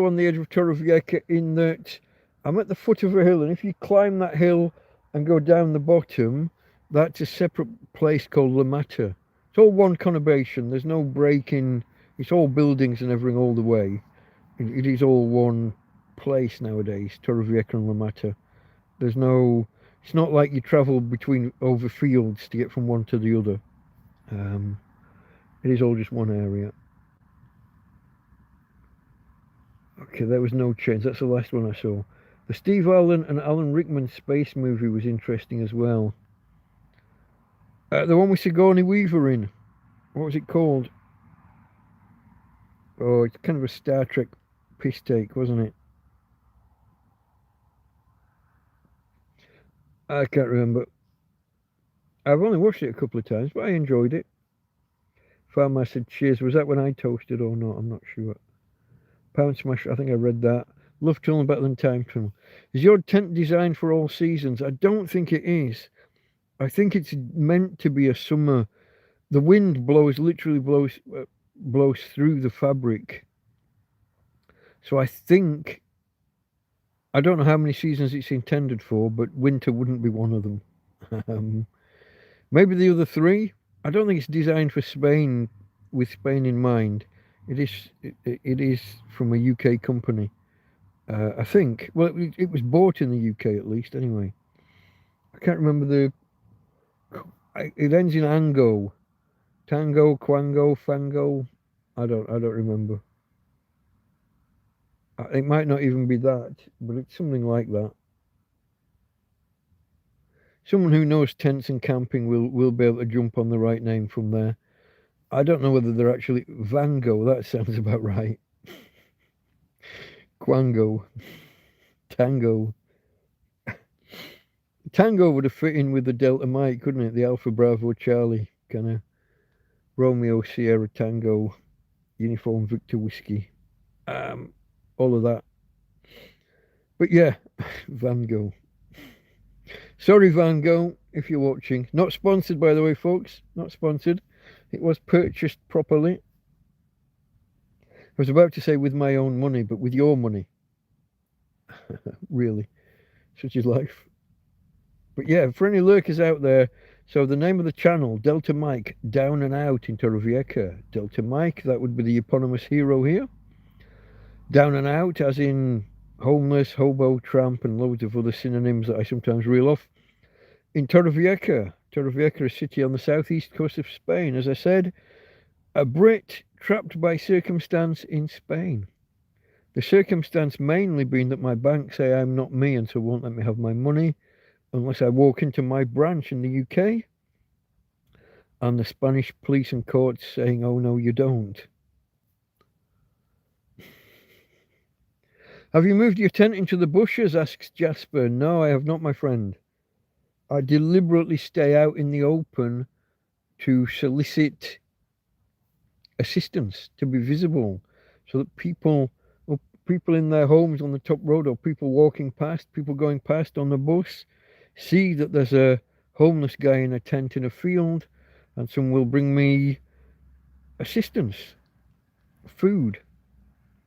on the edge of Torrevieja, in that I'm at the foot of a hill, and if you climb that hill and go down the bottom, that's a separate place called La Mata. It's all one conurbation. There's no break-in. It's all buildings and everything all the way. It is all one place nowadays, Torrevieja and La Mata. There's no... It's not like you travel over fields to get from one to the other. It is all just one area. Okay, there was no change. That's the last one I saw. The Steve Allen and Alan Rickman space movie was interesting as well. The one with Sigourney Weaver in. What was it called? Oh, it's kind of a Star Trek piss take, wasn't it? I can't remember. I've only watched it a couple of times, but I enjoyed it. Farmer said cheers. Was that when I toasted or not? I'm not sure. Pound Smash, I think I read that. Love Tunnel better than Time Tunnel. Is your tent designed for all seasons? I don't think it is. I think it's meant to be a summer. The wind literally blows through the fabric. So I think, I don't know how many seasons it's intended for, but winter wouldn't be one of them. Maybe the other three. I don't think it's designed for Spain, with Spain in mind. It is from a UK company. I think. Well, it was bought in the UK at least, anyway. I can't remember it ends in Ango. Tango, Quango, Fango. I don't remember. It might not even be that, but it's something like that. Someone who knows tents and camping will be able to jump on the right name from there. I don't know whether they're actually Vango. That sounds about right. Quango. Tango. Tango would have fit in with the Delta Mike, couldn't it? The Alpha Bravo Charlie kind of Romeo Sierra Tango Uniform Victor Whiskey. All of that. But yeah, Van Gogh. Sorry, Van Gogh, if you're watching. Not sponsored, by the way, folks. Not sponsored. It was purchased properly. I was about to say with my own money, but with your money. Really. Such is life. But yeah, for any lurkers out there, so the name of the channel, Delta Mike, Down and Out in Torrevieja. Delta Mike, that would be the eponymous hero here. Down and Out, as in homeless, hobo, tramp, and loads of other synonyms that I sometimes reel off. In Torrevieja, a city on the southeast coast of Spain. As I said, a Brit trapped by circumstance in Spain. The circumstance mainly being that my bank say I'm not me and so won't let me have my money unless I walk into my branch in the UK. And the Spanish police and courts saying, oh no, you don't. Have you moved your tent into the bushes? Asks Jasper. No, I have not, my friend. I deliberately stay out in the open to solicit assistance, to be visible, so that people in their homes on the top road, or people walking past, people going past on the bus, see that there's a homeless guy in a tent in a field, and someone will bring me assistance, food,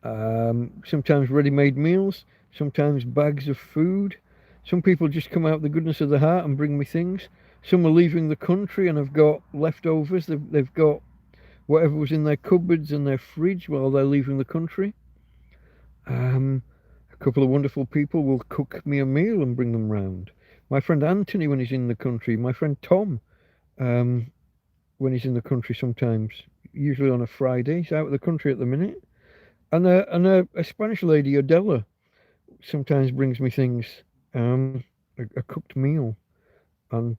sometimes ready-made meals, sometimes bags of food. Some people just come out of the goodness of their heart and bring me things. Some are leaving the country and have got leftovers. They've got whatever was in their cupboards and their fridge while they're leaving the country. A couple of wonderful people will cook me a meal and bring them round. My friend Anthony, when he's in the country. My friend Tom, when he's in the country sometimes, usually on a Friday. He's out of the country at the minute. And a Spanish lady, Adela, sometimes brings me things, a cooked meal. and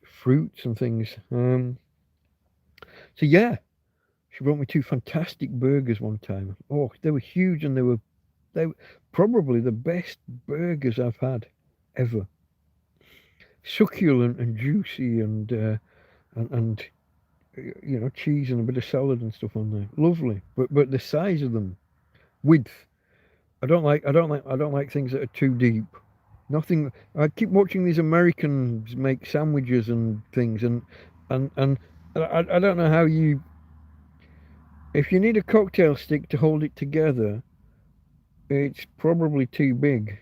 fruits and things. So yeah, she brought me 2 fantastic burgers one time. Oh, they were huge, and they were probably the best burgers I've had ever. Succulent and juicy, and cheese and a bit of salad and stuff on there. Lovely, but the size of them, width. I don't like things that are too deep. Nothing. I keep watching these Americans make sandwiches and things, and I don't know how you. If you need a cocktail stick to hold it together, it's probably too big.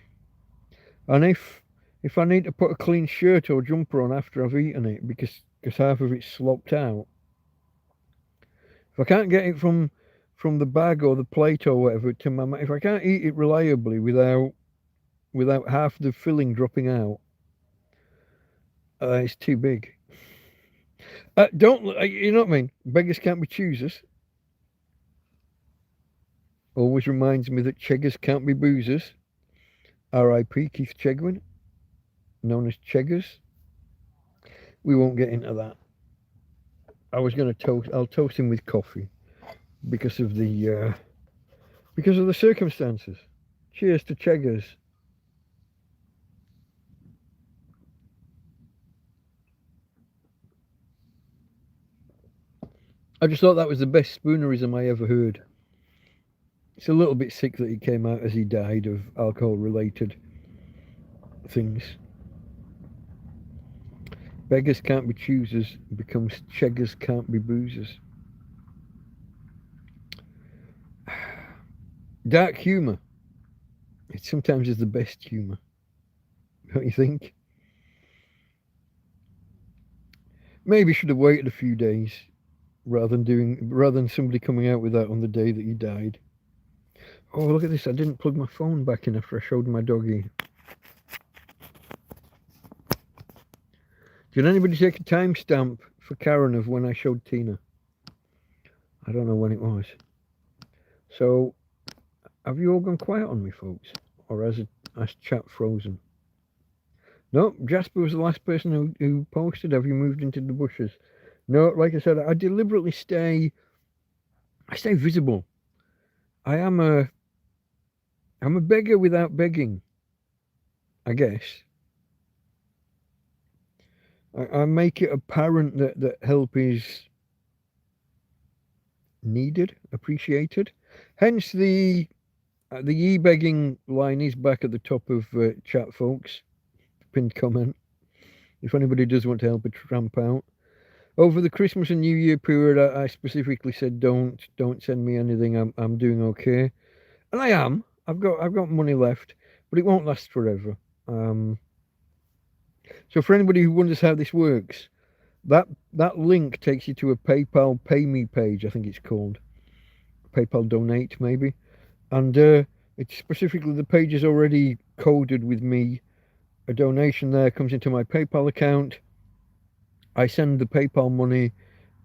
And if I need to put a clean shirt or jumper on after I've eaten it because half of it's slopped out, if I can't get it from the bag or the plate or whatever to my mouth, if I can't eat it reliably without half the filling dropping out, it's too big. Don't you know what I mean? Beggars can't be choosers. Always reminds me that cheggers can't be boozers. R.I.P. Keith Chegwin, known as Cheggers. We won't get into that. I was going to toast. I'll toast him with coffee because of the circumstances. Cheers to Cheggers. I just thought that was the best spoonerism I ever heard. It's a little bit sick that he came out as he died of alcohol-related things. Beggars can't be choosers becomes cheggers can't be boozers. Dark humour. It sometimes is the best humour. Don't you think? Maybe should have waited a few days rather than somebody coming out with that on the day that he died. Oh, look at this. I didn't plug my phone back in after I showed my doggy. Did anybody take a timestamp for Karen of when I showed Tina? I don't know when it was. So, have you all gone quiet on me, folks? Or has chat frozen? No, Jasper was the last person who posted. Have you moved into the bushes? No, like I said, I deliberately stay visible. I'm a beggar without begging, I guess. I make it apparent that help is needed, appreciated. Hence the e-begging line is back at the top of chat, folks. Pinned comment. If anybody does want to help a tramp out. Over the Christmas and New Year period, I specifically said don't send me anything. I'm doing okay, and I am. I've got money left, but it won't last forever. So for anybody who wonders how this works, that link takes you to a PayPal Pay Me page. I think it's called PayPal Donate maybe, and it's specifically the page is already coded with me. A donation there comes into my PayPal account. I send the PayPal money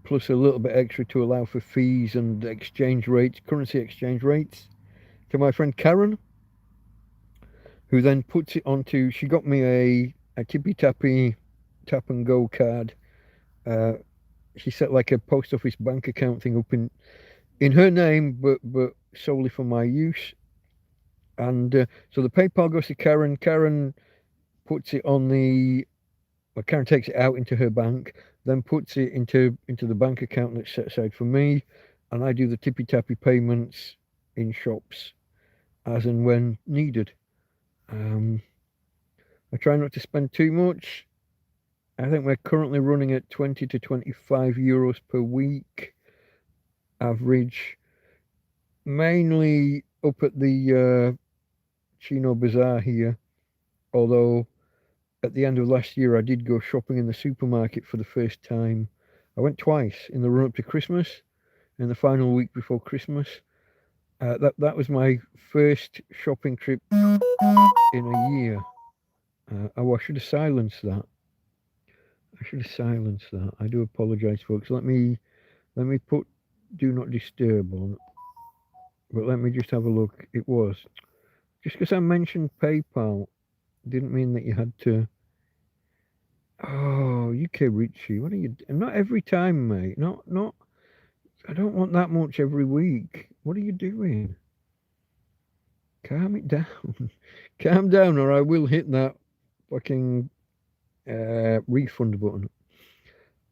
plus a little bit extra to allow for fees and exchange rates, currency exchange rates, to my friend Karen, who then puts it onto. She got me a tippy tappy tap and go card. She set like a post office bank account thing up in her name, but solely for my use. And so the PayPal goes to Karen. Karen puts it on Karen takes it out into her bank, then puts it into the bank account that's set aside for me, and I do the tippy tappy payments in shops as and when needed. I try not to spend too much. I think we're currently running at 20 to 25 euros per week average, mainly up at the Chino Bazaar here, although at the end of last year I did go shopping in the supermarket for the first time. I went twice in the run up to Christmas and the final week before Christmas. That was my first shopping trip in a year. I should have silenced that. I do apologise, folks. Let me put do not disturb on. But let me just have a look. It was just because I mentioned PayPal didn't mean that you had to Oh, UK Richie, what are you? Not every time, mate. Not. I don't want that much every week. What are you doing? Calm it down. Calm down, or I will hit that fucking refund button.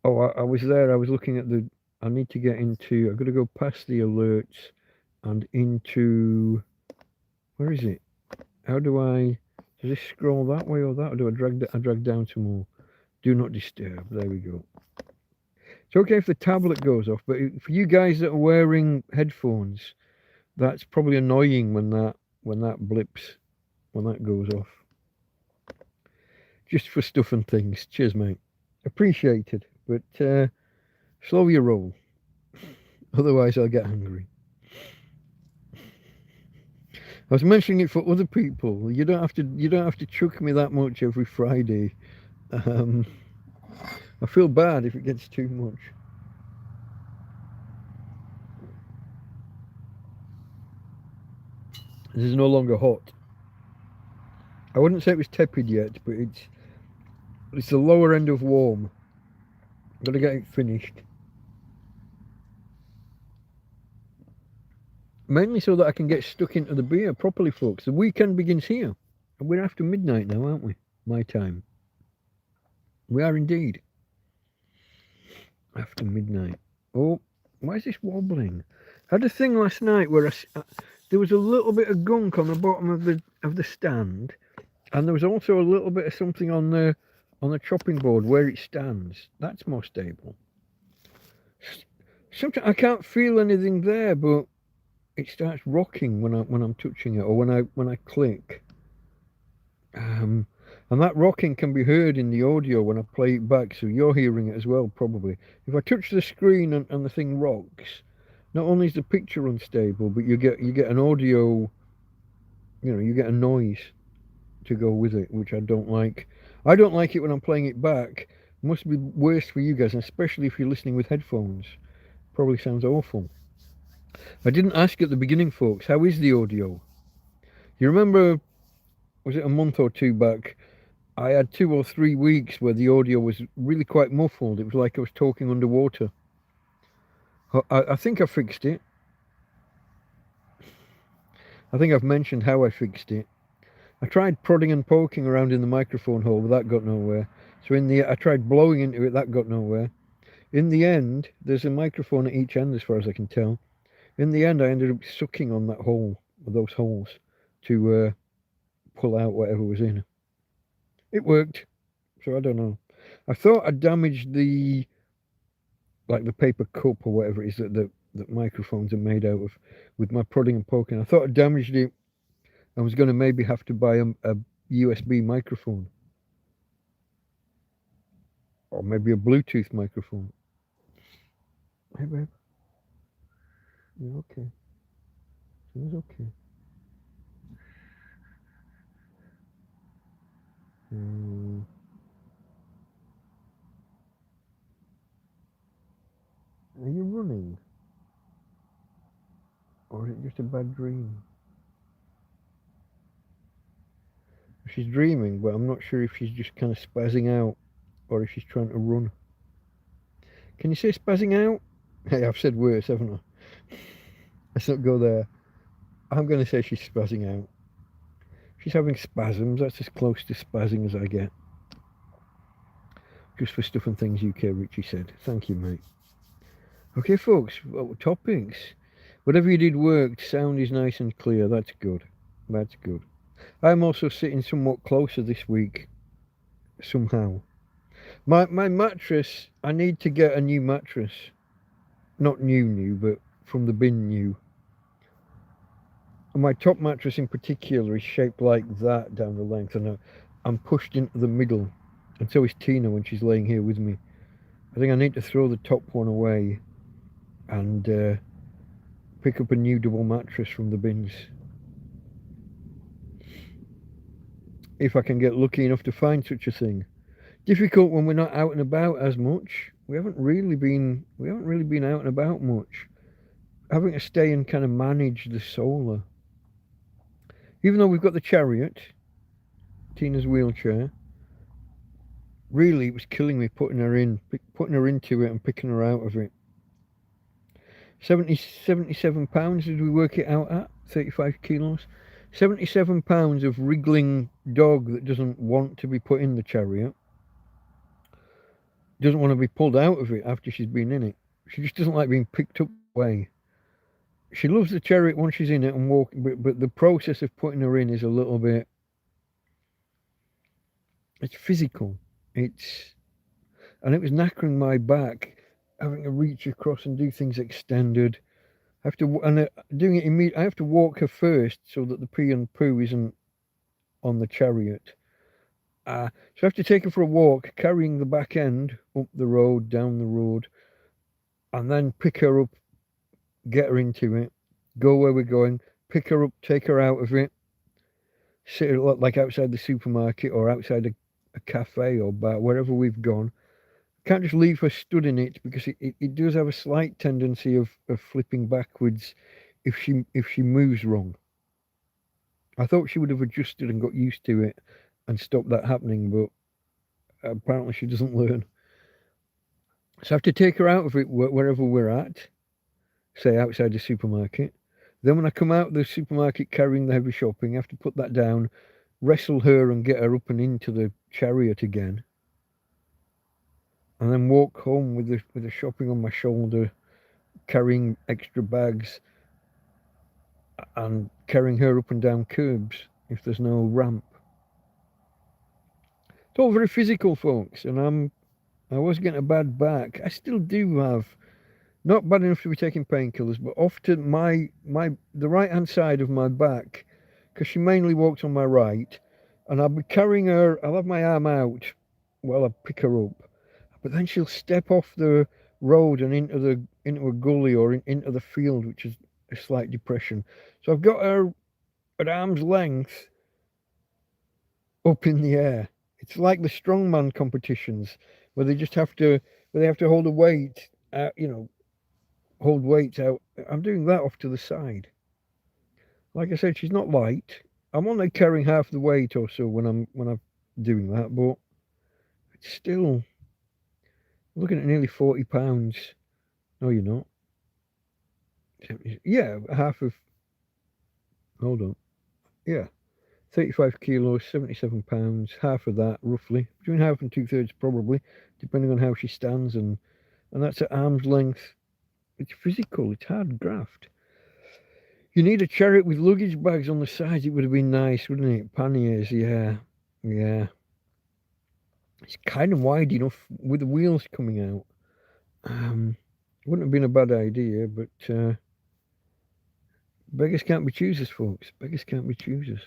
Oh, I was there. I was looking at the. I need to get into. I've got to go past the alerts and into. Where is it? How do I? Does this scroll that way or that? Or do I drag down to more? Do not disturb. There we go. It's okay if the tablet goes off, but for you guys that are wearing headphones, that's probably annoying when that blips, when that goes off. Just for stuff and things. Cheers, mate. Appreciated, but slow your roll. Otherwise, I'll get angry. I was mentioning it for other people. You don't have to chuck me that much every Friday. I feel bad if it gets too much. This is no longer hot. I wouldn't say it was tepid yet, but it's the lower end of warm. Got to get it finished. Mainly so that I can get stuck into the beer properly, folks. The weekend begins here. And we're after midnight now, aren't we? My time. We are indeed. After midnight. Oh, why is this wobbling? I had a thing last night where there was a little bit of gunk on the bottom of the stand, and there was also a little bit of something on the chopping board where it stands. That's more stable. Sometimes I can't feel anything there, but it starts rocking when I'm touching it, or when I click. And that rocking can be heard in the audio when I play it back, so you're hearing it as well, probably. If I touch the screen and the thing rocks, not only is the picture unstable, but you get an audio, you get a noise to go with it, which I don't like. I don't like it when I'm playing it back. It must be worse for you guys, especially if you're listening with headphones. Probably sounds awful. I didn't ask at the beginning, folks, how is the audio? You remember, was it a month or two back, I had 2 or 3 weeks where the audio was really quite muffled. It was like I was talking underwater. I think I fixed it. I think I've mentioned how I fixed it. I tried prodding and poking around in the microphone hole, but that got nowhere. So I tried blowing into it, that got nowhere. In the end, there's a microphone at each end as far as I can tell. In the end, I ended up sucking on that hole, or those holes, to pull out whatever was in. It worked, so I don't know. I thought I damaged the paper cup or whatever it is that microphones are made out of with my prodding and poking. I thought I damaged it. I was going to maybe have to buy a USB microphone. Or maybe a Bluetooth microphone. Hey, babe. You're okay. It's okay. Are you running? Or is it just a bad dream? She's dreaming, but I'm not sure if she's just kind of spazzing out or if she's trying to run. Can you say spazzing out? Hey, I've said worse, haven't I? Let's not go there. I'm going to say she's spazzing out. She's having spasms. That's as close to spazzing as I get. Just for stuff and things, UK Richie said. Thank you, mate. Okay, folks, topics. Whatever you did worked. Sound is nice and clear. That's good. That's good. I'm also sitting somewhat closer this week, somehow. My mattress, I need to get a new mattress. Not new, but from the bin new. And my top mattress in particular is shaped like that down the length, and I'm pushed into the middle. And so is Tina when she's laying here with me. I think I need to throw the top one away and pick up a new double mattress from the bins. If I can get lucky enough to find such a thing. Difficult when we're not out and about as much. We haven't really been out and about much. Having to stay and kind of manage the solar. Even though we've got the chariot, Tina's wheelchair, Really, it was killing me putting her into it and picking her out of it. 77 pounds, did we work it out at? 35 kilos? 77 pounds of wriggling dog that doesn't want to be put in the chariot. Doesn't want to be pulled out of it after she's been in it. She just doesn't like being picked up away. She loves the chariot once she's in it and walking, but the process of putting her in is a little bit... It's physical. And it was knackering my back, having to reach across and do things extended. I have to, doing it immediately. I have to walk her first so that the pee and poo isn't on the chariot. So I have to take her for a walk, carrying the back end up the road, down the road, and then pick her up, get her into it, go where we're going, pick her up, take her out of it, sit her like outside the supermarket or outside a cafe or bar, wherever we've gone. Can't just leave her stood in it because it does have a slight tendency of flipping backwards if she moves wrong. I thought she would have adjusted and got used to it and stopped that happening, but apparently she doesn't learn. So I have to take her out of it wherever we're at, say outside the supermarket. Then when I come out of the supermarket carrying the heavy shopping, I have to put that down, wrestle her and get her up and into the chariot again. And then walk home with the shopping on my shoulder, carrying extra bags and carrying her up and down curbs if there's no ramp. It's all very physical, folks, and I was getting a bad back. I still do have, not bad enough to be taking painkillers, but often the right hand side of my back, because she mainly walks on my right, and I'll be carrying her, I'll have my arm out while I pick her up, but then she'll step off the road and into a gully or into the field, which is a slight depression. So I've got her at arm's length up in the air. It's like the strongman competitions where they have to hold a weight, hold weights out. I'm doing that off to the side. Like I said, she's not light. I'm only carrying half the weight or so when I'm doing that, but it's still looking at nearly 40 pounds. No, you're not. Yeah, half of. Hold on. Yeah, 35 kilos, 77 pounds, half of that roughly, between half and 2/3 probably, depending on how she stands, and that's at arm's length. It's physical, it's hard graft. You need a chariot with luggage bags on the sides. It would have been nice, wouldn't it? Panniers, yeah. It's kind of wide enough with the wheels coming out. Wouldn't have been a bad idea, but beggars can't be choosers, folks. Beggars can't be choosers.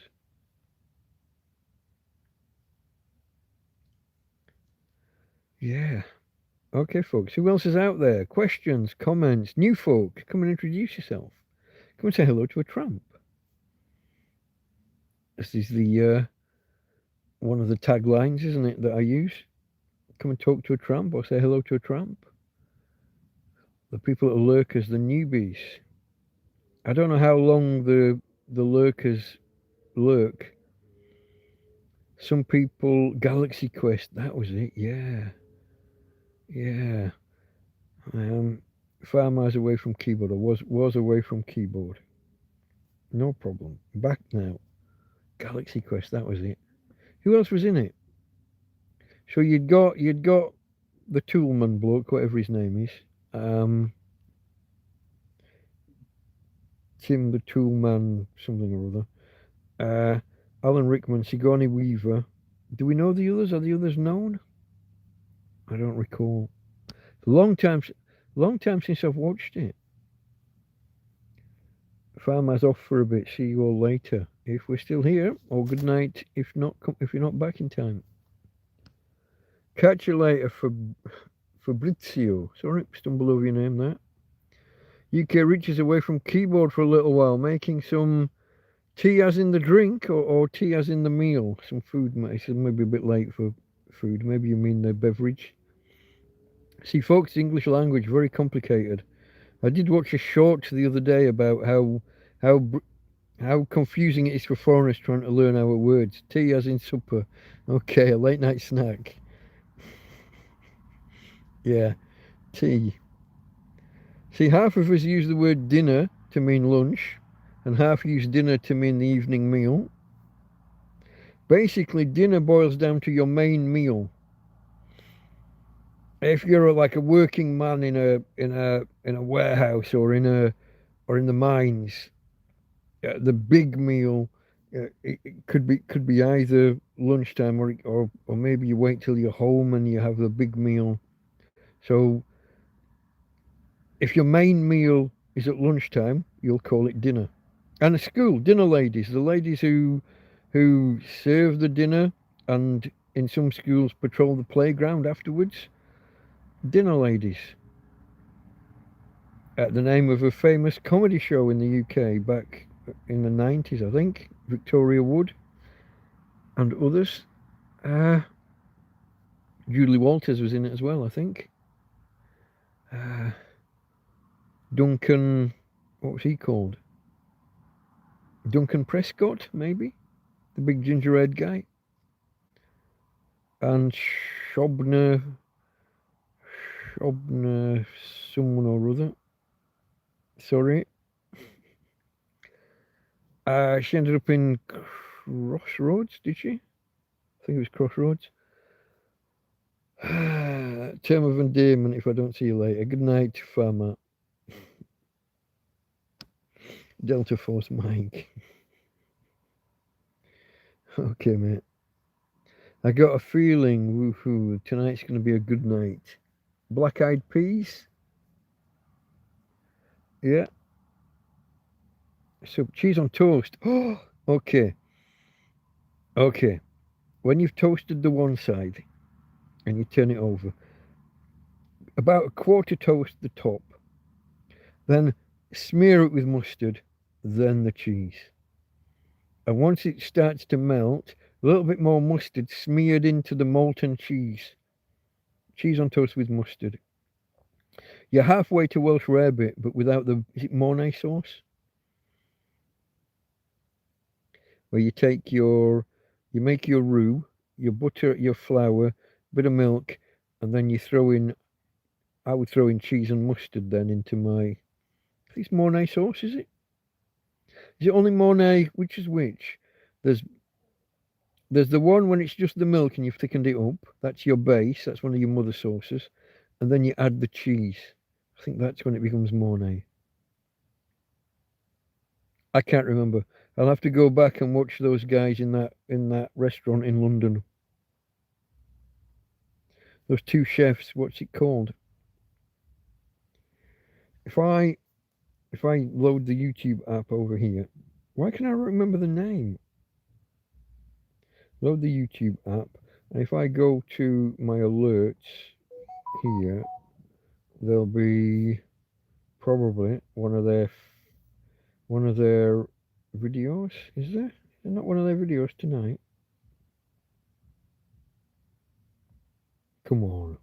Yeah. Okay, folks. Who else is out there? Questions, comments, new folk. Come and introduce yourself. Come and say hello to a tramp. This is the one of the taglines, isn't it, that I use? Come and talk to a tramp or say hello to a tramp. The people that are lurkers, the newbies. I don't know how long the lurkers lurk. Some people, Galaxy Quest, that was it, yeah. 5 miles away from keyboard. I was away from keyboard. No problem. Back now. Galaxy Quest, that was it. Who else was in it? So you'd got the Toolman bloke, whatever his name is. Tim the Toolman, something or other. Alan Rickman, Sigourney Weaver. Do we know the others? Are the others known? I don't recall. Long time since I've watched it. Farmer's off for a bit. See you all later. If we're still here, or good night. If you're not back in time. Catch you later, Fabrizio. Sorry, stumbled over your name there. UK reaches away from keyboard for a little while, making some tea as in the drink or tea as in the meal. Some food. It's maybe a bit late for food. Maybe you mean the beverage. See, folks, the English language, very complicated. I did watch a short the other day about how confusing it is for foreigners trying to learn our words. Tea as in supper. Okay, a late night snack. Yeah, tea. See, half of us use the word dinner to mean lunch, and half use dinner to mean the evening meal. Basically, dinner boils down to your main meal. If you're like a working man in a warehouse or in the mines, the big meal it could be either lunchtime or maybe you wait till you're home and you have the big meal. So if your main meal is at lunchtime, you'll call it dinner. And a school dinner ladies, the ladies who serve the dinner and in some schools patrol the playground afterwards, dinner ladies. The name of a famous comedy show in the UK back in the 90s, I think. Victoria Wood and others. Uh, Julie Walters was in it as well, I think. Uh, Duncan, what was he called? Duncan Prescott, maybe? The big gingerhead guy. And Shobner, someone or other. Sorry. She ended up in Crossroads, did she? I think it was Crossroads. Term of endearment if I don't see you later. Good night, farmer. Delta Force Mike. Okay, mate. I got a feeling, woohoo, tonight's going to be a good night. Black Eyed Peas? Yeah. So, cheese on toast. Oh, okay. Okay. When you've toasted the one side and you turn it over, about a quarter toast the top, then smear it with mustard, then the cheese. And once it starts to melt, a little bit more mustard smeared into the molten cheese. Cheese on toast with mustard. You're halfway to Welsh rarebit, but without is it Mornay sauce? Where you make your roux, your butter, your flour, bit of milk, and then I would throw in cheese and mustard then into my, I think it's Mornay sauce, is it? Is it only Mornay? Which is which? There's there's the one when it's just the milk and you've thickened it up. That's your base. That's one of your mother sauces, and then you add the cheese. I think that's when it becomes Mornay. I can't remember. I'll have to go back and watch those guys in that restaurant in London. Those two chefs. What's it called? If I if I load the YouTube app over here, why can I remember the name? Load the YouTube app, and if I go to my alerts here, there'll be probably one of their videos. Is there? Not one of their videos tonight. Come on.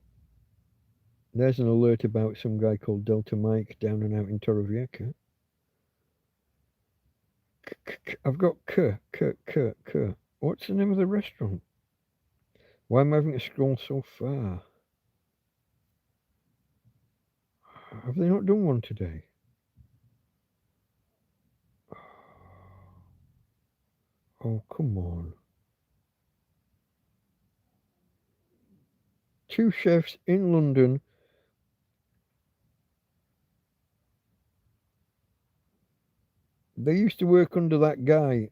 There's an alert about some guy called Delta Mike down and out in Torrevieja. I've got K. What's the name of the restaurant? Why am I having to scroll so far? Have they not done one today? Oh, come on. Two chefs in London. They used to work under that guy.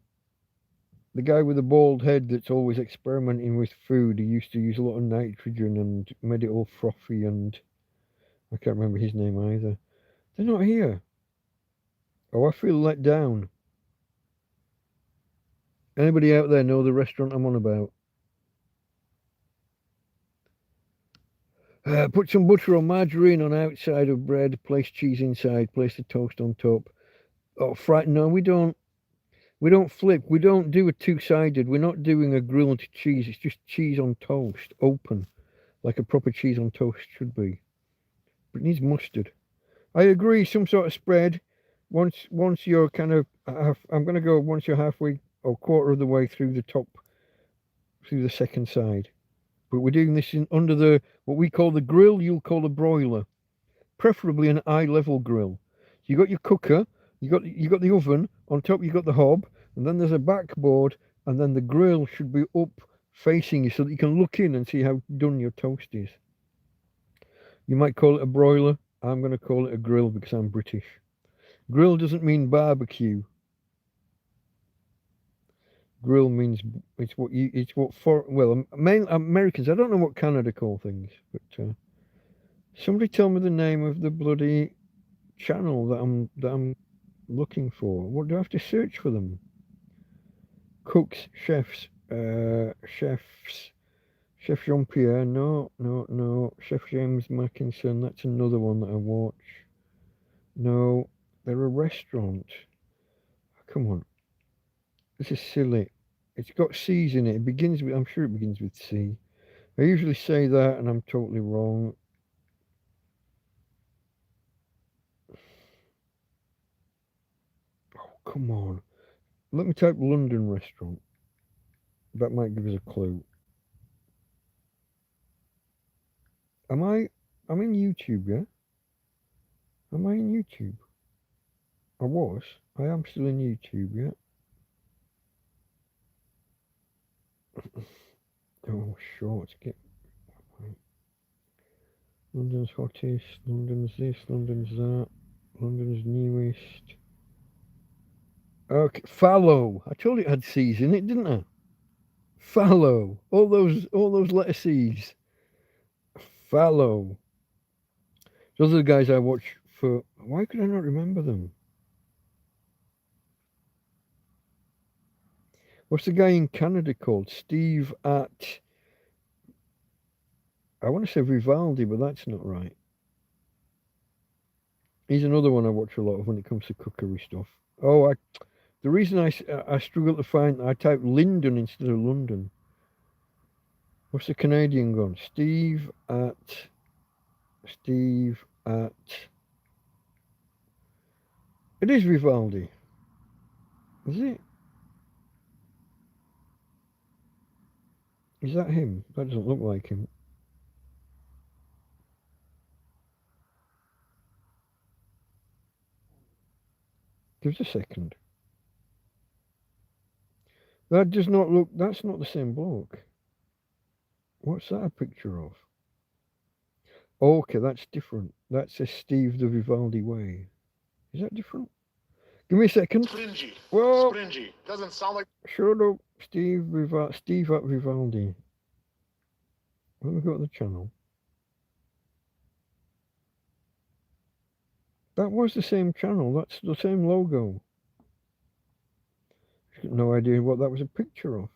The guy with the bald head that's always experimenting with food. He used to use a lot of nitrogen and made it all frothy, and I can't remember his name either. They're not here. Oh, I feel let down. Anybody out there know the restaurant I'm on about? Put some butter or margarine on outside of bread, place cheese inside, place the toast on top. Oh, no, we don't. We don't flip. We don't do a two-sided. We're not doing a grilled cheese. It's just cheese on toast, open, like a proper cheese on toast should be. But it needs mustard. I agree. Some sort of spread. Once you're kind of, I'm going to go once you're halfway or quarter of the way through the top, through the second side. but we're doing this under the what we call the grill. You'll call a broiler, preferably an eye level grill. So you got your cooker, you got the oven on top. You got the hob, and then there's a backboard, and then the grill should be up facing you so that you can look in and see how done your toast is. You might call it a broiler. I'm going to call it a grill because I'm British. Grill doesn't mean barbecue. Grill means it's what for, well, Americans, I don't know what Canada call things, but somebody tell me the name of the bloody channel that I'm looking for. What do I have to search for them? Cooks, chefs, Chef Jean-Pierre, no. Chef James Mackinson, that's another one that I watch. No, they're a restaurant. Come on. This is silly. It's got C's in it. It begins with, I'm sure it begins with C. I usually say that and I'm totally wrong. Oh, come on. Let me type London restaurant. That might give us a clue. I'm in YouTube, yeah? Am I in YouTube? I am still in YouTube, yeah? Oh, shorts, get... London's hottest, London's this, London's that, London's newest. Okay, fallow. I told you it had C's in it, didn't I? Fallow. All those letter C's. Fallow. Those are the guys I watch for. Why could I not remember them? What's the guy in Canada called? Steve at... I want to say Vivaldi, but that's not right. He's another one I watch a lot of when it comes to cookery stuff. Oh, the reason I struggle to find... I type Linden instead of London. What's the Canadian gone? Steve at... It is Vivaldi. Is it? Is that him? That doesn't look like him. Give us a second. That does not look... That's not the same bloke. What's that a picture of? Okay, that's different. That says Steve the Vivaldi Way. Is that different? Give me a second. Springy. Whoa. Springy. Doesn't sound like... Shut up. Steve at Vivaldi. Let me go to the channel. That was the same channel. That's the same logo. I've got no idea what that was a picture of.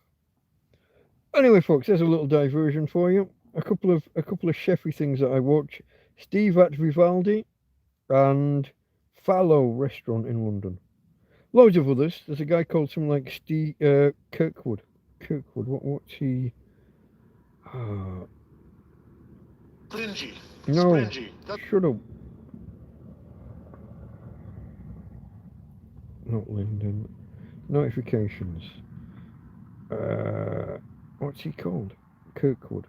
Anyway, folks, there's a little diversion for you. A couple of chefy things that I watch. Steve at Vivaldi and Fallow restaurant in London. Loads of others. There's a guy called something like Steve Kirkwood. What's he? Springy. No. Springy. Shut up. Not Linden. Notifications. What's he called? Kirkwood.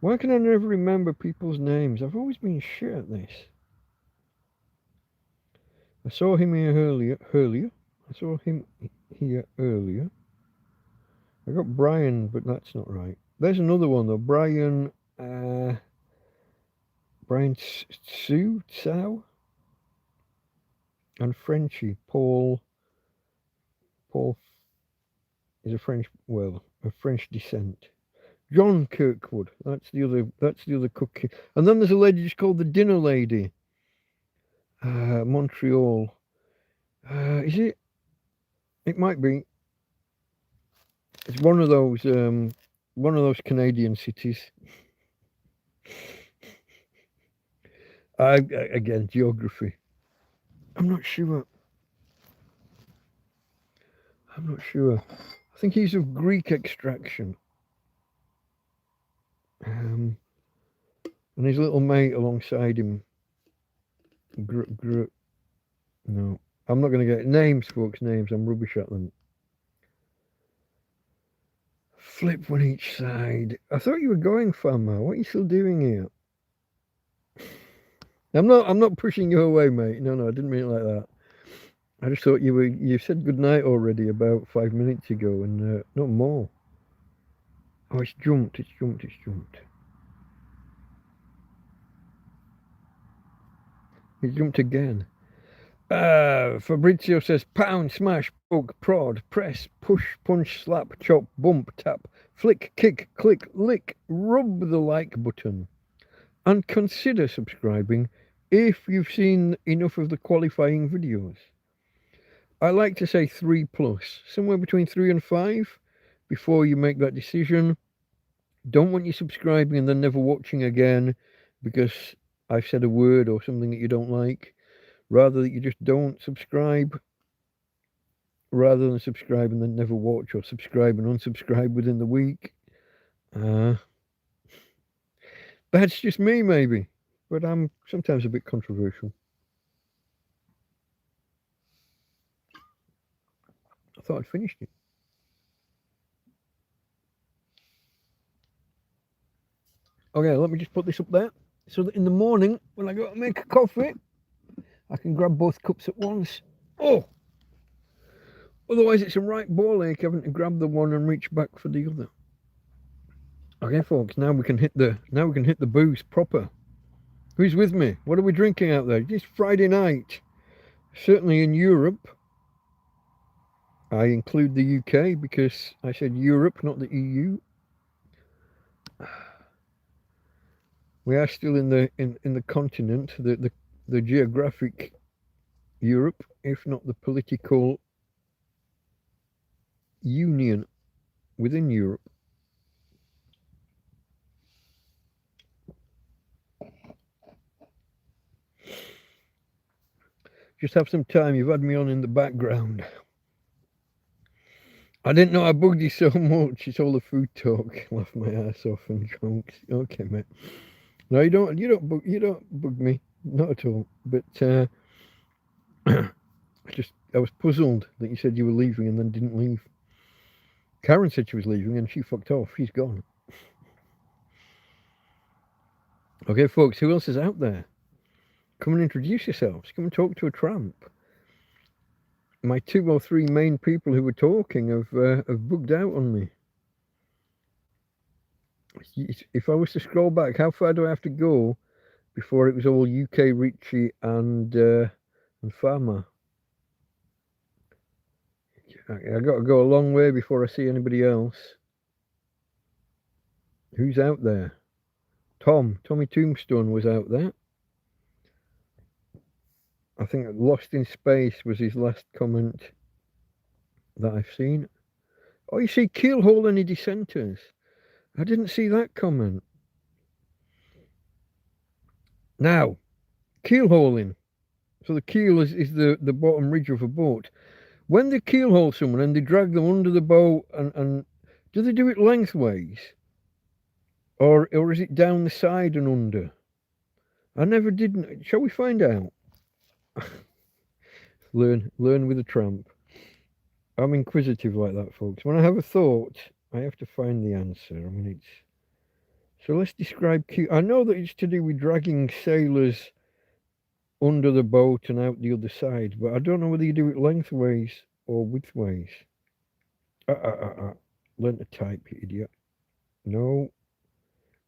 Why can I never remember people's names? I've always been shit at this. I saw him here earlier. I saw him here earlier. I got Brian, but that's not right. There's another one though. Brian Sow, and Frenchie Paul is a French descent. John Kirkwood, that's the other cook. And then there's a lady just called the Dinner Lady. Montreal. Is it? It might be. It's one of those Canadian cities. Again, geography. I'm not sure. I think he's of Greek extraction. And his little mate alongside him. No, I'm not going to get names, folks. Names. I'm rubbish at them. Flip one each side. I thought you were going, Farmer. What are you still doing here? I'm not pushing you away, mate. No, I didn't mean it like that. I just thought you said goodnight already about 5 minutes ago, and no more. Oh, it's jumped. It's jumped. It jumped again. Fabrizio says pound, smash, poke, prod, press, push, punch, slap, chop, bump, tap, flick, kick, click, lick, rub the like button. And consider subscribing if you've seen enough of the qualifying videos. I like to say 3+, somewhere between 3 and 5 before you make that decision. Don't want you subscribing and then never watching again because I've said a word or something that you don't like. Rather that you just don't subscribe, rather than subscribe and then never watch, or subscribe and unsubscribe within the week. That's just me, maybe, but I'm sometimes a bit controversial. I thought I'd finished it. Okay, let me just put this up there so that in the morning when I go to make a coffee, I can grab both cups at once. Oh! Otherwise, it's a right ball ache having to grab the one and reach back for the other. Okay, folks. Now we can hit the booze proper. Who's with me? What are we drinking out there? It's Friday night. Certainly in Europe. I include the UK because I said Europe, not the EU. We are still in the continent, the geographic Europe, if not the political union within Europe. Just have some time. You've had me on in the background. I didn't know I bugged you so much. It's all the food talk. Laugh my ass off and jokes. Okay, mate. No, you don't bug me. Not at all. But I was puzzled that you said you were leaving and then didn't leave. Karen said she was leaving and she fucked off. She's gone. Okay, folks, who else is out there? Come and introduce yourselves. Come and talk to a tramp. My 2 or 3 main people who were talking have bugged out on me. If I was to scroll back, how far do I have to go before it was all UK Richie and Farmer? I got to go a long way before I see anybody else. Who's out there? Tommy Tombstone was out there. I think Lost in Space was his last comment that I've seen. Oh, you see Keelhole any dissenters? I didn't see that comment. Now, keelholing. So the keel is the bottom ridge of a boat. When they keelhole someone and they drag them under the boat, and do they do it lengthways? Or is it down the side and under? I never did. Shall we find out? Learn with a tramp. I'm inquisitive like that, folks. When I have a thought, I have to find the answer. I mean, it's... So let's describe keel. I know that it's to do with dragging sailors under the boat and out the other side, but I don't know whether you do it lengthways or widthways. Learn to type, you idiot. No.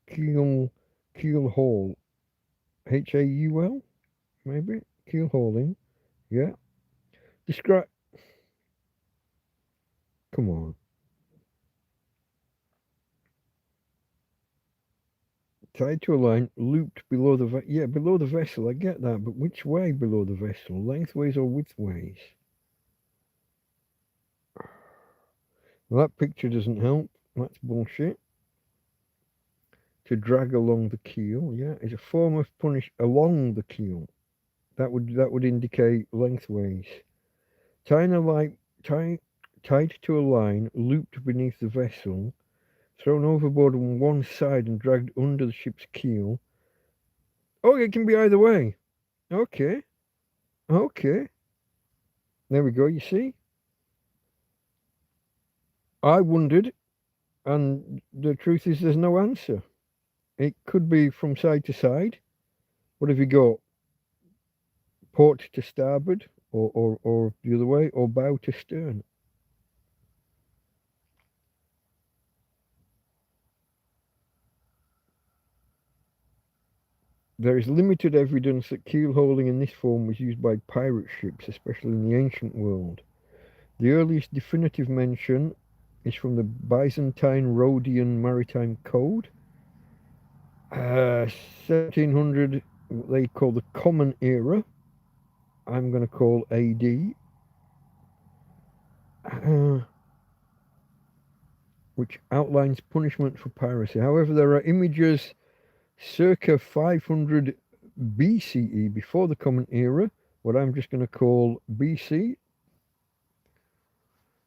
Keel haul. Haul? Maybe? Keel hauling. Yeah. Describe... Come on. Tied to a line, looped below the... Yeah, below the vessel, I get that, but which way below the vessel? Lengthways or widthways? Well, that picture doesn't help. That's bullshit. To drag along the keel, yeah, is a form of punish along the keel. That would indicate lengthways. Tied to a line, looped beneath the vessel, thrown overboard on one side and dragged under the ship's keel. Oh, it can be either way. Okay. There we go, you see? I wondered And the truth is, there's no answer. It could be from side to side. What have you got? Port to starboard, or the other way, or bow to stern. There is limited evidence that keel hauling in this form was used by pirate ships, especially in the ancient world. The earliest definitive mention is from the Byzantine Rhodian Maritime Code. 1700, they call the Common Era. I'm going to call AD. Which outlines punishment for piracy. However, there are images circa 500 BCE, before the Common Era, what I'm just going to call BC.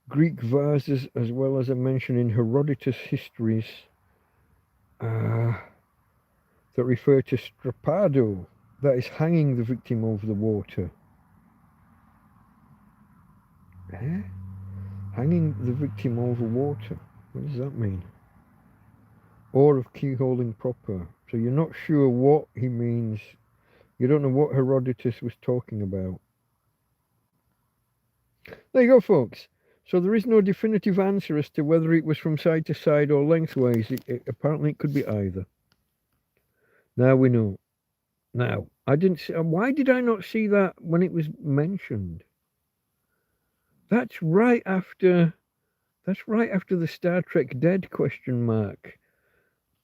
Greek vases, as well as a mention in Herodotus' histories that refer to strapado, that is hanging the victim over the water. Hanging the victim over water. What does that mean? Or of keyholing proper. So you're not sure what he means. You don't know what Herodotus was talking about. There you go, folks. So there is no definitive answer as to whether it was from side to side or lengthways. Apparently it could be either. Now we know. Now, I didn't see, why did I not see that when it was mentioned? That's right after the Star Trek dead question mark.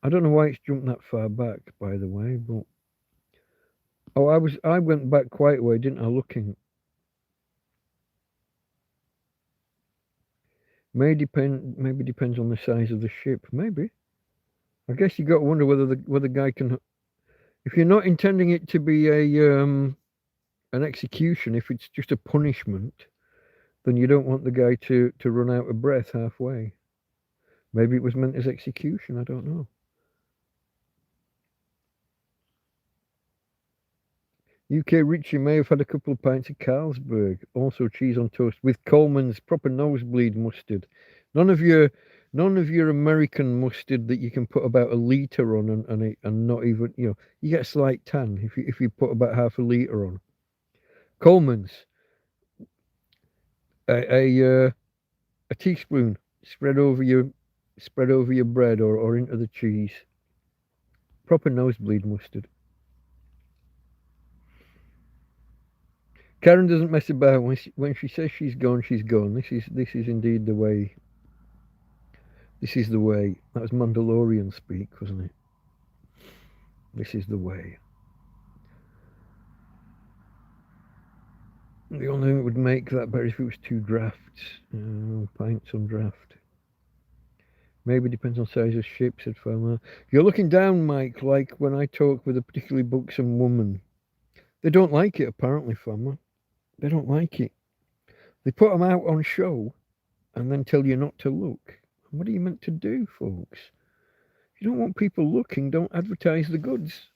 I don't know why it's jumped that far back, by the way, but I went back quite a way, didn't I, looking. Maybe depends on the size of the ship. Maybe. I guess you got to wonder whether the guy can. If you're not intending it to be an execution, if it's just a punishment, then you don't want the guy to run out of breath halfway. Maybe it was meant as execution. I don't know. UK Richie may have had a couple of pints of Carlsberg, also cheese on toast with Coleman's proper nosebleed mustard. None of your American mustard that you can put about a litre on and not even, you get a slight tan if you put about half a litre on. Coleman's, a teaspoon spread over your bread or into the cheese. Proper nosebleed mustard. Karen doesn't mess about. When she says she's gone, she's gone. This is indeed the way. This is the way. That was Mandalorian speak, wasn't it? This is the way. The only thing that would make that better if it was 2 drafts. Pints on draft. Maybe depends on size of ship, said Farmer. You're looking down, Mike, like when I talk with a particularly buxom woman. They don't like it, apparently, Farmer. They don't like it. They put them out on show and then tell you not to look. What are you meant to do, folks? If you don't want people looking, don't advertise the goods.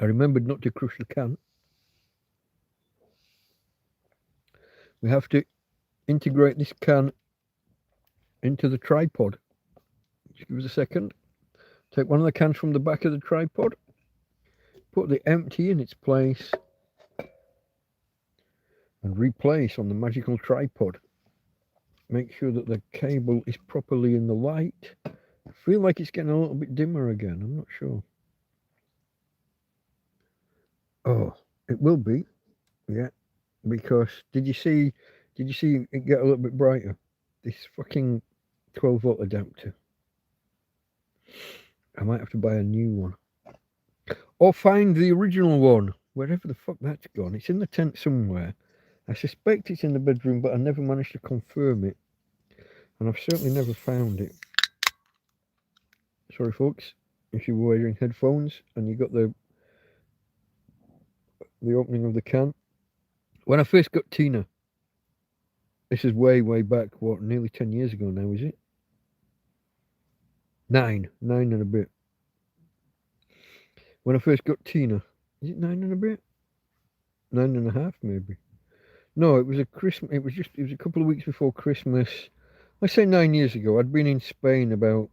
I remembered not to crush the can. We have to integrate this can into the tripod. Just give us a second. Take one of the cans from the back of the tripod. Put the empty in its place. And replace on the magical tripod. Make sure that the cable is properly in the light. I feel like it's getting a little bit dimmer again. I'm not sure. Oh, it will be. Yeah. Because did you see it get a little bit brighter? This fucking 12-volt adapter. I might have to buy a new one. Or find the original one. Wherever the fuck that's gone. It's in the tent somewhere. I suspect it's in the bedroom, but I never managed to confirm it. And I've certainly never found it. Sorry, folks. If you were wearing headphones and you got the opening of the can. When I first got Tina, this is way back, what, nearly 10 years ago now, is it? 9 and a bit. When I first got Tina, Is it 9 and a bit? 9.5 maybe. No, it was a Christmas. It was a couple of weeks before Christmas. I say 9 years ago. I'd been in Spain about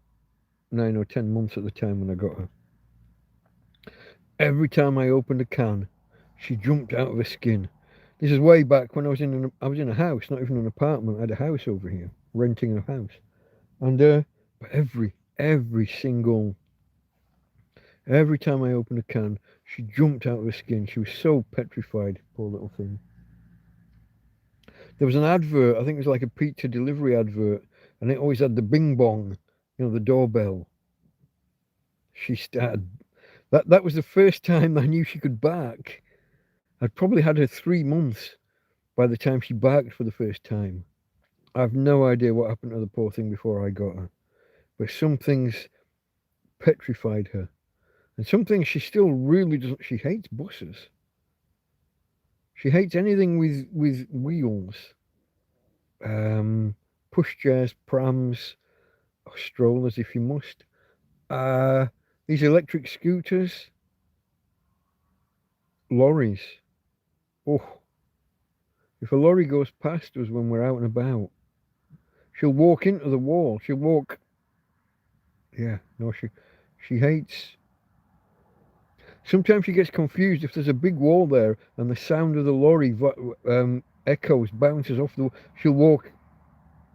9 or 10 months at the time when I got her. Every time I opened a can, she jumped out of her skin. This is way back when I was in a house, not even an apartment. I had a house over here, renting a house, and but every time I opened a can, she jumped out of her skin. She was so petrified, poor little thing. There was an advert, I think it was like a pizza delivery advert, and it always had the bing bong, the doorbell. She started. That was the first time I knew she could bark. I'd probably had her 3 months by the time she barked for the first time. I've no idea what happened to the poor thing before I got her. But some things petrified her. And some things she still really doesn't. She hates buses. She hates anything with wheels. Pushchairs, prams, or strollers if you must. These electric scooters. Lorries. Oh, if a lorry goes past us when we're out and about, she'll walk into the wall. She'll walk. Yeah, no, she hates. Sometimes she gets confused if there's a big wall there and the sound of the lorry echoes, bounces off the. She'll walk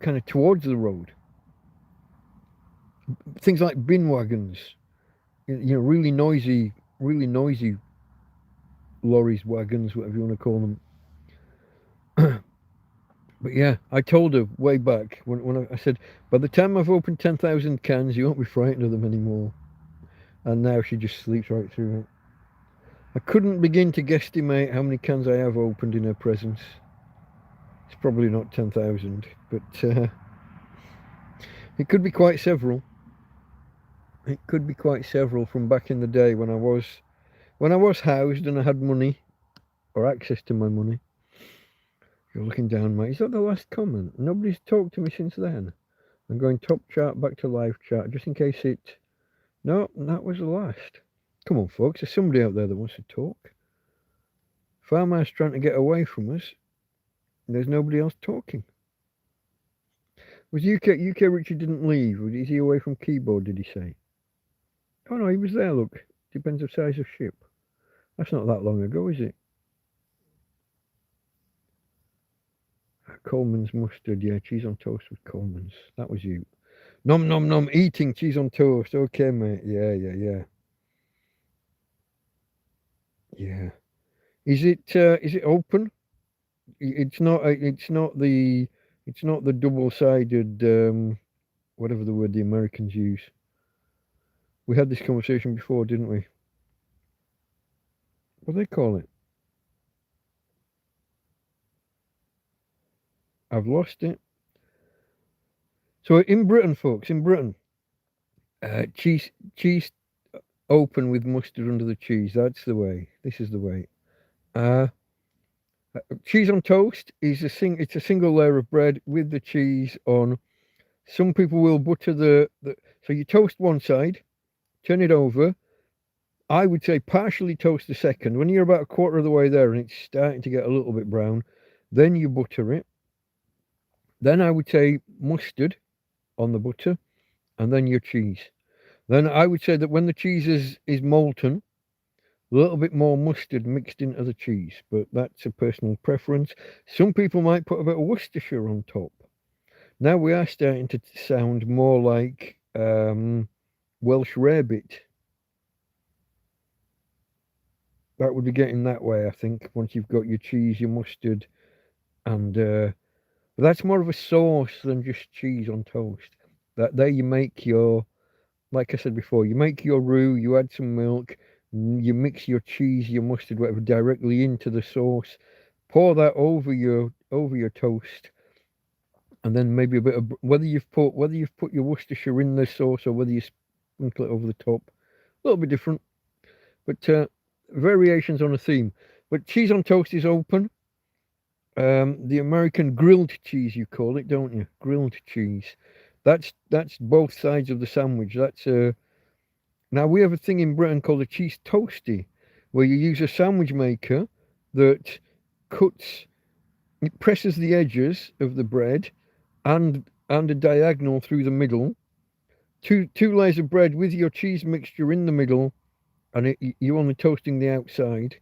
kind of towards the road. Things like bin wagons, really noisy lorries, wagons, whatever you want to call them. But yeah, I told her way back when I said, by the time I've opened 10,000 cans, you won't be frightened of them anymore. And now she just sleeps right through it. I couldn't begin to guesstimate how many cans I have opened in her presence. It's probably not 10,000, but it could be quite several. It could be quite several from back in the day when I was housed and I had money, or access to my money. You're looking down, mate. Is that the last comment? Nobody's talked to me since then. I'm going top chart back to live chat, just in case it... No, that was the last. Come on, folks. There's somebody out there that wants to talk. Farmer's trying to get away from us. There's nobody else talking. Was UK Richard didn't leave? Is he away from keyboard, did he say? Oh no, he was there, look. Depends on size of ship. That's not that long ago, is it? Coleman's mustard, yeah, cheese on toast with Coleman's. That was you. Nom nom nom, eating cheese on toast. Okay, mate. Yeah. Yeah. Is it open? It's not the double-sided whatever the word the Americans use. We had this conversation before, didn't we? What do they call it? I've lost it. So in Britain, folks, cheese open with mustard under the cheese. That's the way. This is the way. Cheese on toast is it's a single layer of bread with the cheese on. Some people will butter so you toast one side, turn it over. I would say partially toast the second. When you're about a quarter of the way there and it's starting to get a little bit brown, then you butter it. Then I would say mustard on the butter, and then your cheese. Then I would say that when the cheese is molten, a little bit more mustard mixed into the cheese, but that's a personal preference. Some people might put a bit of Worcestershire on top. Now we are starting to sound more like Welsh rarebit. That would be getting that way, I think, once you've got your cheese, your mustard, and but that's more of a sauce than just cheese on toast. That there you make your, like I said before, you make your roux, you add some milk, you mix your cheese, your mustard, whatever, directly into the sauce. Pour that over your toast, and then maybe a bit of whether you've put your Worcestershire in the sauce or whether you sprinkle it over the top. A little bit different, but variations on a theme. But cheese on toast is open. The American grilled cheese, you call it, don't you? Grilled cheese. That's both sides of the sandwich. Now we have a thing in Britain called a cheese toastie, where you use a sandwich maker that cuts, it presses the edges of the bread and a diagonal through the middle. Two layers of bread with your cheese mixture in the middle, and you're only toasting the outside,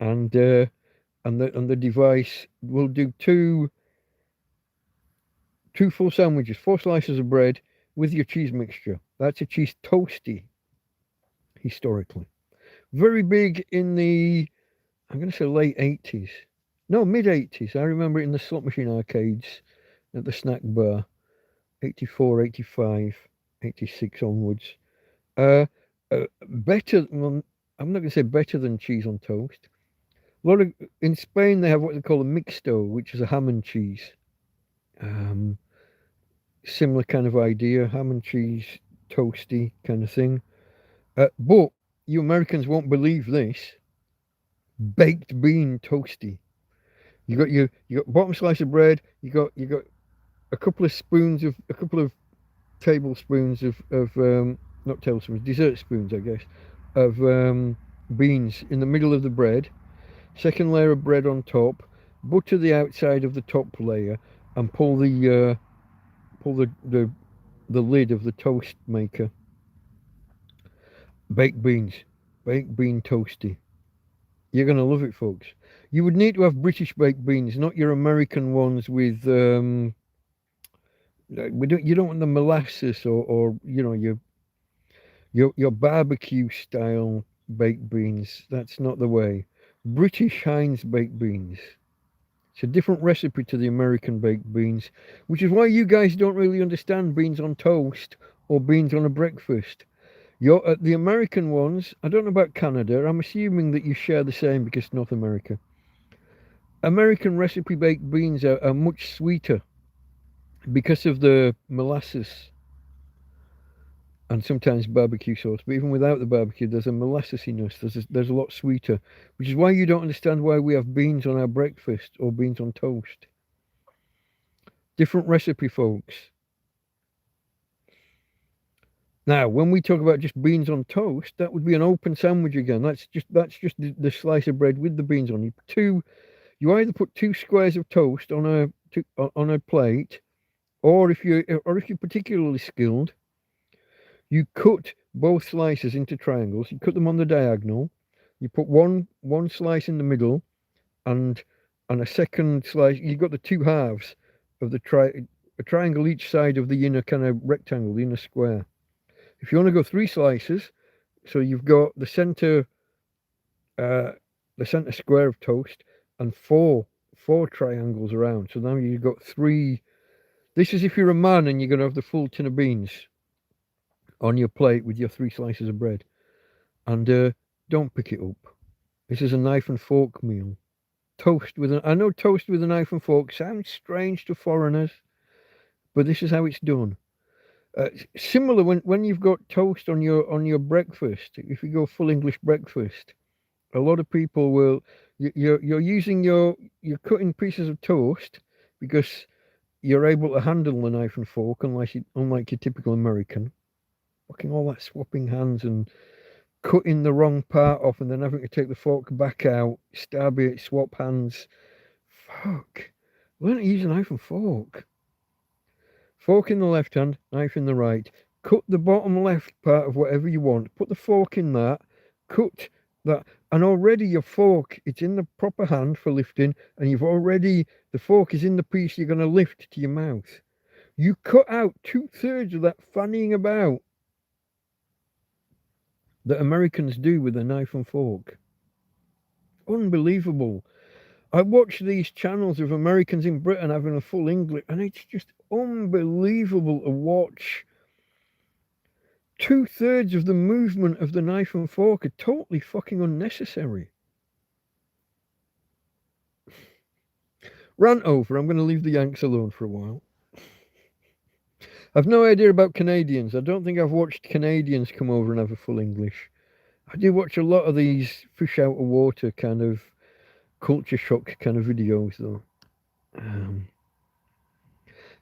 and the device will do two full sandwiches, 4 slices of bread with your cheese mixture. That's a cheese toasty, historically. Very big in the, I'm going to say late 80s. No, mid 80s. I remember it in the slot machine arcades at the snack bar. 84, 85, 86 onwards. Better, well, I'm not going to say better than cheese on toast. A lot of, in Spain, they have what they call a mixto, which is a ham and cheese. Similar kind of idea, ham and cheese, toasty kind of thing. But you Americans won't believe this. Baked bean toasty. You got bottom slice of bread. You got a couple of tablespoons of not tablespoons, dessert spoons, I guess, of beans in the middle of the bread. Second layer of bread on top. Butter the outside of the top layer and pull the lid of the toast maker. Baked beans, baked bean toasty. You're gonna love it, folks. You would need to have British baked beans, not your American ones with you don't want the molasses or you know your barbecue style baked beans. That's not the way. British Heinz baked beans. It's a different recipe to the American baked beans, which is why you guys don't really understand beans on toast or beans on a breakfast. The American ones, I don't know about Canada, I'm assuming that you share the same because North America. American recipe baked beans are much sweeter because of the molasses and sometimes barbecue sauce. But even without the barbecue, there's a molassesiness. There's a lot sweeter, which is why you don't understand why we have beans on our breakfast or beans on toast. Different recipe, folks. Now, when we talk about just beans on toast, that would be an open sandwich again. That's just the slice of bread with the beans on. You either put 2 squares of toast on a plate, or if you're particularly skilled, you cut both slices into triangles. You cut them on the diagonal. You put one slice in the middle, and a second slice. You've got the 2 halves of the a triangle each side of the inner kind of rectangle, the inner square. If you want to go 3 slices, so you've got the center square of toast and four triangles around. So now you've got 3. This is if you're a man and you're going to have the full tin of beans on your plate with your 3 slices of bread. And don't pick it up. This is a knife and fork meal. I know toast with a knife and fork sounds strange to foreigners, but this is how it's done. Similar when you've got toast on your breakfast. If you go full English breakfast, a lot of people will. You're cutting pieces of toast because you're able to handle the knife and fork, unlike your typical American. Fucking all that swapping hands and cutting the wrong part off and then having to take the fork back out, stab it, swap hands. Fuck. Learn to use a knife and fork. Fork in the left hand, knife in the right. Cut the bottom left part of whatever you want. Put the fork in that. Cut that. And already your fork, it's in the proper hand for lifting. And the fork is in the piece you're going to lift to your mouth. You cut out 2/3 of that fannying about that Americans do with a knife and fork. Unbelievable. I watch these channels of Americans in Britain having a full English, and it's just unbelievable to watch. 2/3 of the movement of the knife and fork are totally fucking unnecessary. Rant over. I'm going to leave the Yanks alone for a while. I've no idea about Canadians. I don't think I've watched Canadians come over and have a full English. I do watch a lot of these fish out of water kind of culture shock kind of videos, though.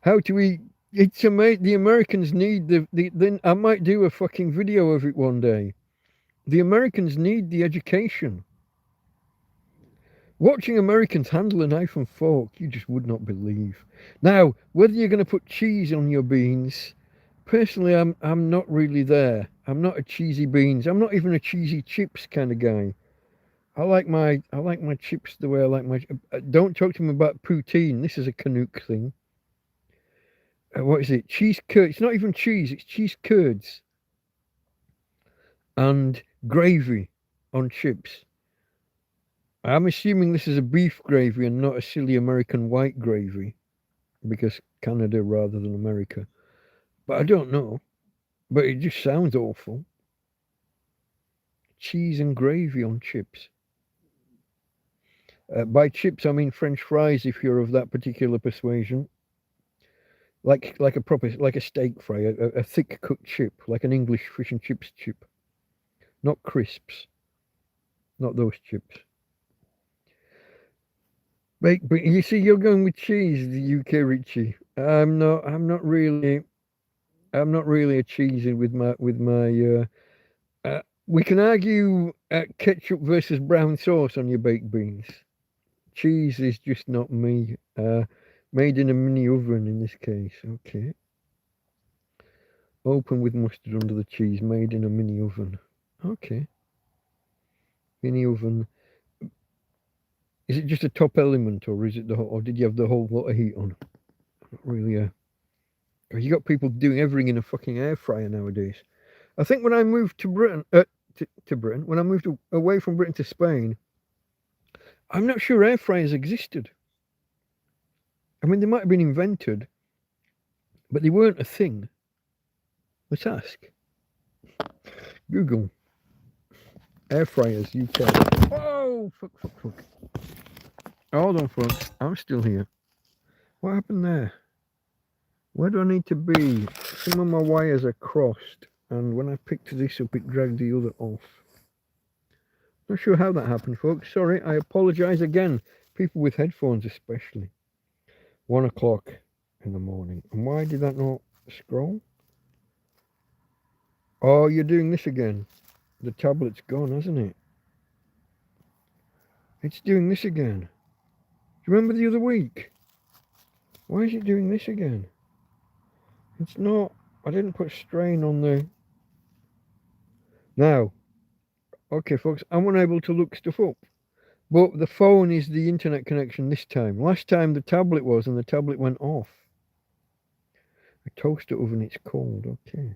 How do we? It's amazing. The Americans need the. I might do a fucking video of it one day. The Americans need the education. Watching Americans handle a knife and fork, you just would not believe. Now, whether you're going to put cheese on your beans, personally, I'm not really there. I'm not a cheesy beans. I'm not even a cheesy chips kind of guy. I like my chips the way I like my. Don't talk to me about poutine. This is a Canuck thing. What is it? Cheese curd. It's not even cheese. It's cheese curds and gravy on chips. I'm assuming this is a beef gravy and not a silly American white gravy, because Canada rather than America. But I don't know. But it just sounds awful. Cheese and gravy on chips. By chips, I mean French fries, if you're of that particular persuasion. Like a steak fry, a thick cooked chip, like an English fish and chips chip. Not crisps. Not those chips. But you see, you're going with cheese, the UK Richie. I'm not really a cheesy with my. We can argue ketchup versus brown sauce on your baked beans. Cheese is just not me. Made in a mini oven in this case. Okay. Open with mustard under the cheese. Made in a mini oven. Okay. Mini oven. Is it just a top element, or is it or did you have the whole lot of heat on? Not really. You got people doing everything in a fucking air fryer nowadays. I think when I moved to Britain, when I moved away from Britain to Spain, I'm not sure air fryers existed. I mean, they might have been invented, but they weren't a thing. Let's ask. Google. Air fryers, UK. Oh, fuck. Hold on, folks. I'm still here. What happened there? Where do I need to be? Some of my wires are crossed, and when I picked this up, it dragged the other off. Not sure how that happened, folks. Sorry, I apologise again. People with headphones especially. 1 o'clock in the morning. And why did that not scroll? Oh, you're doing this again. The tablet's gone, hasn't it? It's doing this again. Do you remember the other week? Why is it doing this again? It's not. I didn't put strain on the. Now, okay, folks, I'm unable to look stuff up. But the phone is the internet connection this time. Last time the tablet was, and the tablet went off. A toaster oven, it's cold. Okay.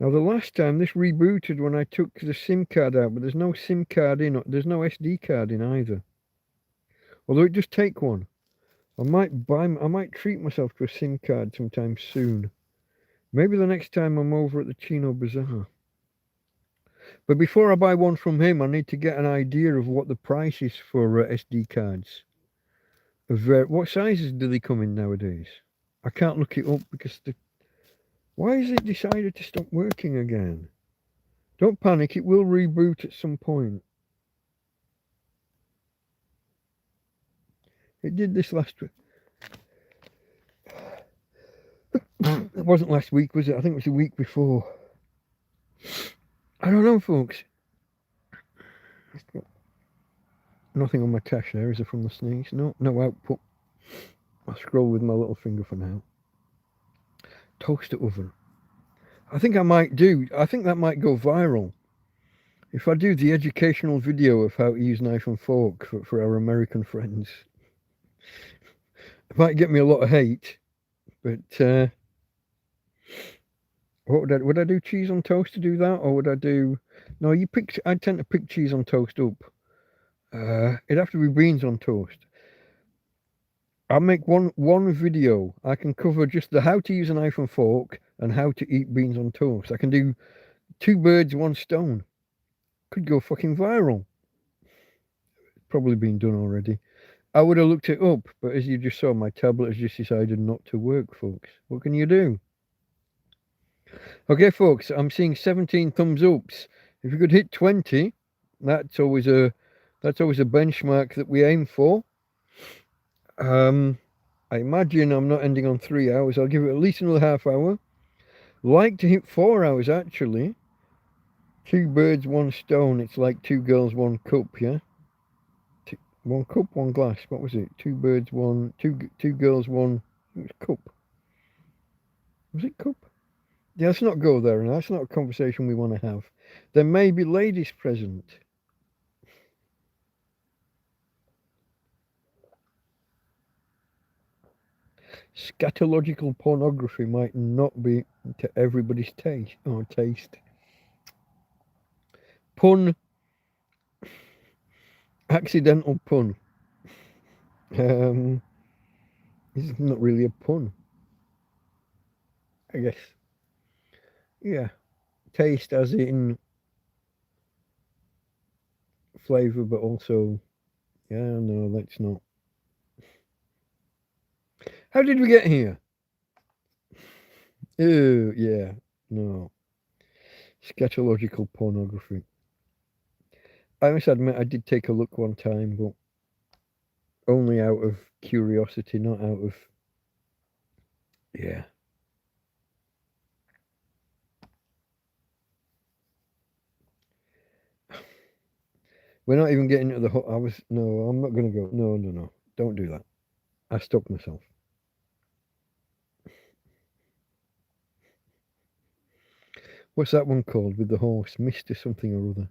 Now, the last time this rebooted when I took the SIM card out, but there's no SIM card in. There's no SD card in either. Although it does take one. I might treat myself to a SIM card sometime soon. Maybe the next time I'm over at the Chino Bazaar. But before I buy one from him, I need to get an idea of what the price is for SD cards. What sizes do they come in nowadays? I can't look it up because why has it decided to stop working again? Don't panic, it will reboot at some point. It did this last week. It wasn't last week, was it? I think it was the week before. I don't know, folks. Nothing on my cache there, is it, from the sneeze? No output. I'll scroll with my little finger for now. Toaster oven. I think that might go viral. If I do the educational video of how to use knife and fork for our American friends. It might get me a lot of hate, but what would I do? Cheese on toast to do that, or would I do? No, I tend to pick cheese on toast up. It'd have to be beans on toast. I'll make one video. I can cover just the how to use a knife and fork and how to eat beans on toast. I can do 2 birds, 1 stone. Could go fucking viral. Probably been done already. I would have looked it up, but as you just saw, my tablet has just decided not to work, folks. What can you do? Okay, folks, I'm seeing 17 thumbs ups. If you could hit 20, that's always a benchmark that we aim for. I imagine I'm not ending on 3 hours. I'll give it at least another half hour. Like to hit 4 hours, actually. 2 birds, 1 stone. It's like 2 girls, 1 cup, yeah? 1 cup, 1 glass. What was it? 2 birds, 1... Two girls, 1... It was cup. Was it cup? Yeah, let's not go there, and that's not a conversation we want to have. There may be ladies present. Scatological pornography might not be to everybody's taste. Or taste. Pun. Accidental pun. This is not really a pun, I guess. Yeah. Taste as in flavour, but also... Yeah, no, let's not. How did we get here? Ew, yeah, no. Scatological pornography. I must admit, I did take a look one time, but only out of curiosity, not out of... Yeah. We're not even getting to the... No, I'm not going to go. No. Don't do that. I stopped myself. What's that one called with the horse? Mr. something or other.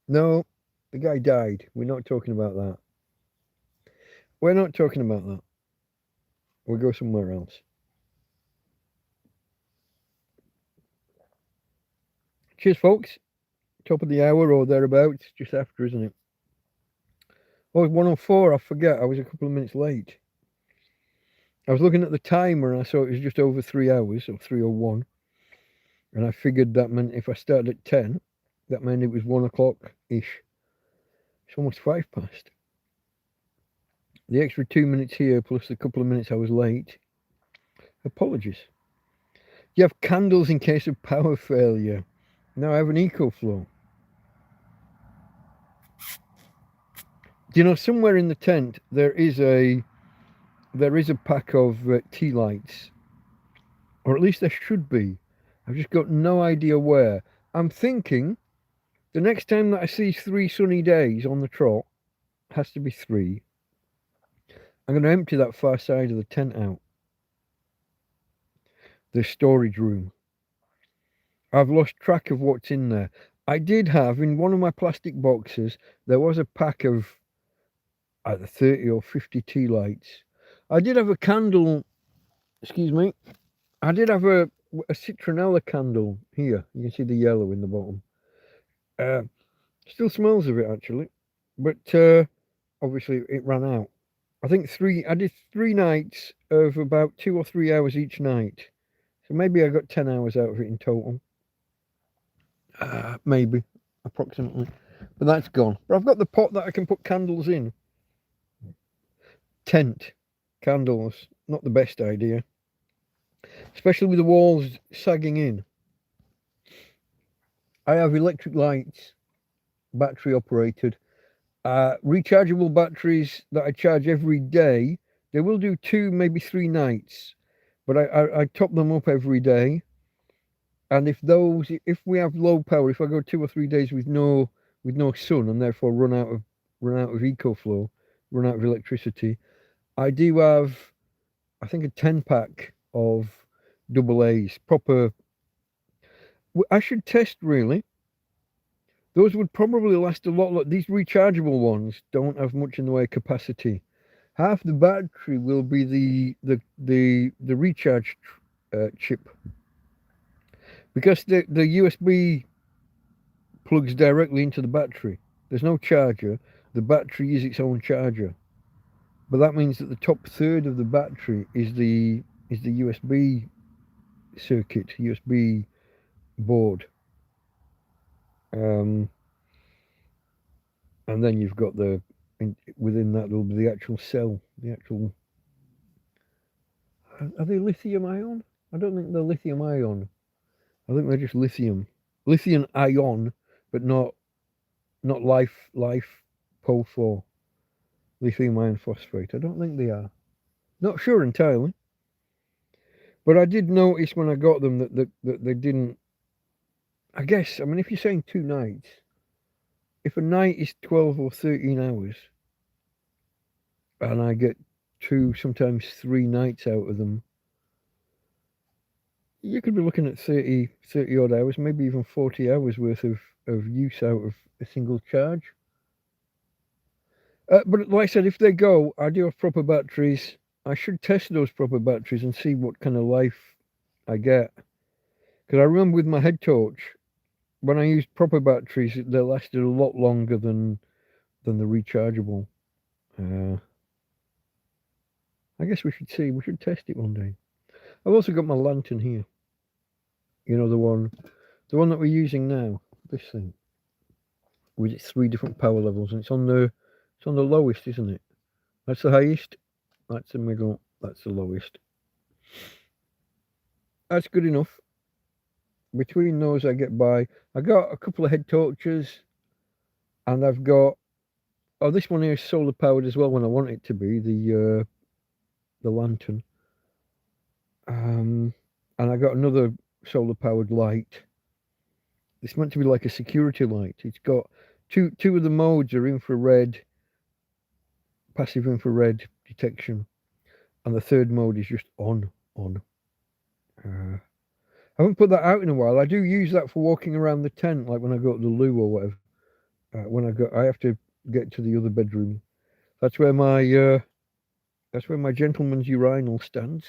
No, the guy died. We're not talking about that. We're not talking about that. We'll go somewhere else. Cheers, folks. Top of the hour or thereabouts. Just after, isn't it? Oh, it's 1:04. I forget. I was a couple of minutes late. I was looking at the timer and I saw it was just over 3 hours, or 3:01. And I figured that meant if I started at 10, that meant it was 1 o'clock-ish. It's almost 5 past. The extra 2 minutes here, plus the couple of minutes I was late. Apologies. You have candles in case of power failure. Now I have an EcoFlow. Do you know, somewhere in the tent there is a pack of tea lights, or at least there should be. I've just got no idea where. I'm thinking the next time that I see 3 sunny days on the trot, has to be 3, I'm going to empty that far side of the tent out. The storage room. I've lost track of what's in there. I did have, in one of my plastic boxes, there was a pack of either 30 or 50 tea lights. I did have a candle, excuse me, I did have a citronella candle here. You can see the yellow in the bottom. Still smells of it, actually. But obviously it ran out. I did 3 nights of about 2 or 3 hours each night. So maybe I got 10 hours out of it in total. Maybe, approximately. But that's gone. But I've got the pot that I can put candles in. Tent. Candles. Not the best idea. Especially with the walls sagging in. I have electric lights. Battery operated. Rechargeable batteries that I charge every day. They will do 2, maybe 3 nights. But I top them up every day. And if we have low power, if I go 2 or 3 days with no sun and therefore run out of EcoFlow, run out of electricity, I do have, I think, a 10-pack of AA's, proper. I should test, really. Those would probably last a lot. These rechargeable ones don't have much in the way of capacity. Half the battery will be the recharge chip. Because the USB plugs directly into the battery. There's no charger. The battery is its own charger. But that means that the top third of the battery is the USB circuit, USB board. And then you've got within that there'll be the actual cell, are they lithium ion? I don't think they're lithium ion. I think they're just lithium ion, but not life PO4, lithium iron phosphate. I don't think they are. Not sure entirely. But I did notice when I got them that they didn't. I guess, I mean, if you're saying 2 nights, if a night is 12 or 13 hours, and I get 2, sometimes 3 nights out of them, you could be looking at 30 odd hours, maybe even 40 hours worth of use out of a single charge. But like I said, if they go, I do have proper batteries. I should test those proper batteries and see what kind of life I get. Because I remember with my head torch, when I used proper batteries, they lasted a lot longer than the rechargeable. Uh, I guess we should see. We should test it one day. I've also got my lantern here. You know, the one that we're using now. This thing with its 3 different power levels, and it's on the lowest, isn't it? That's the highest. That's the middle. That's the lowest. That's good enough. Between those, I get by. I got a couple of head torches, and I've got. Oh, this one here is solar powered as well when I want it to be. The lantern. And I got another solar powered light. It's meant to be like a security light. It's got two of the modes are infrared, passive infrared detection, and the third mode is just on. I haven't put that out in a while. I do use that for walking around the tent, like when I go to the loo or whatever. I have to get to the other bedroom. That's where my gentleman's urinal stands.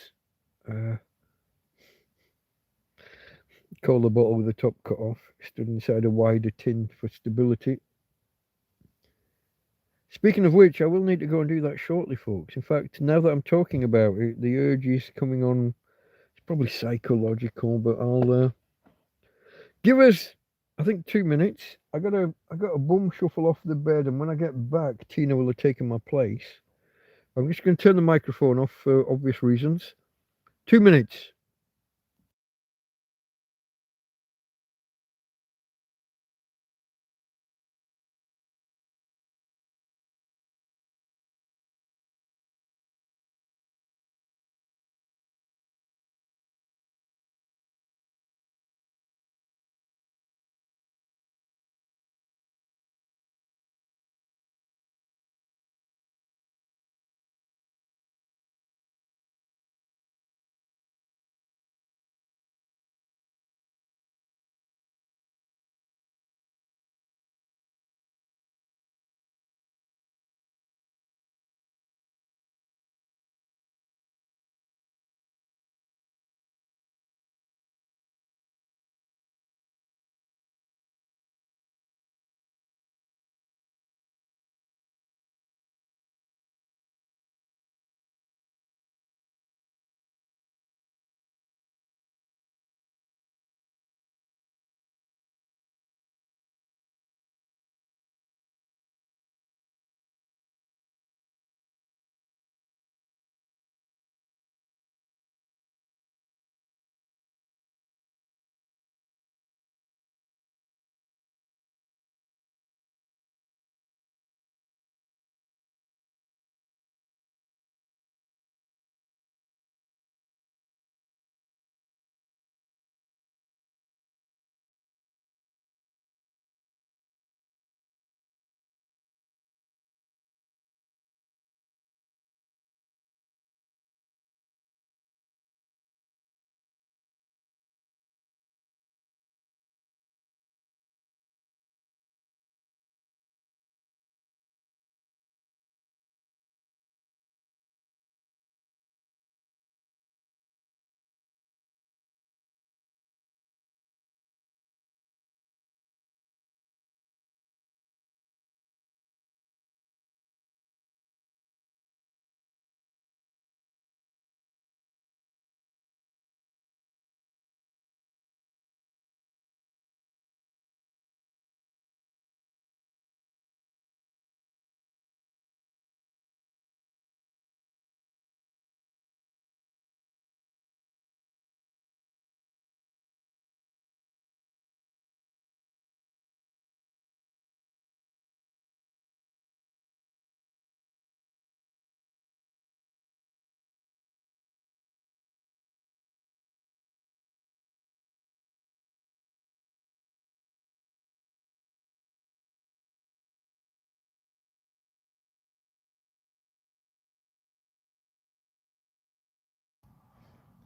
Cola bottle with the top cut off, stood inside a wider tin for stability. Speaking of which, I will need to go and do that shortly, folks. In fact, now that I'm talking about it, the urge is coming on. It's probably psychological, but I'll give us, I think, 2 minutes. I got a bum shuffle off the bed, and when I get back, Tina will have taken my place. I'm just going to turn the microphone off for obvious reasons. 2 minutes.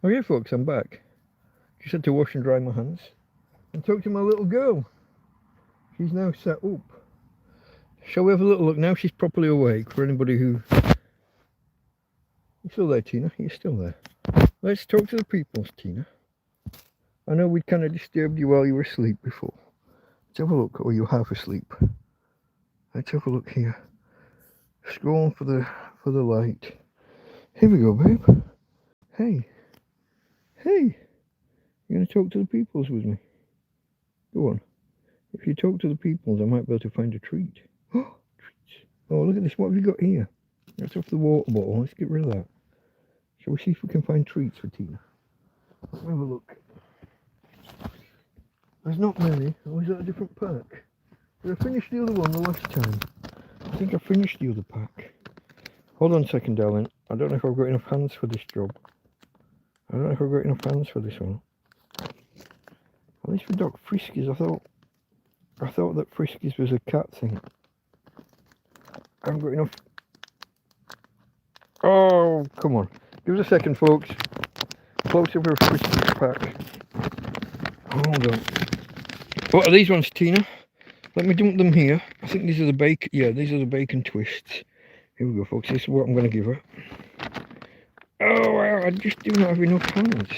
Oh yeah, folks, I'm back. Just had to wash and dry my hands and talk to my little girl. She's now sat up. Shall we have a little look now? She's properly awake. For anybody who... You're still there, Tina? You're still there. Let's talk to the peoples, Tina. I know we kind of disturbed you while you were asleep before. Let's have a look. Or you're half asleep. Let's have a look here. Scroll for the light. Here we go, babe. Hey. Hey. You're going to talk to the peoples with me? Go on. If you talk to the peoples, I might be able to find a treat. Oh, treats. Oh, look at this. What have you got here? That's off the water bottle. Let's get rid of that. Shall we see if we can find treats for Tina? Let's have a look. There's not many. Oh, is that a different pack? Did I finish the other one the last time? I think I finished the other pack. Hold on a second, darling. I don't know if I've got enough hands for this job. I don't know if I've got enough hands for this one. At least for Doc Friskies, I thought that Friskies was a cat thing. I haven't got enough. Oh, come on. Give us a second, folks. Close up a Friskies pack. Hold on. What are these ones, Tina? Let me dump them here. I think these are the bacon. Yeah, these are the bacon twists. Here we go, folks. This is what I'm going to give her. Oh, I just do not have enough hands.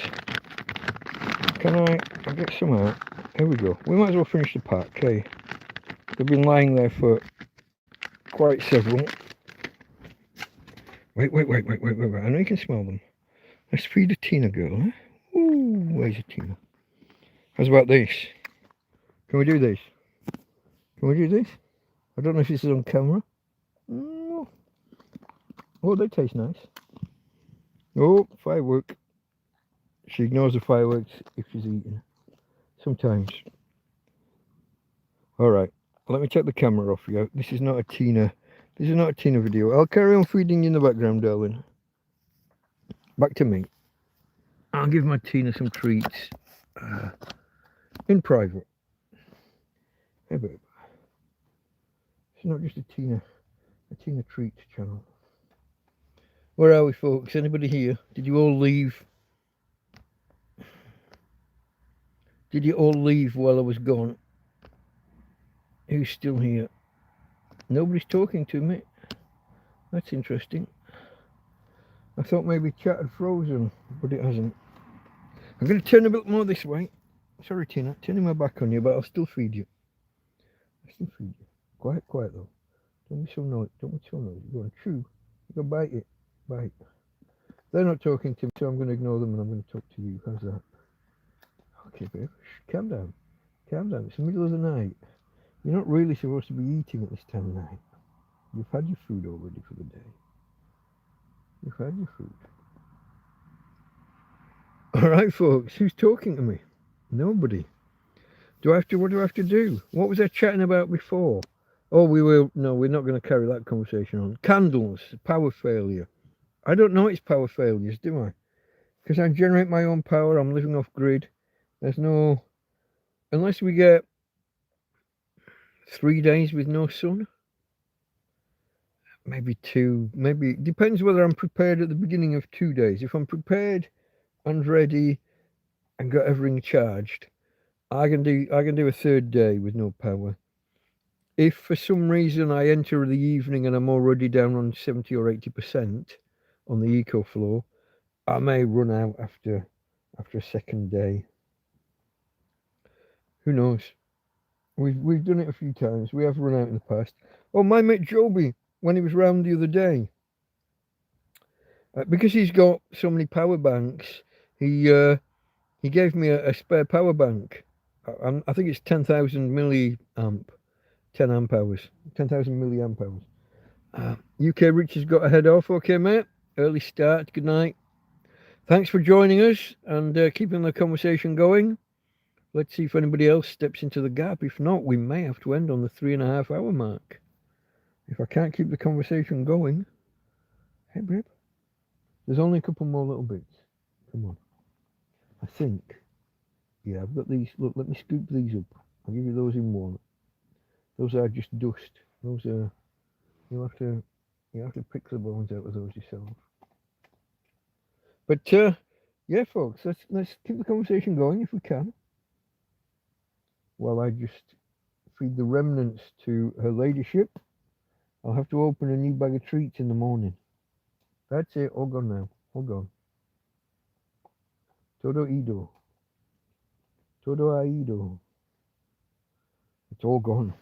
Can I'll get some out. Here we go. We might as well finish the pack, okay? They've been lying there for quite several. Wait. I know you can smell them. Let's feed a Tina girl, huh? Ooh, where's a Tina? How's about this? Can we do this? Can we do this? I don't know if this is on camera. Oh, they taste nice. Oh, firework. She ignores the fireworks if she's eating. Sometimes. Alright, let me check the camera off you. This is not a Tina. This is not a Tina video. I'll carry on feeding you in the background, darling. Back to me. I'll give my Tina some treats. In private. Hey babe. It's not just a Tina treats channel. Where are we, folks? Anybody here? Did you all leave? Did you all leave while I was gone? Who's still here? Nobody's talking to me. That's interesting. I thought maybe chat had frozen, but it hasn't. I'm going to turn a bit more this way. Sorry, Tina. Turning my back on you, but I'll still feed you. Quiet though. Don't be so noisy. Go on, chew. You go bite it. Bite. They're not talking to me, so I'm going to ignore them and I'm going to talk to you. How's that? Okay, babe. Shh, calm down. It's the middle of the night. You're not really supposed to be eating at this time of night. You've had your food already for the day. You've had your food. Alright, folks. Who's talking to me? Nobody. What do I have to do? What was I chatting about before? Oh, we're not going to carry that conversation on. Candles, power failure. I don't know it's power failures, do I? Because I generate my own power, I'm living off grid. There's no... Unless we get 3 days with no sun. Maybe 2. Maybe... It depends whether I'm prepared at the beginning of 2 days. If I'm prepared and ready and got everything charged, I can do a 3rd day with no power. If for some reason I enter the evening and I'm already down on 70 or 80% on the eco flow, I may run out after a 2nd day. Who knows? We've done it a few times. We have run out in the past. Oh, my mate Joby, when he was round the other day, because he's got so many power banks, he gave me a spare power bank. I think it's 10,000 milliamp. 10 amp hours, 10,000 milliamp hours. UK Rich has got a head off. Okay, mate. Early start. Good night. Thanks for joining us and keeping the conversation going. Let's see if anybody else steps into the gap. If not, we may have to end on the 3.5 hour mark. If I can't keep the conversation going. Hey, babe. There's only a couple more little bits. Come on. I think. Yeah, I've got these. Look, let me scoop these up. I'll give you those in one. Those are just dust. Those are, you have to pick the bones out of those yourself. But Yeah, folks, let's keep the conversation going if we can. While I just feed the remnants to her ladyship. I'll have to open a new bag of treats in the morning. That's it, all gone now. All gone. Todo ido. Todo ha ido. It's all gone.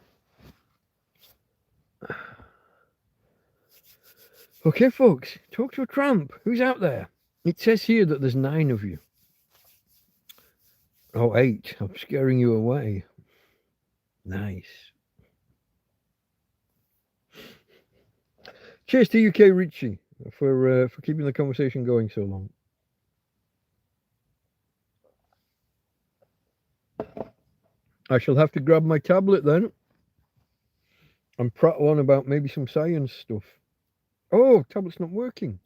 Okay, folks, talk to a tramp. Who's out there? It says here that there's 9 of you. Oh, 8. I'm scaring you away. Nice. Cheers to UK Richie for keeping the conversation going so long. I shall have to grab my tablet then and prattle on about maybe some science stuff. Oh, tablet's not working.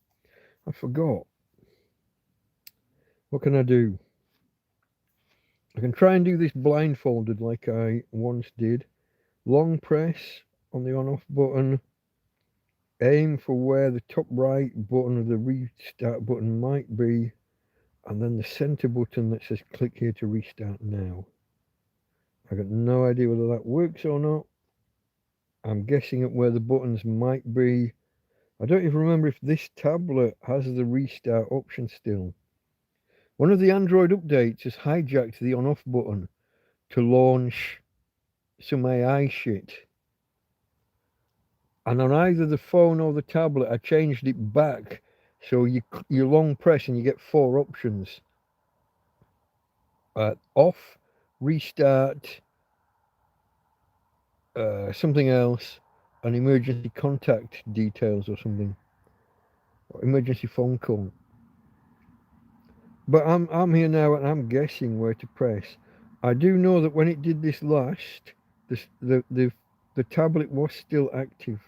I forgot. What can I do? I can try and do this blindfolded like I once did. Long press on the on-off button. Aim for where the top right button of the restart button might be. And then the center button that says click here to restart now. I got no idea whether that works or not. I'm guessing at where the buttons might be. I don't even remember if this tablet has the restart option still. One of the Android updates has hijacked the on-off button to launch some AI shit. And on either the phone or the tablet, I changed it back. So you long press and you get 4 options. Off, restart, something else, and emergency contact details or something. Or emergency phone call. But I'm here now and I'm guessing where to press. I do know that when it did this last, the tablet was still active.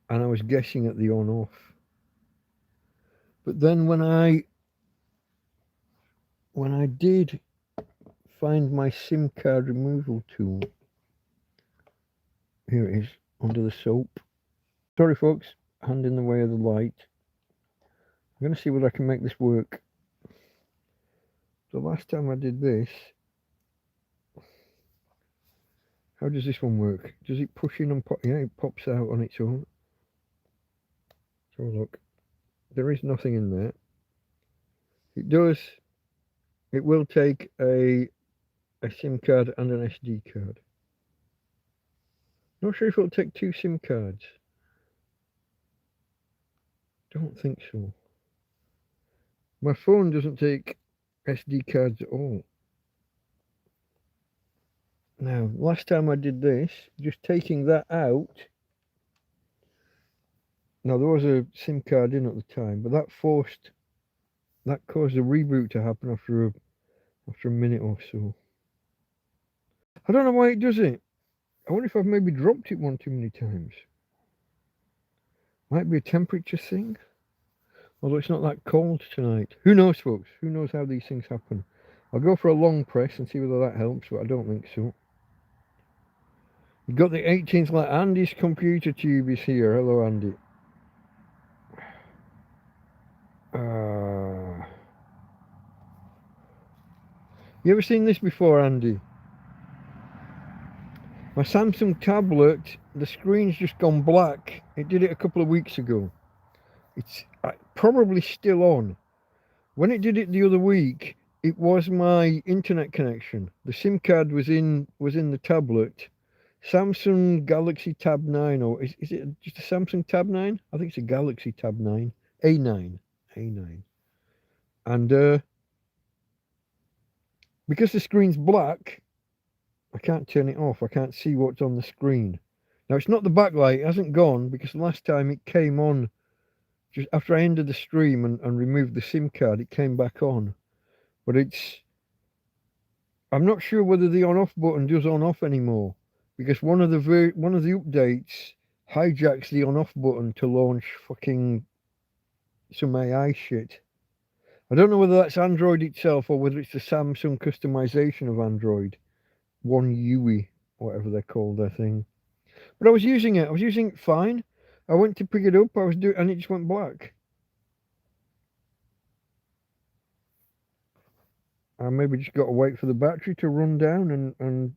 And I was guessing at the on-off. But then when I did find my SIM card removal tool, here it is, under the soap. Sorry folks, hand in the way of the light. I'm going to see whether I can make this work. The last time I did this, how does this one work? Does it push in and pop? Yeah, it pops out on its own. So look, there is nothing in there. It does. It will take a SIM card and an SD card. Not sure if it'll take 2 SIM cards. Don't think so. My phone doesn't take SD cards at all. Now, last time I did this, just taking that out. Now, there was a SIM card in at the time, but that caused a reboot to happen after a minute or so. I don't know why it does it. I wonder if I've maybe dropped it one too many times. Might be a temperature thing. Although it's not that cold tonight. Who knows, folks? Who knows how these things happen? I'll go for a long press and see whether that helps, but I don't think so. You've got the 18th light. Andy's computer tube is here. Hello, Andy. You ever seen this before, Andy? My Samsung tablet, the screen's just gone black. It did it a couple of weeks ago. It's probably still on. When it did it the other week, it was my internet connection. The SIM card was in the tablet. Samsung Galaxy Tab 9, or is it just a Samsung Tab 9? I think it's a Galaxy Tab 9. A9. And because the screen's black, I can't turn it off. I can't see what's on the screen. Now, it's not the backlight. It hasn't gone, because last time it came on, just after I ended the stream and removed the SIM card, it came back on. But I'm not sure whether the on-off button does on-off anymore, because one of the updates hijacks the on-off button to launch fucking some AI shit. I don't know whether that's Android itself or whether it's the Samsung customization of Android. One UI, whatever they're called, their thing. But I was using it fine. I went to pick it up, I was doing, and it just went black. I maybe just got to wait for the battery to run down and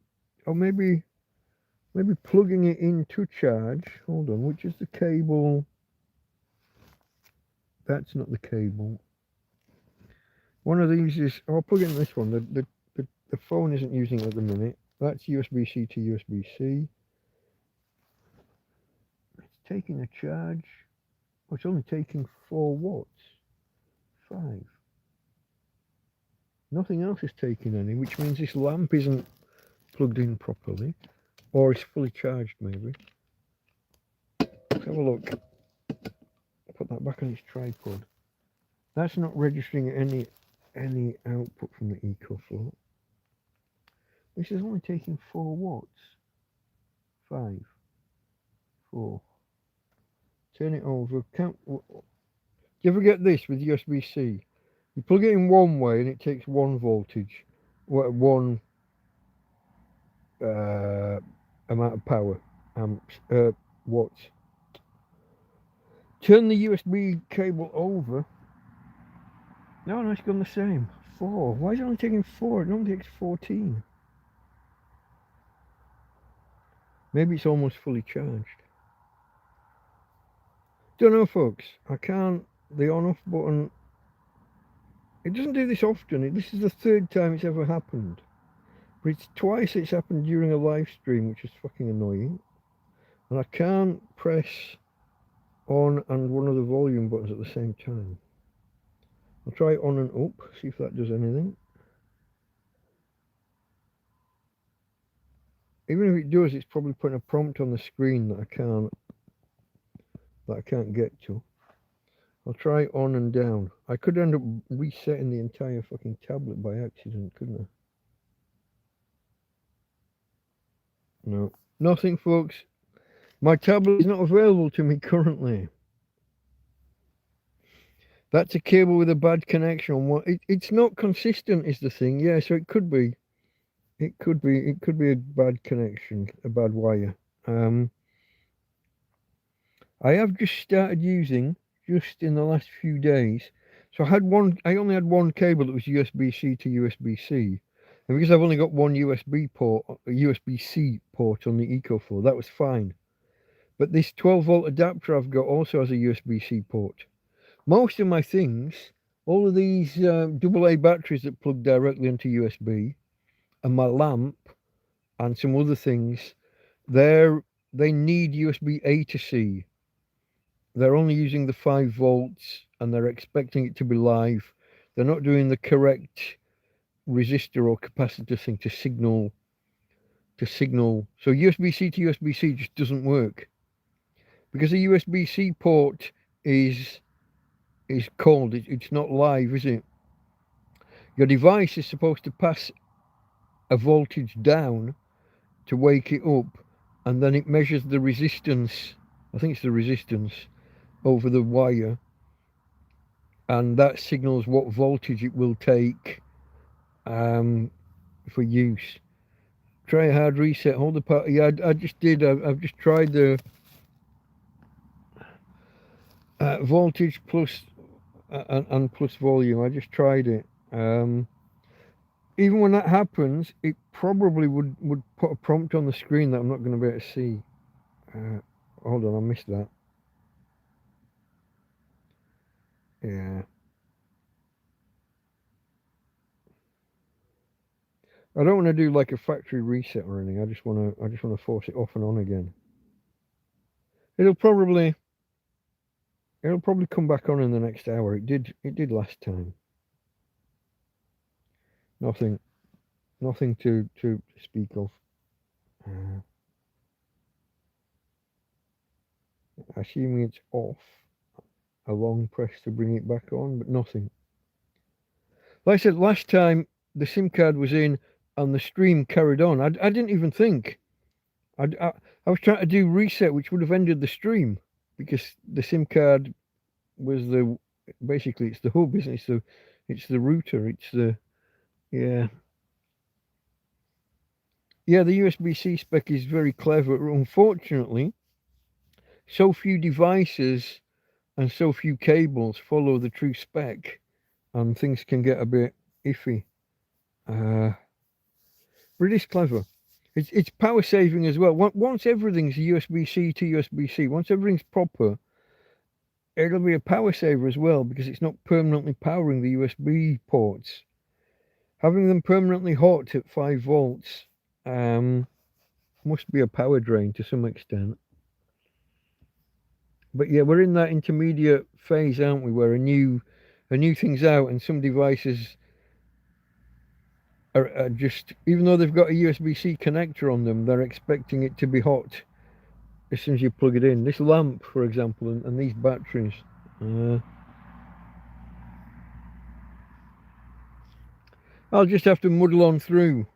or maybe plugging it in to charge. Hold on, which is the cable? That's not the cable. One of these is, I'll plug in this one. The phone isn't using it at the minute. That's USB-C to USB-C. It's taking a charge. Oh, it's only taking 4 watts. 5. Nothing else is taking any, which means this lamp isn't plugged in properly. Or it's fully charged, maybe. Let's have a look. Put that back on its tripod. That's not registering any output from the EcoFlow. This is only taking 4 watts. 5. 4. Turn it over. Do you ever get this with USB-C? You plug it in one way and it takes 1 voltage. 1 amount of power. Amps. Watts. Turn the USB cable over. No, it's gone the same. 4. Why is it only taking 4? It normally takes 14. Maybe it's almost fully charged. Don't know, folks. I can't. The on-off button. It doesn't do this often. This is the 3rd time it's ever happened. But it's twice it's happened during a live stream, which is fucking annoying. And I can't press on and one of the volume buttons at the same time. I'll try it on and up, see if that does anything. Even if it does, it's probably putting a prompt on the screen that I can't get to. I'll try on and down. I could end up resetting the entire fucking tablet by accident, couldn't I? No, nothing, folks. My tablet is not available to me currently. That's a cable with a bad connection on one. It's not consistent is the thing. Yeah, so it could be. It could be a bad connection, a bad wire. I have just started using, just in the last few days. So I only had one cable that was USB-C to USB-C. And because I've only got one USB port, a USB-C port on the EcoFlow, that was fine. But this 12 volt adapter I've got also has a USB-C port. Most of my things, all of these AA batteries that plug directly into USB, and my lamp, and some other things, they need USB A to C. They're only using the 5 volts, and they're expecting it to be live. They're not doing the correct resistor or capacitor thing to signal. So USB-C to USB-C just doesn't work. Because the USB-C port is cold. It's not live, is it? Your device is supposed to pass a voltage down to wake it up, and then it measures the resistance. I think it's the resistance over the wire, and that signals what voltage it will take for use. Try a hard reset. Hold the power. Yeah, I just did. I've just tried the voltage plus and plus volume. I just tried it. Even when that happens, it probably would put a prompt on the screen that I'm not going to be able to see. Hold on, I missed that. Yeah. I don't want to do like a factory reset or anything. I just want to force it off and on again. It'll probably come back on in the next hour. It did last time. Nothing to speak of. Assuming it's off. A long press to bring it back on, but nothing. Like I said, last time the SIM card was in and the stream carried on. I didn't even think. I was trying to do reset, which would have ended the stream, because the SIM card was basically it's the hub, isn't it? It's the router. It's the yeah. The USB-C spec is very clever. Unfortunately, so few devices and so few cables follow the true spec, and things can get a bit iffy. But it is clever. It's power saving as well. Once everything's USB-C to USB-C, once everything's proper, it'll be a power saver as well because it's not permanently powering the USB ports. Having them permanently hot at 5 volts must be a power drain to some extent. But yeah, we're in that intermediate phase, aren't we, where a new thing's out and some devices are just, even though they've got a USB-C connector on them, they're expecting it to be hot as soon as you plug it in. This lamp, for example, and these batteries. I'll just have to muddle on through.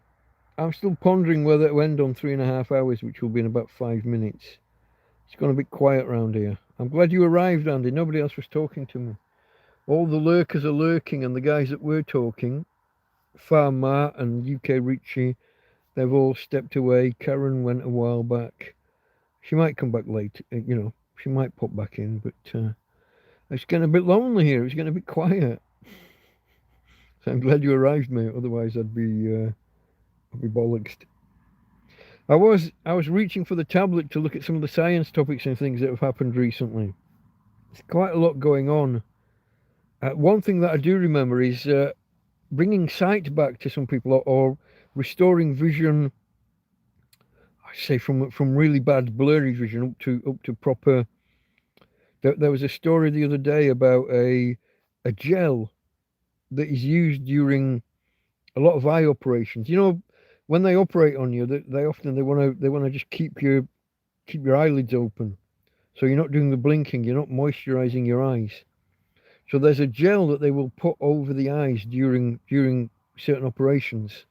I'm still pondering whether to end on 3.5 hours, which will be in about 5 minutes. It's gone a bit quiet round here. I'm glad you arrived, Andy. Nobody else was talking to me. All the lurkers are lurking, and the guys that were talking, Farm Matt and UK Richie, they've all stepped away. Karen went a while back. She might come back late, she might pop back in, but it's getting a bit lonely here. It's getting a bit quiet. So I'm glad you arrived, mate. Otherwise, I'd be bollocksed. I was reaching for the tablet to look at some of the science topics and things that have happened recently. There's quite a lot going on. One thing that I do remember is bringing sight back to some people, or restoring vision. I say from really bad blurry vision up to proper. There was a story the other day about a gel that is used during a lot of eye operations. When they operate on you, they want to just keep your eyelids open, so you're not doing the blinking, you're not moisturizing your eyes. So there's a gel that they will put over the eyes during certain operations.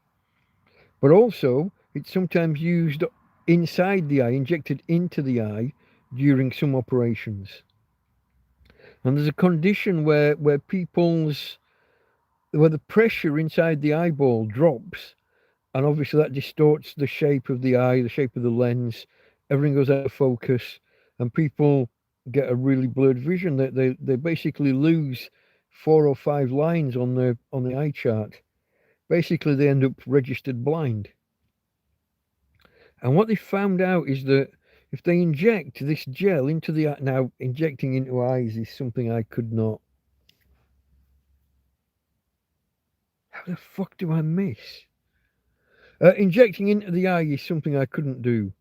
But also, it's sometimes used inside the eye, injected into the eye during some operations. And there's a condition where the pressure inside the eyeball drops, and obviously that distorts the shape of the eye, the shape of the lens. Everything goes out of focus, and people get a really blurred vision. They basically lose 4 or 5 lines on the eye chart. Basically, they end up registered blind. And what they found out is that if they inject this gel into the eye, now injecting into eyes is something I could not. How the fuck do I miss? Injecting into the eye is something I couldn't do.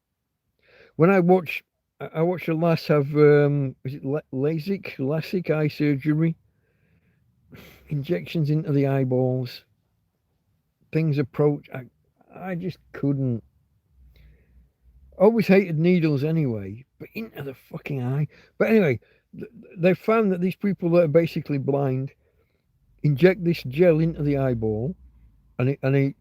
When I watched a lass have is it LASIK eye surgery, injections into the eyeballs, things approach. I just couldn't. Always hated needles anyway, but into the fucking eye. But anyway, they found that these people that are basically blind inject this gel into the eyeball, and it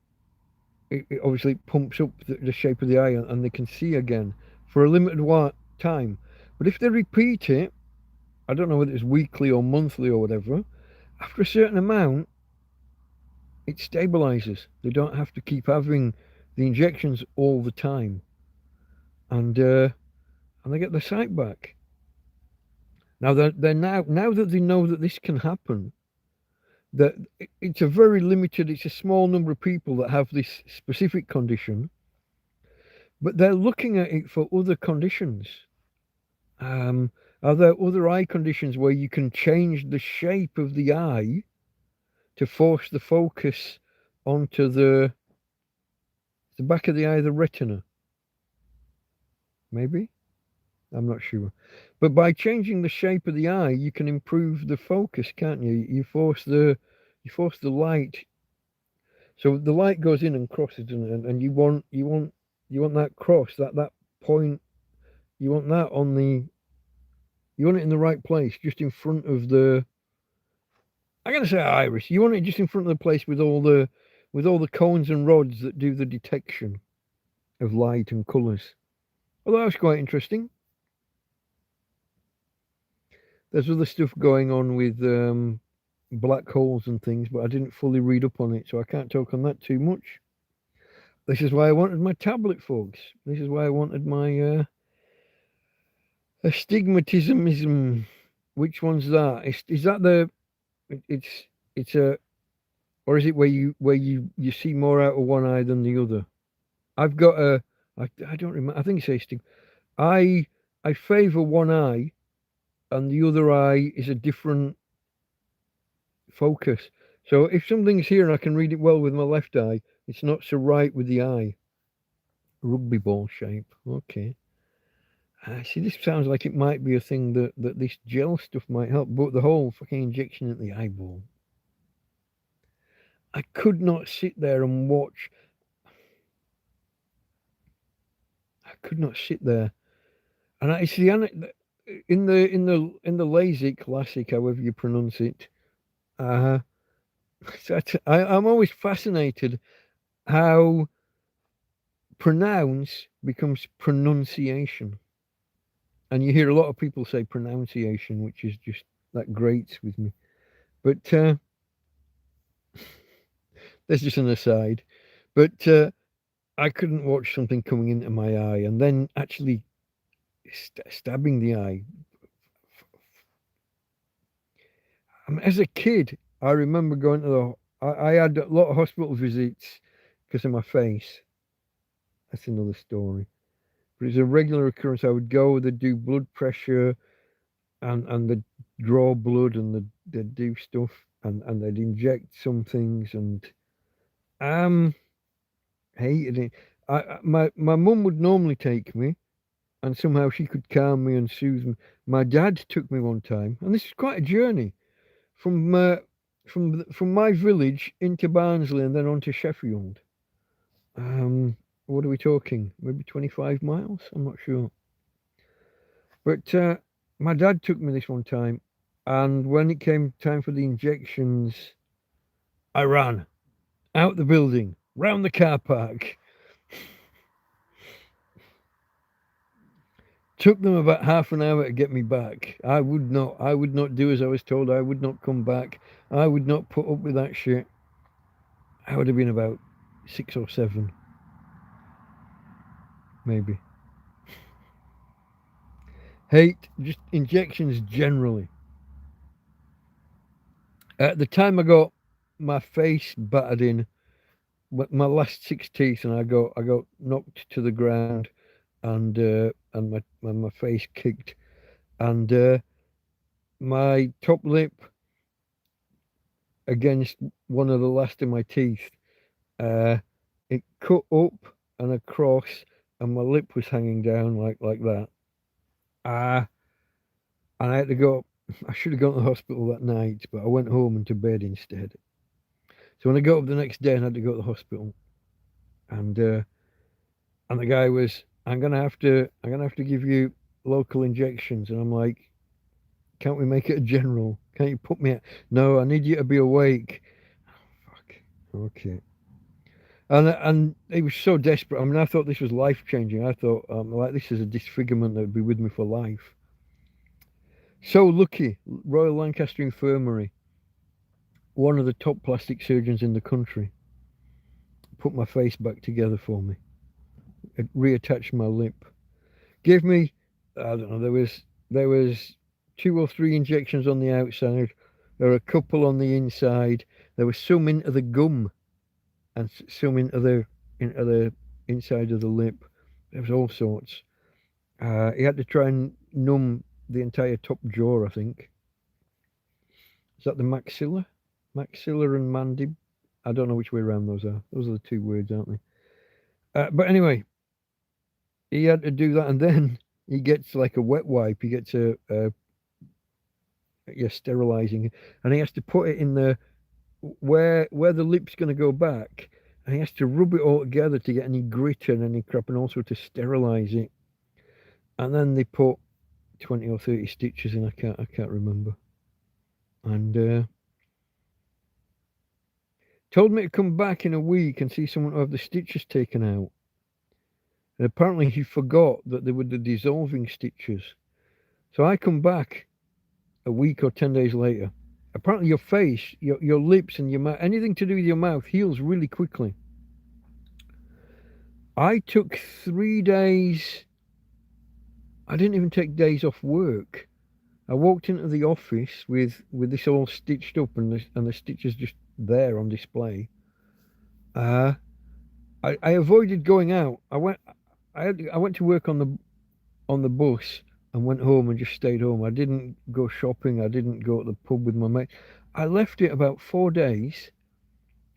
obviously pumps up the shape of the eye, and they can see again for a limited time. But if they repeat it, I don't know whether it's weekly or monthly or whatever, after a certain amount, it stabilizes. They don't have to keep having the injections all the time, and they get their sight back. Now they're now that they know that this can happen, that it's a small number of people that have this specific condition, but they're looking at it for other conditions. Are there other eye conditions where you can change the shape of the eye to force the focus onto the back of the eye, the retina? Maybe? I'm not sure. But by changing the shape of the eye, you can improve the focus, can't you? You force the light. So the light goes in and crosses, and you want that cross, that point. You want that you want it in the right place, just in front of the. I'm gonna say iris. You want it just in front of the place with all the cones and rods that do the detection of light and colours. Well, that was quite interesting. There's other stuff going on with black holes and things, but I didn't fully read up on it, so I can't talk on that too much. This is why I wanted my tablet, folks. This is why I wanted my Astigmatism. Which one's that? Is that the? It's a, or is it where you see more out of one eye than the other? I've got a. I don't remember. I think it's astig. I I favour one eye, and the other eye is a different focus. So if something's here and I can read it well with my left eye, it's not so right with the eye. Rugby ball shape. Okay. See, this sounds like it might be a thing that this gel stuff might help, but the whole fucking injection at the eyeball. I could not sit there and watch. I could not sit there, and it's the in the LASIK classic, however you pronounce it. I'm always fascinated how pronounce becomes pronunciation. And you hear a lot of people say pronunciation, which is just, that grates with me. But that's just an aside. But I couldn't watch something coming into my eye and then actually stabbing the eye. I mean, as a kid, I remember going to I had a lot of hospital visits because of my face. That's another story. But it's a regular occurrence. I would go, they'd do blood pressure, and they'd draw blood, and they'd do stuff, and they'd inject some things, and hated it. My mum would normally take me, and somehow she could calm me and soothe me. My dad took me one time, and this is quite a journey from my village into Barnsley and then on to Sheffield. What are we talking? Maybe 25 miles? I'm not sure. But my dad took me this one time, and when it came time for the injections, I ran out the building, round the car park. Took them about half an hour to get me back. I would not do as I was told. I would not come back. I would not put up with that shit. I would have been about 6 or 7. Maybe. Hate just injections generally. At the time I got my face battered in, my last 6 teeth, and I got knocked to the ground, and my face kicked, and my top lip against one of the last of my teeth, it cut up and across, and my lip was hanging down like that. And I had to go. I should have gone to the hospital that night, but I went home and to bed instead. So when I got up the next day and had to go to the hospital, and the guy was, I'm gonna have to give you local injections, and I'm like, can't we make it a general? Can't you put me? No, I need you to be awake. Oh, fuck. Okay. And he was so desperate. I mean, I thought this was life changing. I thought, like, this is a disfigurement that would be with me for life. So lucky, Royal Lancaster Infirmary, one of the top plastic surgeons in the country, put my face back together for me. It reattached my lip. Gave me, I don't know, there was 2 or 3 injections on the outside. There were a couple on the inside. There was some into the gum, and some into the inside of the lip. There was all sorts. He had to try and numb the entire top jaw, I think. Is that the maxilla? Maxilla and mandib? I don't know which way around those are. Those are the 2 words, aren't they? But anyway, he had to do that, and then he gets like a wet wipe. He gets sterilizing, and he has to put it in the where the lip's going to go back, and he has to rub it all together to get any grit and any crap, and also to sterilize it. And then they put 20 or 30 stitches in. I can't remember. And told me to come back in a week and see someone to have the stitches taken out. And apparently he forgot that they were the dissolving stitches. So I come back a week or 10 days later. Apparently your face, your lips and your mouth, anything to do with your mouth heals really quickly. I took 3 days. I didn't even take days off work. I walked into the office with this all stitched up and the stitches just there on display. Uh, I avoided going out. I went to work on the bus and went home and just stayed home. I didn't go shopping. I didn't go to the pub with my mate. I left it about 4 days,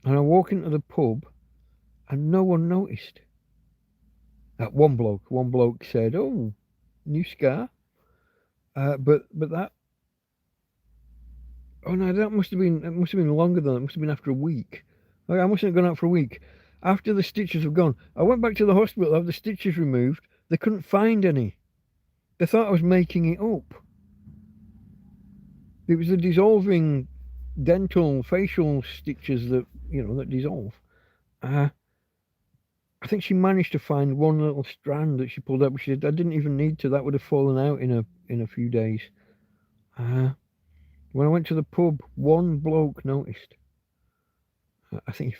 and I walk into the pub, and no one noticed. One bloke said, "Oh, new scar," but that. Oh no, that must have been. It must have been longer than that. It must have been after a week. Okay, I mustn't have gone out for a week. After the stitches were gone, I went back to the hospital to have the stitches removed. They couldn't find any. They thought I was making it up. It was the dissolving dental facial stitches that dissolve. I think she managed to find one little strand that she pulled out, but she said I didn't even need to. That would have fallen out in a few days. When I went to the pub, one bloke noticed. I think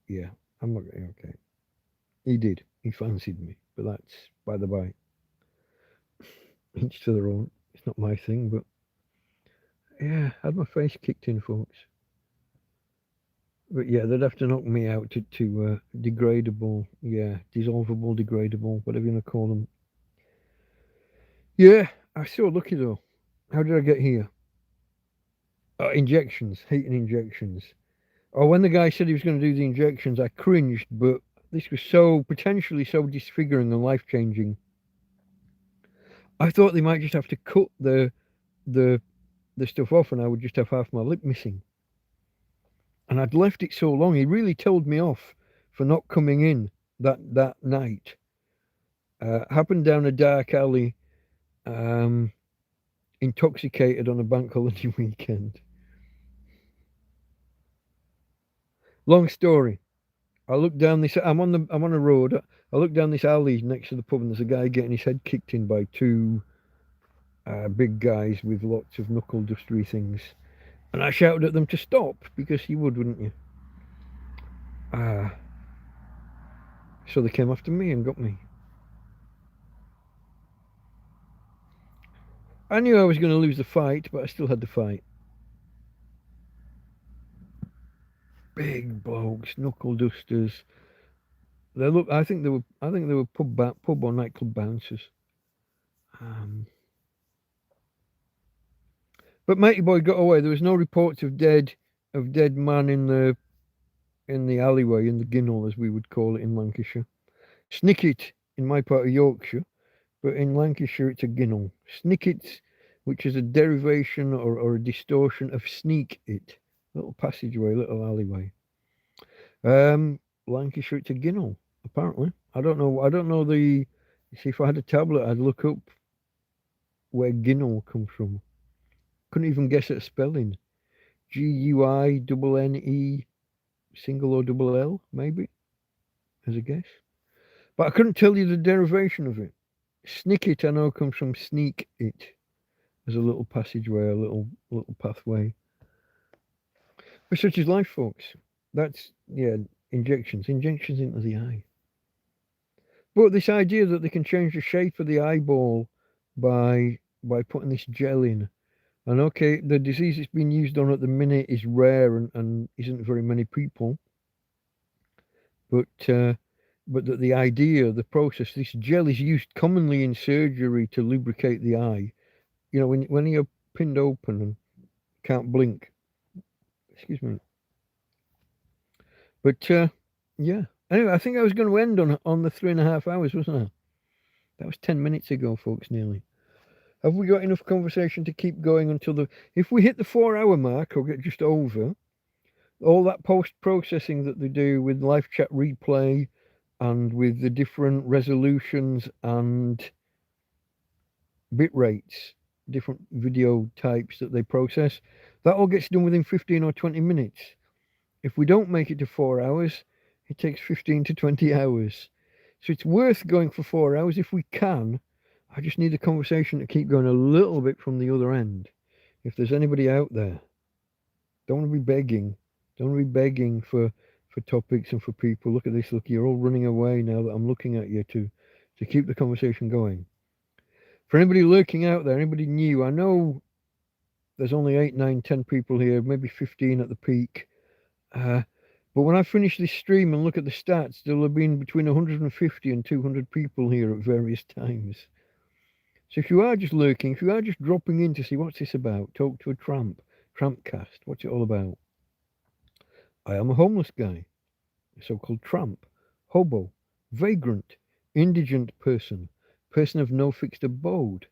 yeah, I'm not okay. He did. He fancied me, but that's by the by. Each to their own. It's not my thing, but yeah, I had my face kicked in, folks. But yeah, they'd have to knock me out to degradable, dissolvable, degradable, whatever you want to call them. Yeah, I'm so lucky though. How did I get here? Injections, heating injections. Oh, when the guy said he was going to do the injections, I cringed, but this was so potentially so disfiguring and life changing. I thought they might just have to cut the stuff off, and I would just have half my lip missing. And I'd left it so long. He really told me off for not coming in that night. Happened down a dark alley, intoxicated on a bank holiday weekend. Long story. I look down this. I'm on a road. I look down this alley next to the pub, and there's a guy getting his head kicked in by two big guys with lots of knuckle dustery things. And I shouted at them to stop, because you would, wouldn't you? So they came after me and got me. I knew I was going to lose the fight, but I still had to fight. Big blokes, knuckle dusters. I think they were pub or nightclub bouncers. But matey boy got away. There was no reports of dead man in the alleyway, in the ginnel, as we would call it in Lancashire. Snicket in my part of Yorkshire, but in Lancashire it's a ginnel. Snicket, which is a derivation or a distortion of sneak it, little passageway, little alleyway. Lancashire it's a ginnel, apparently. I don't know the. See, if I had a tablet, I'd look up where ginnel comes from. Couldn't even guess at a spelling. GUINNE single or double L, maybe, as a guess. But I couldn't tell you the derivation of it. Snicket, I know, comes from sneak it, as a little passageway, a little pathway. But such is life, folks. That's injections into the eye. But this idea that they can change the shape of the eyeball by putting this gel in. And okay, the disease it's being used on at the minute is rare and isn't very many people. But that the idea, the process, this gel is used commonly in surgery to lubricate the eye. You know, when you're pinned open and can't blink. Excuse me. But yeah. Anyway, I think I was going to end on the 3.5 hours, wasn't I? That was 10 minutes ago, folks, nearly. Have we got enough conversation to keep going until if we hit the 4-hour mark or get just over, all that post-processing that they do with live chat replay and with the different resolutions and bit rates, different video types that they process, that all gets done within 15 or 20 minutes. If we don't make it to 4 hours, it takes 15 to 20 hours. So it's worth going for 4 hours if we can. I just need the conversation to keep going a little bit from the other end. If there's anybody out there, don't want to be begging. Don't want to be begging for topics and for people. Look at this. Look, you're all running away now that I'm looking at you to keep the conversation going. For anybody lurking out there, anybody new, I know there's only 8, 9, 10 people here, maybe 15 at the peak. But when I finish this stream and look at the stats, there'll have been between 150 and 200 people here at various times. So if you are just lurking, if you are just dropping in to see what's this about, talk to a tramp, TrampCast, what's it all about? I am a homeless guy, a so-called tramp, hobo, vagrant, indigent person, person of no fixed abode.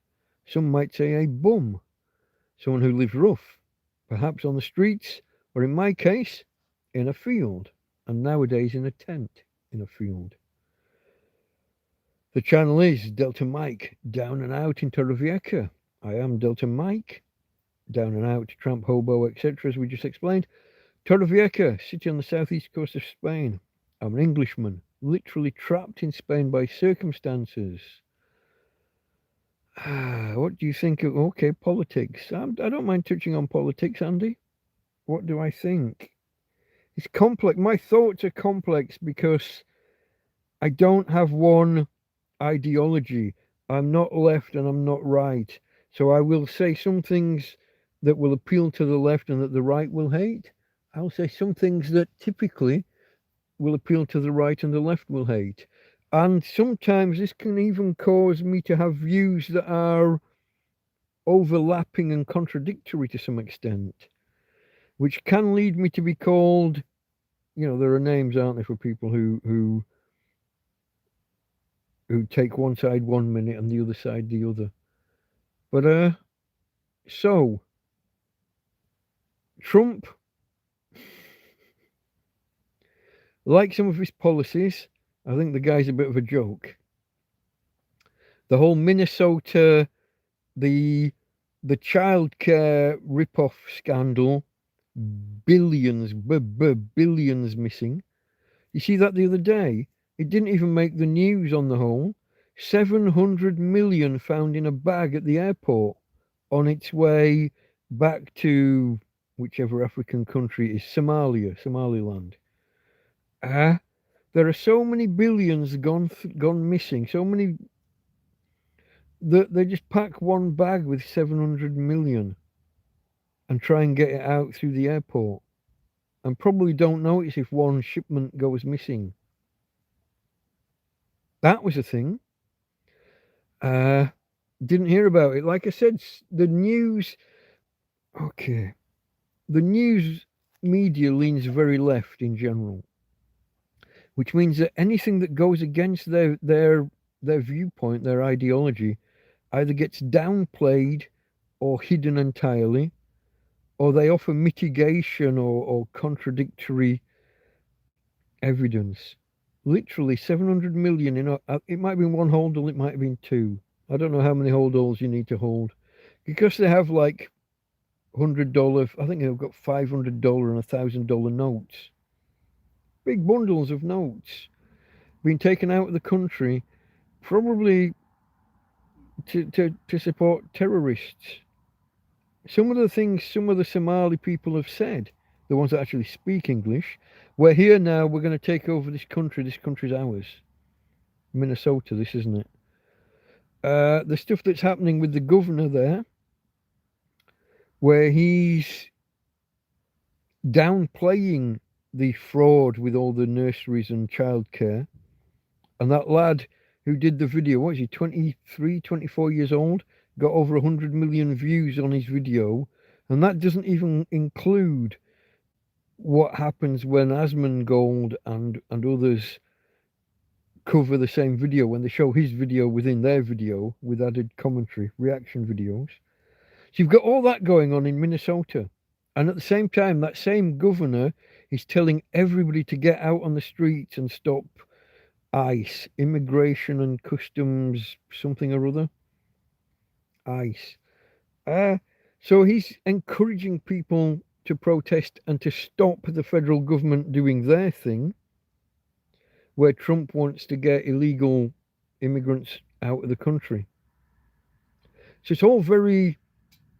Some might say a bum, someone who lives rough, perhaps on the streets, or in my case, in a field, and nowadays in a tent in a field. The channel is Delta Mike, down and out in Torrevieja. I am Delta Mike, down and out, tramp, hobo, etc., as we just explained. Torrevieja, city on the southeast coast of Spain. I'm an Englishman, literally trapped in Spain by circumstances. What do you think of, okay, politics. I don't mind touching on politics, Andy. What do I think? It's complex. My thoughts are complex because I don't have one ideology. I'm not left and I'm not right. So I will say some things that will appeal to the left and that the right will hate. I'll say some things that typically will appeal to the right and the left will hate. And sometimes this can even cause me to have views that are overlapping and contradictory to some extent, which can lead me to be called, you know, there are names, aren't there, for people who take one side 1 minute and the other side the other. But so Trump, like some of his policies, I think the guy's a bit of a joke. The whole Minnesota, the childcare rip-off scandal, billions missing. You see that the other day? It didn't even make the news on the whole. 700 million found in a bag at the airport on its way back to whichever African country is Somaliland. There are so many billions gone missing, so many that they just pack one bag with 700 million and try and get it out through the airport and probably don't notice if one shipment goes missing. That was a thing. Didn't hear about it. Like I said, the news media leans very left in general, which means that anything that goes against their viewpoint, their ideology, either gets downplayed or hidden entirely, or they offer mitigation or contradictory evidence. Literally 700 million it might have been one holdall, it might have been two. I don't know how many holdalls you need to hold, because they have like $100, I think they've got $500 and $1,000 notes. Big bundles of notes being taken out of the country, probably to support terrorists. Some of the things some of the Somali people have said, the ones that actually speak English, we're here now, we're going to take over this country's ours. Minnesota, this, isn't it? The stuff that's happening with the governor there, where he's downplaying the fraud with all the nurseries and childcare. And that lad who did the video, what is he, 23, 24 years old, got over 100 million views on his video. And that doesn't even include what happens when Asmongold and others cover the same video, when they show his video within their video with added commentary, reaction videos. So you've got all that going on in Minnesota. And at the same time, that same governor is telling everybody to get out on the streets and stop ICE, Immigration and Customs, something or other. ICE. So he's encouraging people to protest and to stop the federal government doing their thing, where Trump wants to get illegal immigrants out of the country. So it's all very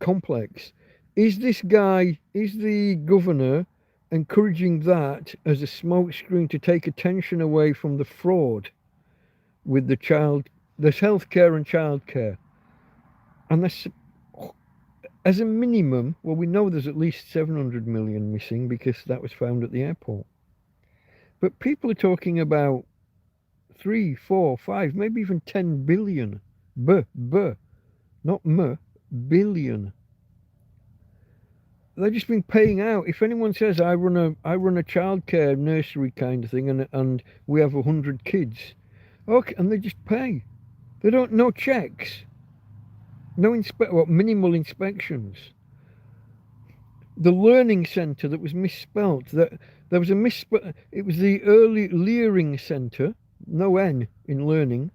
complex. Is the governor encouraging that as a smokescreen to take attention away from the fraud with the healthcare and childcare? And that's, as a minimum, well, we know there's at least 700 million missing because that was found at the airport. But people are talking about 3, 4, 5, maybe even 10 billion. Not billion. They've just been paying out. If anyone says I run a childcare nursery kind of thing, and we have 100 kids, okay, and they just pay. They don't no checks, minimal inspections. The learning centre that was misspelt. That there was a misspell. It was the early Leering Centre, no N in learning,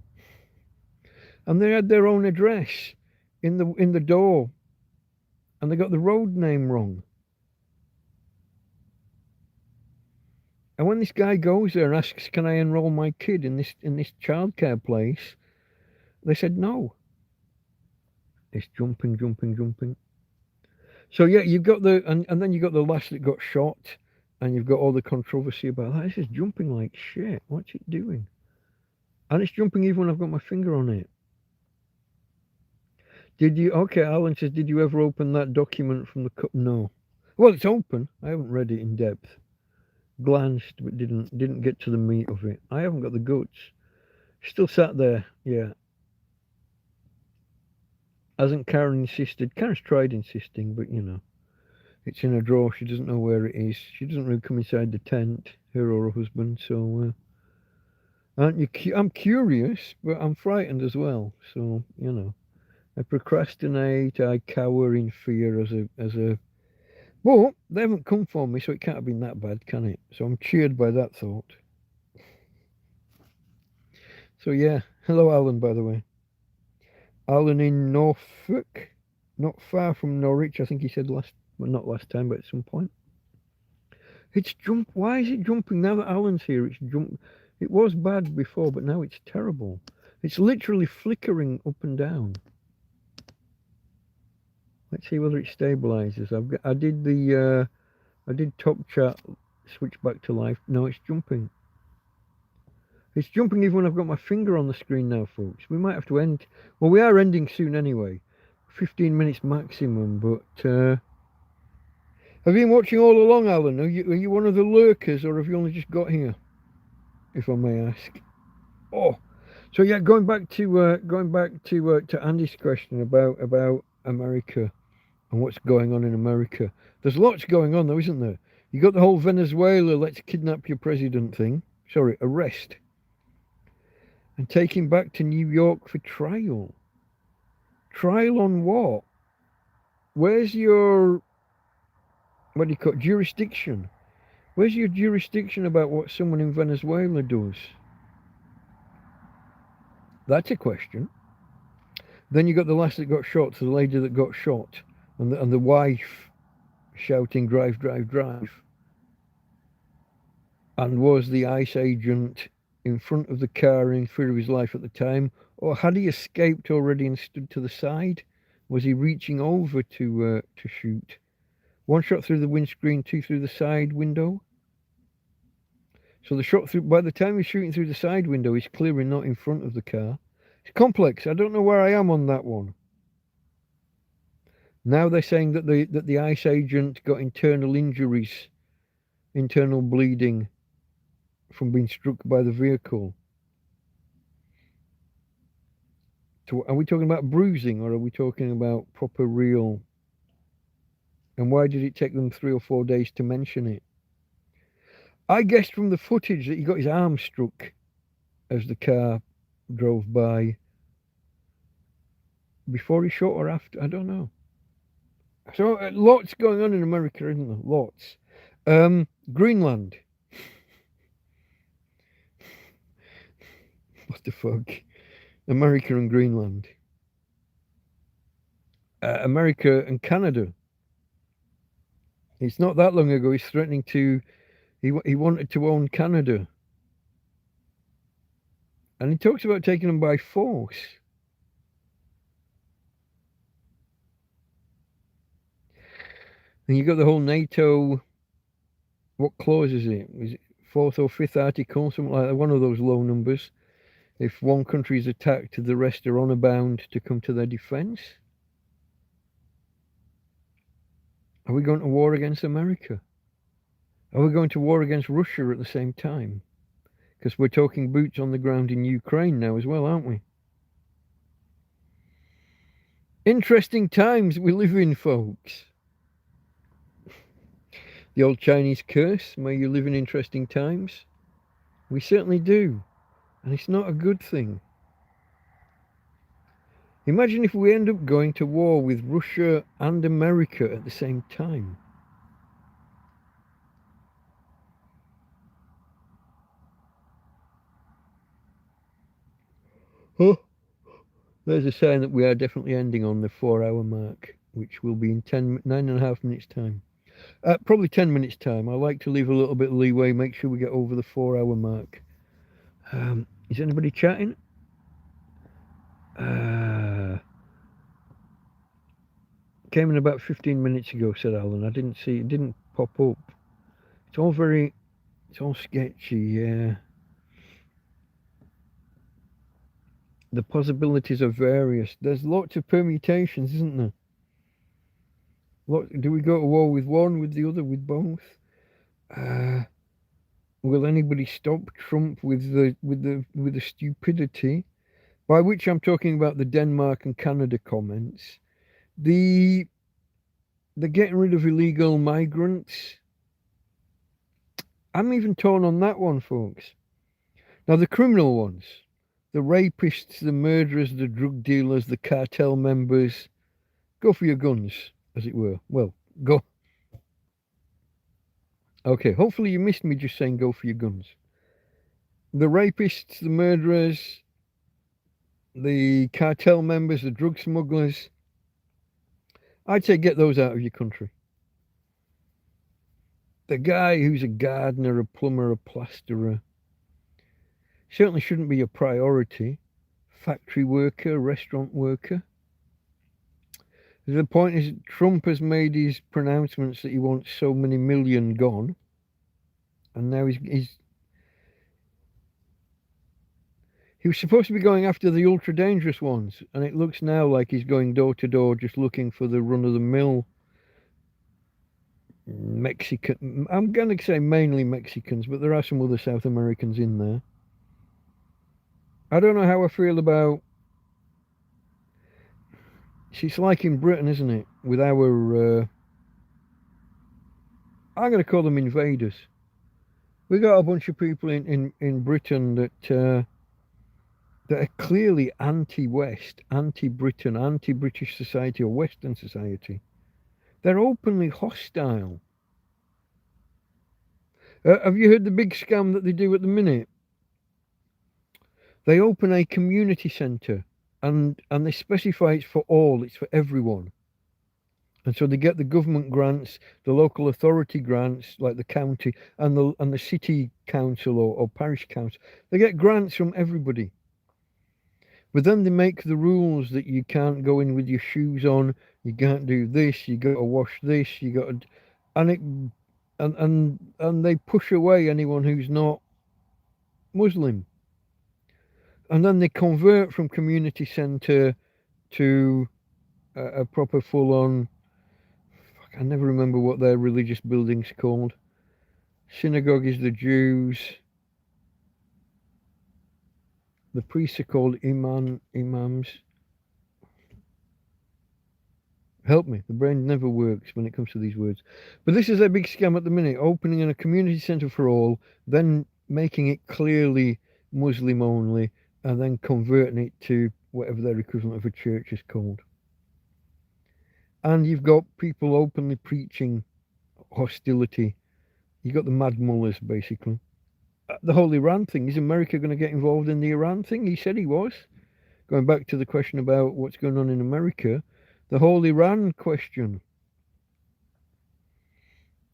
and they had their own address in the door, and they got the road name wrong. And when this guy goes there and asks, "Can I enrol my kid in this childcare place?" they said no. It's jumping. So yeah, you've got and then you got the lass that got shot, and you've got all the controversy about that. This is jumping like shit. What's it doing? And it's jumping even when I've got my finger on it. Okay, Alan says, did you ever open that document from the cup? No. Well, it's open. I haven't read it in depth. Glanced, but didn't get to the meat of it. I haven't got the guts. Still sat there, yeah. Hasn't Karen insisted? Karen's tried insisting, but you know, it's in a drawer. She doesn't know where it is. She doesn't really come inside the tent, her or her husband. So, aren't you? I'm curious, but I'm frightened as well. So, you know, I procrastinate. I cower in fear as a. But they haven't come for me, so it can't have been that bad, can it? So I'm cheered by that thought. So yeah, hello, Alan, by the way. Alan in Norfolk, not far from Norwich. I think he said not last time, but at some point. It's jump. Why is it jumping now that Alan's here? It's jump. It was bad before, but now it's terrible. It's literally flickering up and down. Let's see whether it stabilizes. I did top chat, switch back to live. No, it's jumping. It's jumping even when I've got my finger on the screen now, folks. We might have to end. Well, we are ending soon anyway. 15 minutes maximum, but have you been watching all along, Alan? Are you one of the lurkers, or have you only just got here, if I may ask? Oh, so yeah, going back to Andy's question about America and what's going on in America. There's lots going on, though, isn't there? You got the whole Venezuela, let's kidnap your president thing. Sorry, arrest. And take him back to New York for trial. Trial on what? Where's your, what do you call it, jurisdiction? Where's your jurisdiction about what someone in Venezuela does? That's a question. Then you got the lass that got shot, the lady that got shot, and the wife shouting, drive. And was the ICE agent in front of the car in fear of his life at the time, or had he escaped already and stood to the side? Was he reaching over to shoot? One shot through the windscreen, two through the side window. So the shot through, by the time he's shooting through the side window, he's clearly not in front of the car. It's complex. I don't know where I am on that one. Now they're saying that the ICE agent got internal injuries, internal bleeding from being struck by the vehicle. Are we talking about bruising, or are we talking about proper real? And why did it take them 3 or 4 days to mention it? I guessed from the footage that he got his arm struck as the car drove by. Before he shot or after? I don't know. So lots going on in America, isn't there? Lots. Greenland. What the fuck? America and Greenland. America and Canada. It's not that long ago. He's threatening to. He wanted to own Canada. And he talks about taking them by force. And you got the whole NATO. What clause is it? Is it 4th or 5th article? Something like that. One of those low numbers. If one country is attacked, the rest are honor bound to come to their defence. Are we going to war against America? Are we going to war against Russia at the same time? Because we're talking boots on the ground in Ukraine now as well, aren't we? Interesting times we live in, folks. The old Chinese curse, may you live in interesting times. We certainly do. And it's not a good thing. Imagine if we end up going to war with Russia and America at the same time. Oh, there's a sign that we are definitely ending on the 4-hour mark, which will be in 9.5 minutes time. Probably 10 minutes time. I like to leave a little bit of leeway, make sure we get over the 4-hour mark. Is anybody chatting? Came in about 15 minutes ago, said Alan. I didn't see it, didn't pop up. It's all sketchy, yeah. The possibilities are various. There's lots of permutations, isn't there? Do we go to war with one, with the other, with both? Will anybody stop Trump with the stupidity? By which I'm talking about the Denmark and Canada comments. The getting rid of illegal migrants. I'm even torn on that one, folks. Now the criminal ones. The rapists, the murderers, the drug dealers, the cartel members. Go for your guns, as it were. Well, go. Okay, hopefully you missed me just saying go for your guns. The rapists, the murderers, the cartel members, the drug smugglers. I'd say get those out of your country. The guy who's a gardener, a plumber, a plasterer, certainly shouldn't be a priority. Factory worker, restaurant worker. The point is, Trump has made his pronouncements that he wants so many million gone. And now he was supposed to be going after the ultra dangerous ones. And it looks now like he's going door to door just looking for the run-of-the-mill Mexican. I'm going to say mainly Mexicans, but there are some other South Americans in there. I don't know how I feel about... It's like in Britain, isn't it? With our... I'm going to call them invaders. We got a bunch of people in Britain that are clearly anti-West, anti-Britain, anti-British society or Western society. They're openly hostile. Have you heard the big scam that they do at the minute? They open a community centre and they specify it's for all, it's for everyone. And so they get the government grants, the local authority grants, like the county and the city council or parish council. They get grants from everybody. But then they make the rules that you can't go in with your shoes on, you can't do this, you got to wash this, you got to, and they push away anyone who's not Muslim. And then they convert from community centre to a proper full-on, I never remember what their religious building's called. Synagogue is the Jews. The priests are called imams. Help me, the brain never works when it comes to these words. But this is a big scam at the minute, opening in a community centre for all, then making it clearly Muslim only, and then converting it to whatever their equivalent of a church is called. And you've got people openly preaching hostility. You've got the mad mullahs, basically. The whole Iran thing, is America going to get involved in the Iran thing? He said he was. Going back to the question about what's going on in America, the whole Iran question.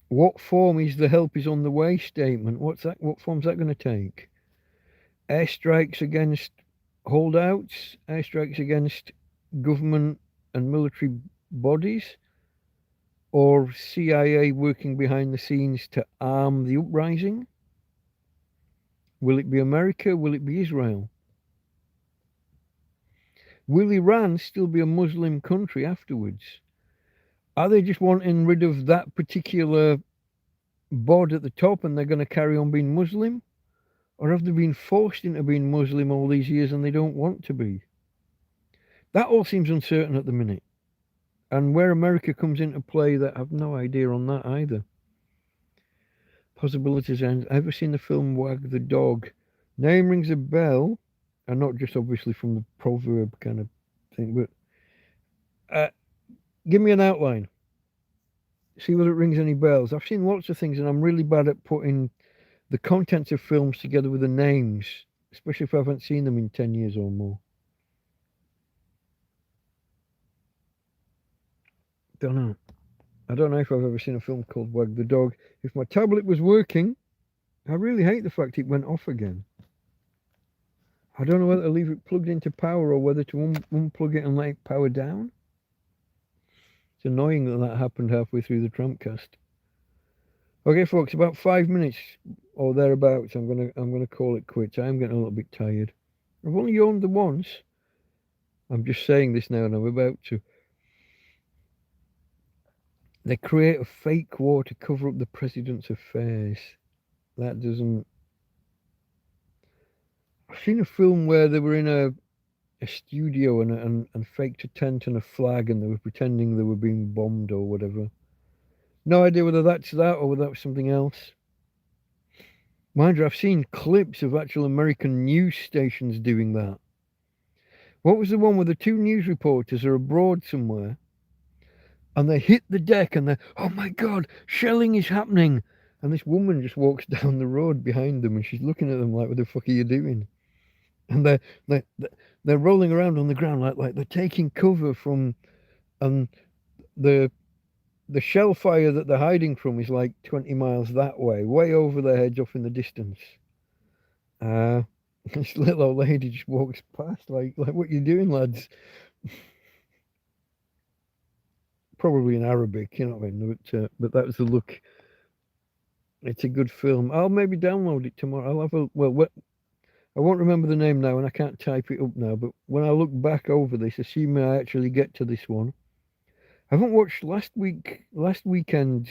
What form is the help is on the way statement? What form's that going to take? Airstrikes against holdouts, airstrikes against government and military bodies, or CIA working behind the scenes to arm the uprising? Will it be America? Will it be Israel? Will Iran still be a Muslim country afterwards? Are they just wanting rid of that particular board at the top and they're going to carry on being Muslim? Or have they been forced into being Muslim all these years and they don't want to be? That all seems uncertain at the minute. And where America comes into play, that I have no idea on that either. Possibilities end. Ever seen the film Wag the Dog? Name rings a bell, and not just obviously from the proverb kind of thing, but give me an outline. See whether it rings any bells. I've seen lots of things, and I'm really bad at putting the contents of films together with the names, especially if I haven't seen them in 10 years or more. Don't know. I don't know if I've ever seen a film called Wag the Dog. If my tablet was working, I really hate the fact it went off again. I don't know whether to leave it plugged into power or whether to unplug it and let it power down. It's annoying that that happened halfway through the TrampCast. Okay, folks, about 5 minutes or thereabouts. I'm gonna call it quits. I am getting a little bit tired. I've only yawned the once. I'm just saying this now, and I'm about to. They create a fake war to cover up the president's affairs. That doesn't. I've seen a film where they were in a studio and faked a tent and a flag and they were pretending they were being bombed or whatever. No idea whether that's that or whether that's something else. Mind you, I've seen clips of actual American news stations doing that. What was the one where the two news reporters are abroad somewhere and they hit the deck and they're, oh my God, shelling is happening. And this woman just walks down the road behind them and she's looking at them like, what the fuck are you doing? And they're rolling around on the ground like they're taking cover from, and the shell fire that they're hiding from is like 20 miles that way over their heads off in the distance. This little old lady just walks past like what you doing, lads? Probably in Arabic, you know what I mean? But that was the look. It's a good film. I'll maybe download it tomorrow. I'll have a I won't remember the name now and I can't type it up now, but when I look back over this, assuming I actually get to this one, I haven't watched last weekend's.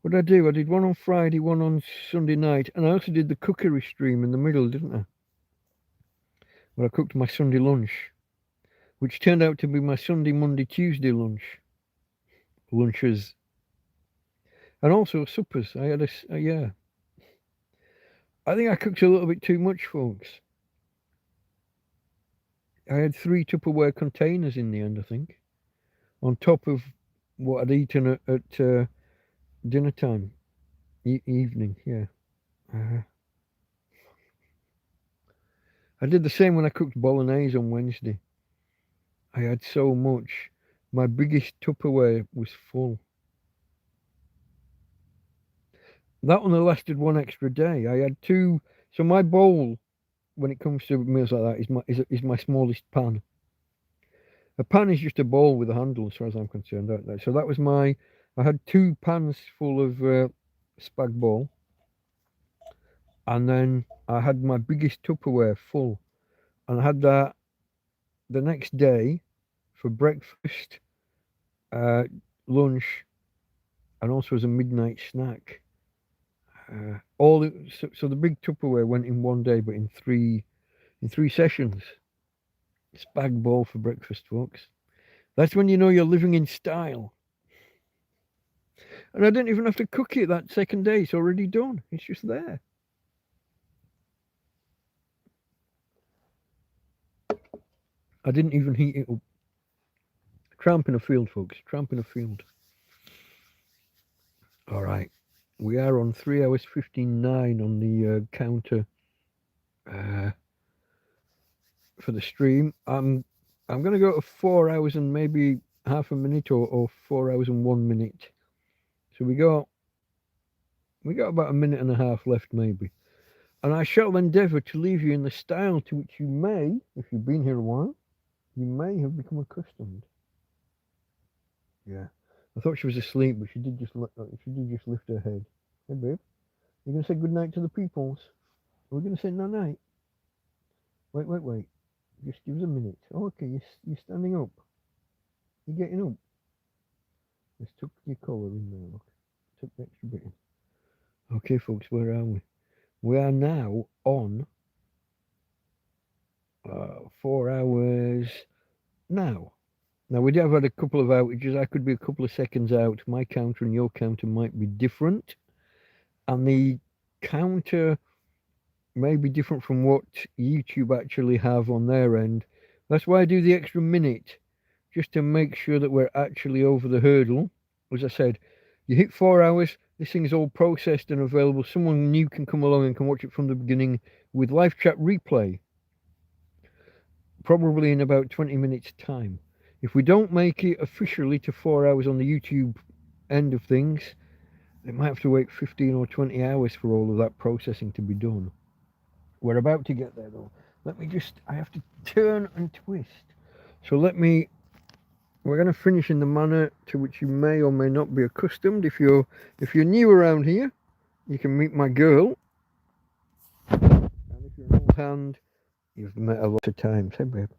What did I do? I did one on Friday, one on Sunday night, and I also did the cookery stream in the middle, didn't I? Where I cooked my Sunday lunch, which turned out to be my Sunday, Monday, Tuesday lunches, and also suppers. I had yeah. I think I cooked a little bit too much, folks. I had 3 Tupperware containers in the end, I think, on top of what I'd eaten at dinner time, evening, yeah. I did the same when I cooked bolognese on Wednesday. I had so much. My biggest Tupperware was full. That only lasted one extra day. I had 2. So my bowl, when it comes to meals like that, is my smallest pan. A pan is just a bowl with a handle, as far as I'm concerned. So that was I had 2 pans full of spag bol, and then I had my biggest Tupperware full, and I had that the next day for breakfast, lunch, and also as a midnight snack. So the big Tupperware went in one day, but in three sessions. Spag bol for breakfast, folks. That's when you know you're living in style. And I didn't even have to cook it that second day. It's already done. It's just there. I didn't even heat it up. Tramp in a field, folks. Tramp in a field. All right. We are on 3 hours 59 on the counter for the stream. I'm going to go to 4 hours and maybe half a minute or 4 hours and 1 minute. So we got about a minute and a half left maybe. And I shall endeavour to leave you in the style to which you may, if you've been here a while, you may have become accustomed. Yeah. I thought she was asleep, but she did just lift her head. Hey, babe, you're going to say goodnight to the peoples? We're going to say night. Wait. Just give us a minute. Oh, okay, you're standing up. You're getting up. Let's tuck your collar in there, look. Tuck the extra bit in. Okay, folks, where are we? We are now on 4 hours now. Now, we have had a couple of outages. I could be a couple of seconds out. My counter and your counter might be different. And the counter may be different from what YouTube actually have on their end. That's why I do the extra minute, just to make sure that we're actually over the hurdle. As I said, you hit 4 hours, this thing is all processed and available. Someone new can come along and can watch it from the beginning with live chat replay, probably in about 20 minutes time. If we don't make it officially to 4 hours on the YouTube end of things, they might have to wait 15 or 20 hours for all of that processing to be done. We're about to get there though. I have to turn and twist. So we're going to finish in the manner to which you may or may not be accustomed. If you're new around here, you can meet my girl. And if you're an old hand, you've met a lot of times. Hey babe.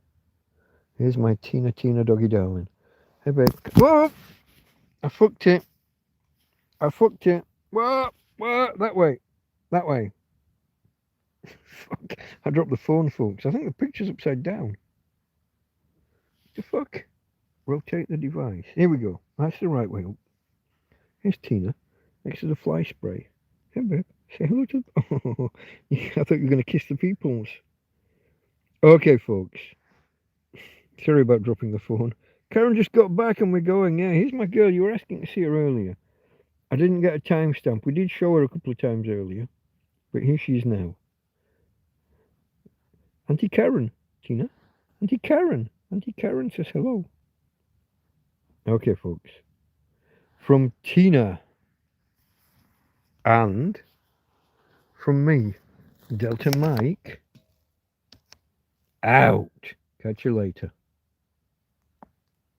Here's my Tina Doggie Darling. Hey babe. Whoa! I fucked it. Whoa! That way. Fuck. I dropped the phone, folks. I think the picture's upside down. What the fuck? Rotate the device. Here we go. That's the right way up. Here's Tina next to the fly spray. Hey babe. Say hello to... Oh, I thought you were going to kiss the peoples. Okay, folks. Sorry about dropping the phone. Karen just got back and we're going. Yeah, here's my girl. You were asking to see her earlier. I didn't get a timestamp. We did show her a couple of times earlier. But here she is now. Auntie Karen, Tina. Auntie Karen says hello. Okay, folks. From Tina and from me, Delta Mike, out. Catch you later.